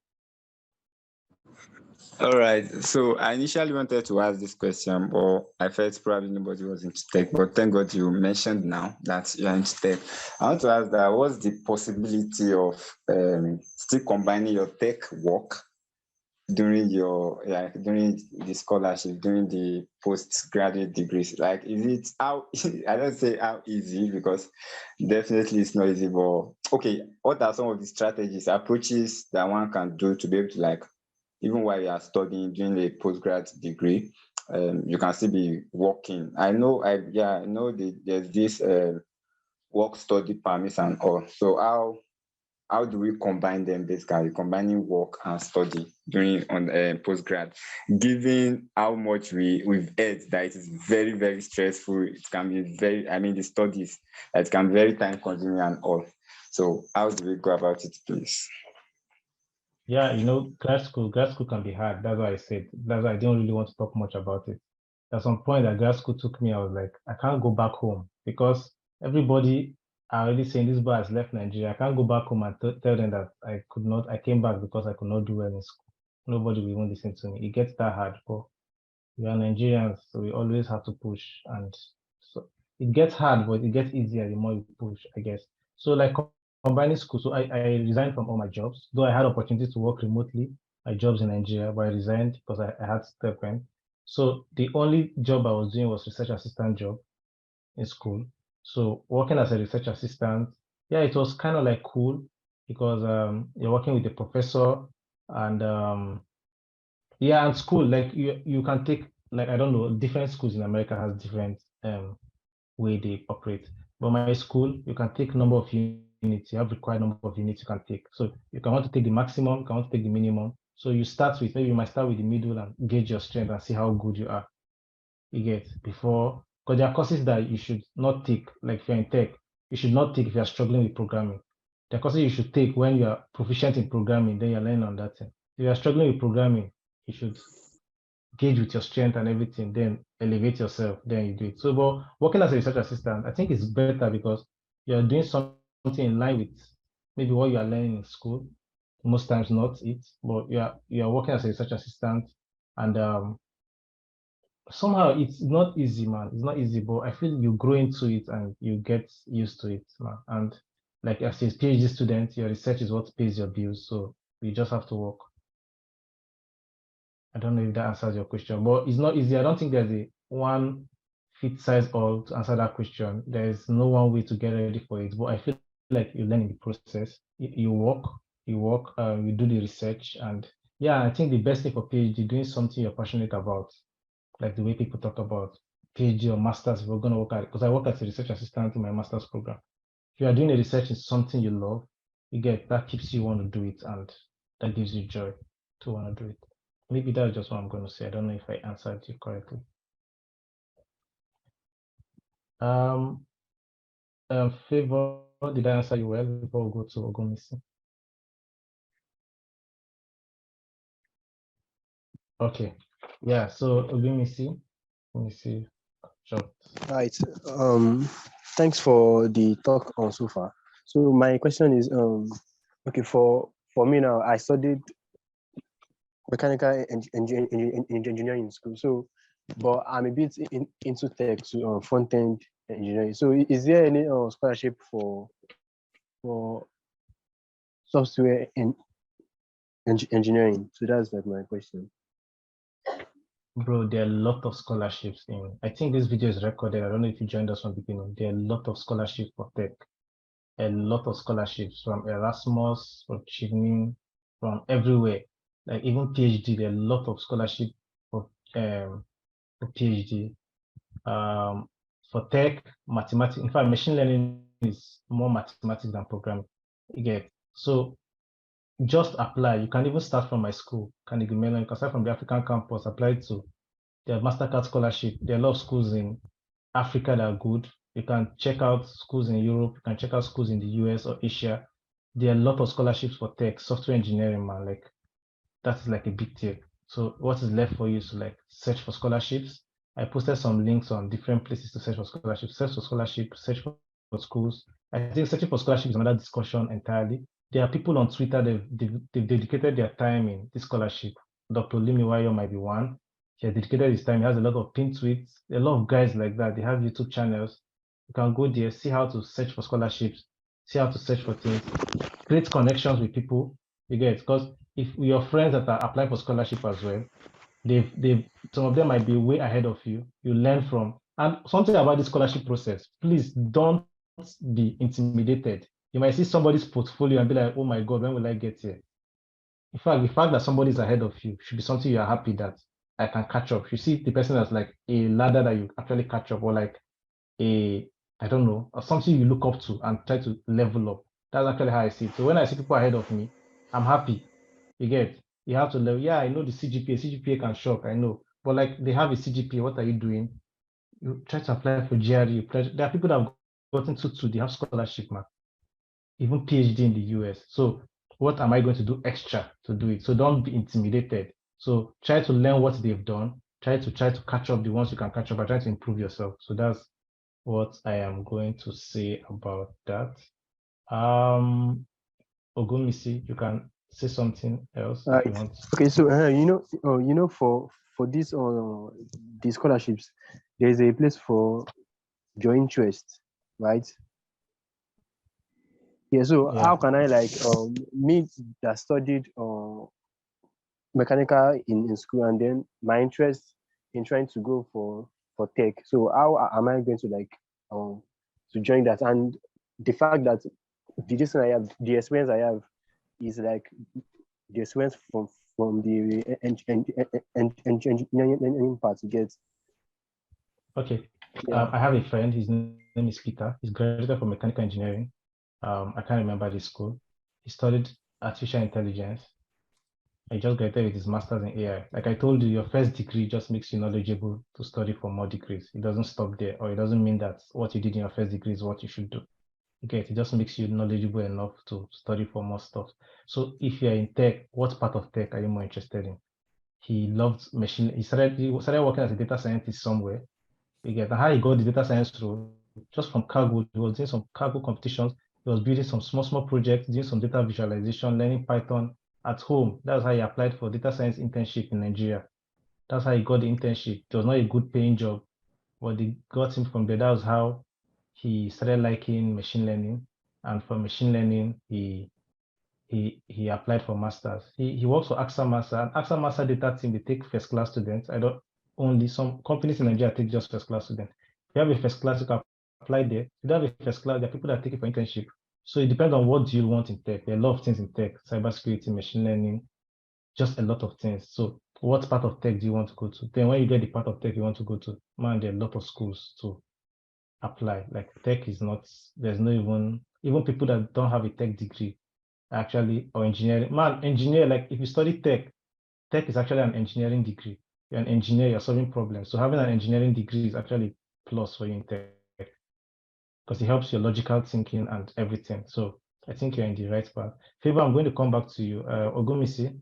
H: All right. So I initially wanted to ask this question, but I felt probably nobody was into tech. But thank God you mentioned now that you're into tech. I want to ask that what's the possibility of still combining your tech work during during the scholarship, during the postgraduate degrees? Is it how I don't say how easy, because definitely it's not easy, but okay, what are some of the strategies, approaches that one can do to be able to even while you are studying during a postgrad degree, you can still be working? I know there's this work study permits and all. So how do we combine them, basically combining work and study during postgrad, given how much we've heard that it is very, very stressful? It can be the studies, it can be very time consuming and all. So how do we go about it, please?
C: Yeah, grad school can be hard. That's why I said, that's why I didn't really want to talk much about it. At some point that grad school took me, I was like, I can't go back home because everybody are already saying this boy has left Nigeria. I can't go back home and tell them that I came back because I could not do well in school. Nobody will even listen to me. It gets that hard. But We are Nigerians, so we always have to push, and so it gets hard, but it gets easier the more you push, I guess. So like combining school, so I resigned from all my jobs, though I had opportunities to work remotely, my jobs in Nigeria, but I resigned because I had stipend. So the only job I was doing was research assistant job in school. So working as a research assistant, yeah, it was kind of like cool because you're working with the professor and yeah, and school, like you can take, like, I don't know, different schools in America has different way they operate. But my school, you can take number of units, you have required number of units you can take. So you can want to take the maximum, you can want to take the minimum. So you start with, maybe you might start with the middle and gauge your strength and see how good you are. You get before, because there are courses that you should not take, like if you're in tech, you should not take if you're struggling with programming. There are courses you should take when you're proficient in programming, then you're learning on that thing. If you're struggling with programming, you should gauge with your strength and everything, then elevate yourself, then you do it. So, but working as a research assistant, I think it's better because you're doing something in line with maybe what you are learning in school. Most times not it, but you are working as a research assistant, and somehow it's not easy, man. It's not easy, but I feel you grow into it and you get used to it, man. And like as a PhD student, your research is what pays your bills, so you just have to work. I don't know if that answers your question, but it's not easy. I don't think there's a one fit size all to answer that question. There's no one way to get ready for it, but I feel like you learn in the process. You work, you do the research, and yeah, I think the best thing for PhD, doing something you're passionate about, like the way people talk about PhD or masters. If we're going to work at it, because I work as a research assistant in my master's program. If you are doing a research in something you love, you get that keeps you want to do it, and that gives you joy to want to do it. Maybe that's just what I'm going to say. I don't know if I answered you correctly. Favor, did I answer you well before we go to Ogumisi? Okay, yeah. So Ogumisi, let me see. Sure.
A: Right. Thanks for the talk on so far. So my question is, okay, for me now, I studied mechanical engineering in school. So, but I'm a bit into tech to front end engineering. So, is there any scholarship for software engineering? So that's like my question.
C: Bro, there are a lot of scholarships in. I think this video is recorded. I don't know if you joined us from the beginning. There are a lot of scholarships for tech. A lot of scholarships from Erasmus, from Chivning, from everywhere. Like even PhD, there are a lot of scholarship for PhD. For tech, mathematics. In fact, machine learning is more mathematics than programming. You get so just apply. You can even start from my school, Carnegie Mellon. You can start from the African campus, apply to their MasterCard scholarship. There are a lot of schools in Africa that are good. You can check out schools in Europe. You can check out schools in the US or Asia. There are a lot of scholarships for tech, software engineering, man. Like that's like a big deal. So what is left for you is to like search for scholarships. I posted some links on different places to search for scholarships. Search for scholarships, search for schools. I think searching for scholarships is another discussion entirely. There are people on Twitter, they've dedicated their time in this scholarship. Dr. Limiwayo might be one. He has dedicated his time. He has a lot of pin tweets. A lot of guys like that. They have YouTube channels. You can go there, see how to search for scholarships, see how to search for things, create connections with people. You get it? Because if your friends that are applying for scholarship as well, they've some of them might be way ahead of you. You learn from, and something about the scholarship process. Please don't be intimidated. You might see somebody's portfolio and be like, "Oh my God, when will I get here?" In fact, the fact that somebody is ahead of you should be something you are happy that I can catch up. You see the person as like a ladder that you actually catch up, or like a, I don't know, or something you look up to and try to level up. That's actually how I see it. So when I see people ahead of me, I'm happy. You get, you have to level. Yeah, I know the CGPA. CGPA can shock, I know. But like they have a CGPA, what are you doing? You try to apply for GRE. There are people that have gotten to they have scholarship, man. Even PhD in the US. So what am I going to do extra to do it? So don't be intimidated. So try to learn what they've done. Try to catch up the ones you can catch up, but try to improve yourself. So that's what I am going to say about that. Ogumisi, you can say something else if you want.
A: Okay, so for for this the scholarships, there is a place for your interest, right? Yeah. So
C: Yeah.
A: how can I like me that studied mechanical in school, and then my interest in trying to go for tech. So how am I going to like to join that? And the fact that the experience I have is like the experience from the engineering part to get.
C: Okay.
A: Yeah.
C: I have a friend. His name is Peter. He's graduated from mechanical engineering. I can't remember the school. He studied artificial intelligence. I just graduated with his master's in AI. Like I told you, your first degree just makes you knowledgeable to study for more degrees. It doesn't stop there, or it doesn't mean that what you did in your first degree is what you should do. Okay, it just makes you knowledgeable enough to study for more stuff. So if you're in tech, what part of tech are you more interested in? He loved machine. He started working as a data scientist somewhere. You get how he got the data science role just from Cargo. He was doing some Cargo competitions. He was building some small projects, doing some data visualization, learning Python at home. That's how he applied for data science internship in Nigeria. That's how he got the internship. It was not a good paying job, but they got him from there. That was how he started liking machine learning. And from machine learning, he applied for masters. He works for AXA Master, and AXA Master data team, they take first class students. I don't only some companies in Nigeria take just first class students. If you have a first class, you can apply there. If you don't have a first class, there are people that take it for internship. So it depends on what do you want in tech. There are a lot of things in tech, cybersecurity, machine learning, just a lot of things. So what part of tech do you want to go to? Then when you get the part of tech you want to go to, man, there are a lot of schools to apply. Like tech is not, there's no even people that don't have a tech degree actually, or engineering. Man, engineer, like if you study tech is actually an engineering degree. You're an engineer, you're solving problems. So having an engineering degree is actually plus for you in tech because it helps your logical thinking and everything. So I think you're in the right path. Favor, I'm going to come back to you. Ogumisi,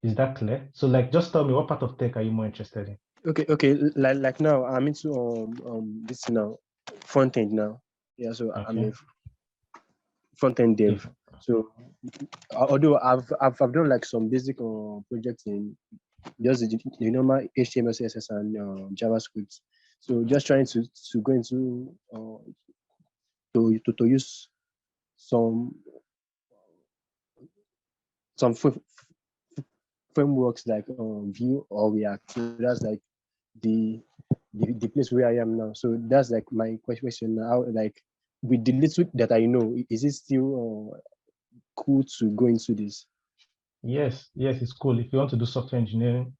C: is that clear? So like, just tell me what part of tech are you more interested in?
A: Okay. Like now I'm into this now front end now. Yeah. So I'm
C: Okay.
A: a front end dev.
C: If,
A: So although I've done like some basic projects in just the normal HTML, CSS, and JavaScript. So just trying to go into to use some some frameworks like Vue or React. So that's like the, the place where I am now. So that's like my question now. How, like with the little that I know, is it still cool to go into this?
C: yes, it's cool. If you want to do software engineering,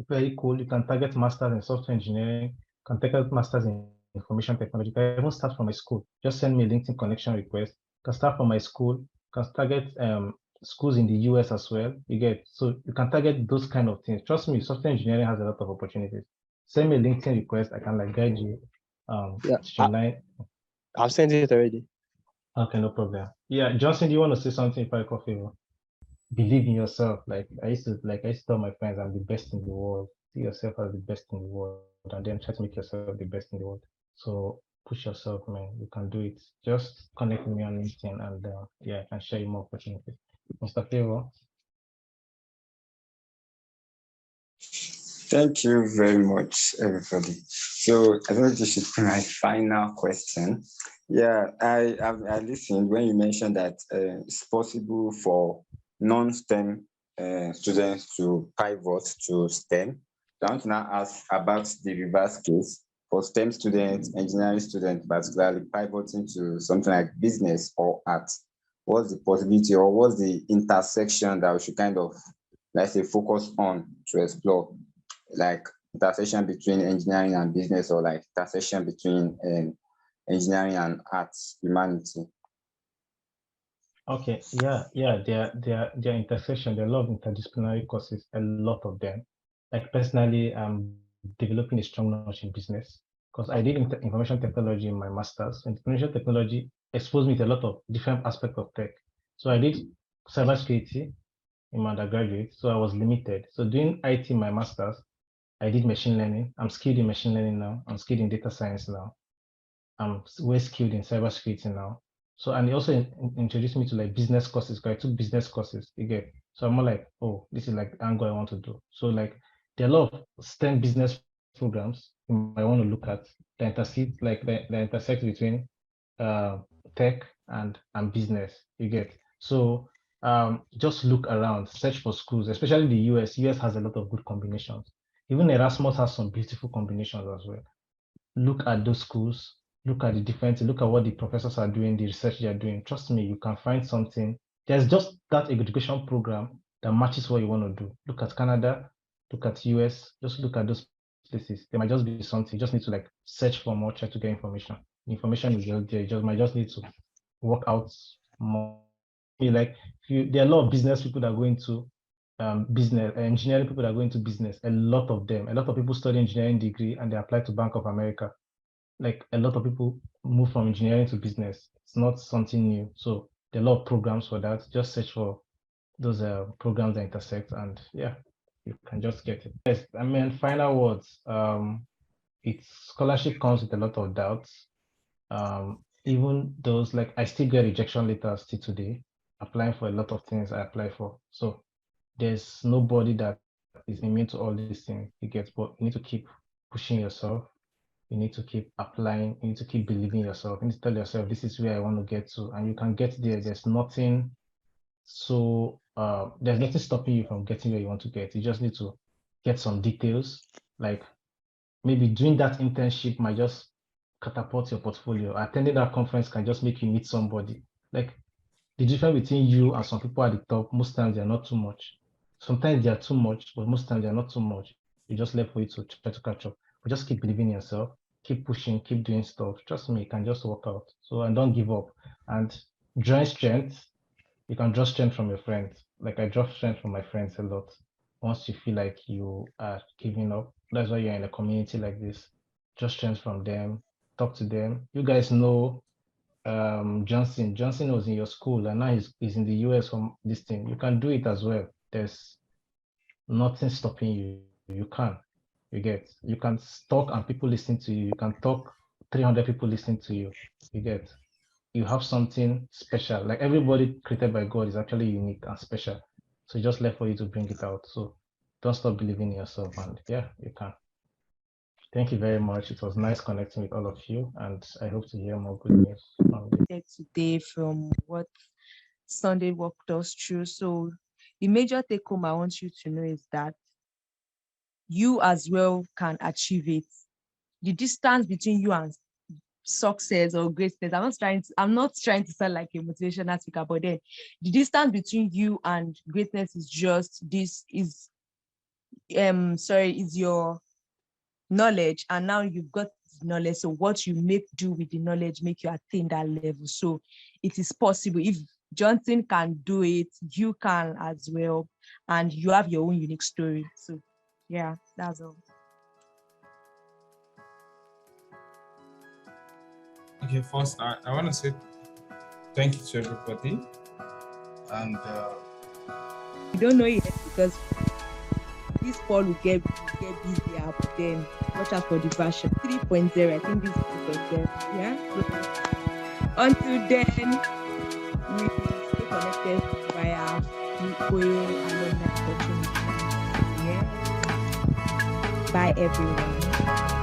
C: very cool. You can target masters in software engineering, can target masters in information technology. You can even start from my school. Just send me a LinkedIn connection request. You can start from my school. You can target schools in the US as well. You get, so you can target those kind of things. Trust me, software engineering has a lot of opportunities. Send me a LinkedIn request. I can like guide you.
A: Yeah,
C: Streamline.
A: I've sent it already.
C: Okay, no problem. Yeah, Johnson, do you want to say something if I call favor? Believe in yourself. Like I used to tell my friends, I'm the best in the world. See yourself as the best in the world, and then try to make yourself the best in the world. So push yourself, man. You can do it. Just connect with me on LinkedIn, and yeah, I can share you more opportunities. Mr. Favor.
H: Thank you very much, everybody. So I think this should be my final question. Yeah, I listened when you mentioned that it's possible for non-STEM students to pivot to STEM. So I want to now ask about the reverse case for STEM students, engineering students, particularly pivoting to something like business or art. What's the possibility or what's the intersection that we should kind of, let's say, focus on to explore? Like intersection between engineering and business, or like intersection between engineering and arts, humanity.
C: Okay, yeah, their intersection, there are a lot of interdisciplinary courses, a lot of them. Like personally, I'm developing a strong knowledge in business because I did information technology in my master's. Information technology exposed me to a lot of different aspects of tech. So I did cybersecurity in my undergraduate, so I was limited. So doing IT in my master's, I did machine learning. I'm skilled in machine learning now. I'm skilled in data science now. I'm well skilled in cybersecurity now. So, and he also introduced me to like business courses, because I took business courses again. So I'm more like, oh, this is like the angle I want to do. So like there are a lot of STEM business programs you might want to look at that intersect, like the intersect between tech and business. You get. So just look around, search for schools, especially the US. US has a lot of good combinations. Even Erasmus has some beautiful combinations as well. Look at those schools, look at the different, look at what the professors are doing, the research they are doing. Trust me, you can find something. There's just that education program that matches what you want to do. Look at Canada, look at US, just look at those places. There might just be something. You just need to like search for more, try to get information. The information is just there. You just might just need to work out more. Like there are a lot of business people that go into business, engineering people that go into business. A lot of them, a lot of people study engineering degree and they apply to Bank of America. Like a lot of people move from engineering to business. It's not something new. So there are a lot of programs for that. Just search for those programs that intersect, and yeah, you can just get it. Yes, I mean, final words. Its scholarship comes with a lot of doubts. Even those, like, I still get rejection letters still today, applying for a lot of things I apply for. So there's nobody that is immune to all these things you get, but you need to keep pushing yourself. You need to keep applying. You need to keep believing yourself. You need to tell yourself, this is where I want to get to, and you can get there. There's nothing there's nothing stopping you from getting where you want to get. You just need to get some details, like maybe doing that internship might just catapult your portfolio. Attending that conference can just make you meet somebody. Like the difference between you and some people at the top, most times they're not too much. Sometimes they are too much, but most times they're not too much. You just left for you to try to catch up. But just keep believing in yourself, keep pushing, keep doing stuff. Trust me, it can just work out. So, and don't give up. And join strength. You can draw strength from your friends. Like I draw strength from my friends a lot. Once you feel like you are giving up, that's why you're in a community like this. Draw strength from them, talk to them. You guys know Johnson. Johnson was in your school and now he's in the US from this thing. You can do it as well. There's nothing stopping you. You can. You can talk and people listen to you. You can talk, 300 people listen to you. You have something special. Like everybody created by God is actually unique and special. So it's just left for you to bring it out. So don't stop believing in yourself, and yeah, you can. Thank you very much. It was nice connecting with all of you, and I hope to hear more good news from you.
B: Today from what Sunday walked us through. So the major take home I want you to know is that you as well can achieve it. The distance between you and success or greatness, I'm not trying to sound like a motivational speaker, but then the distance between you and greatness is just is your knowledge, and now you've got knowledge. So what you do with the knowledge make you attain that level. So it is possible. If Johnson can do it, you can as well, and you have your own unique story. So yeah, that's all.
E: Okay, first I want to say thank you to everybody, and
B: you don't know yet because this fall will get busier, but then watch out for the version 3.0. I think this is 3.0. Yeah. So, until then, we stay connected via FUOYITE alumni opportunity. Yeah. Bye everyone.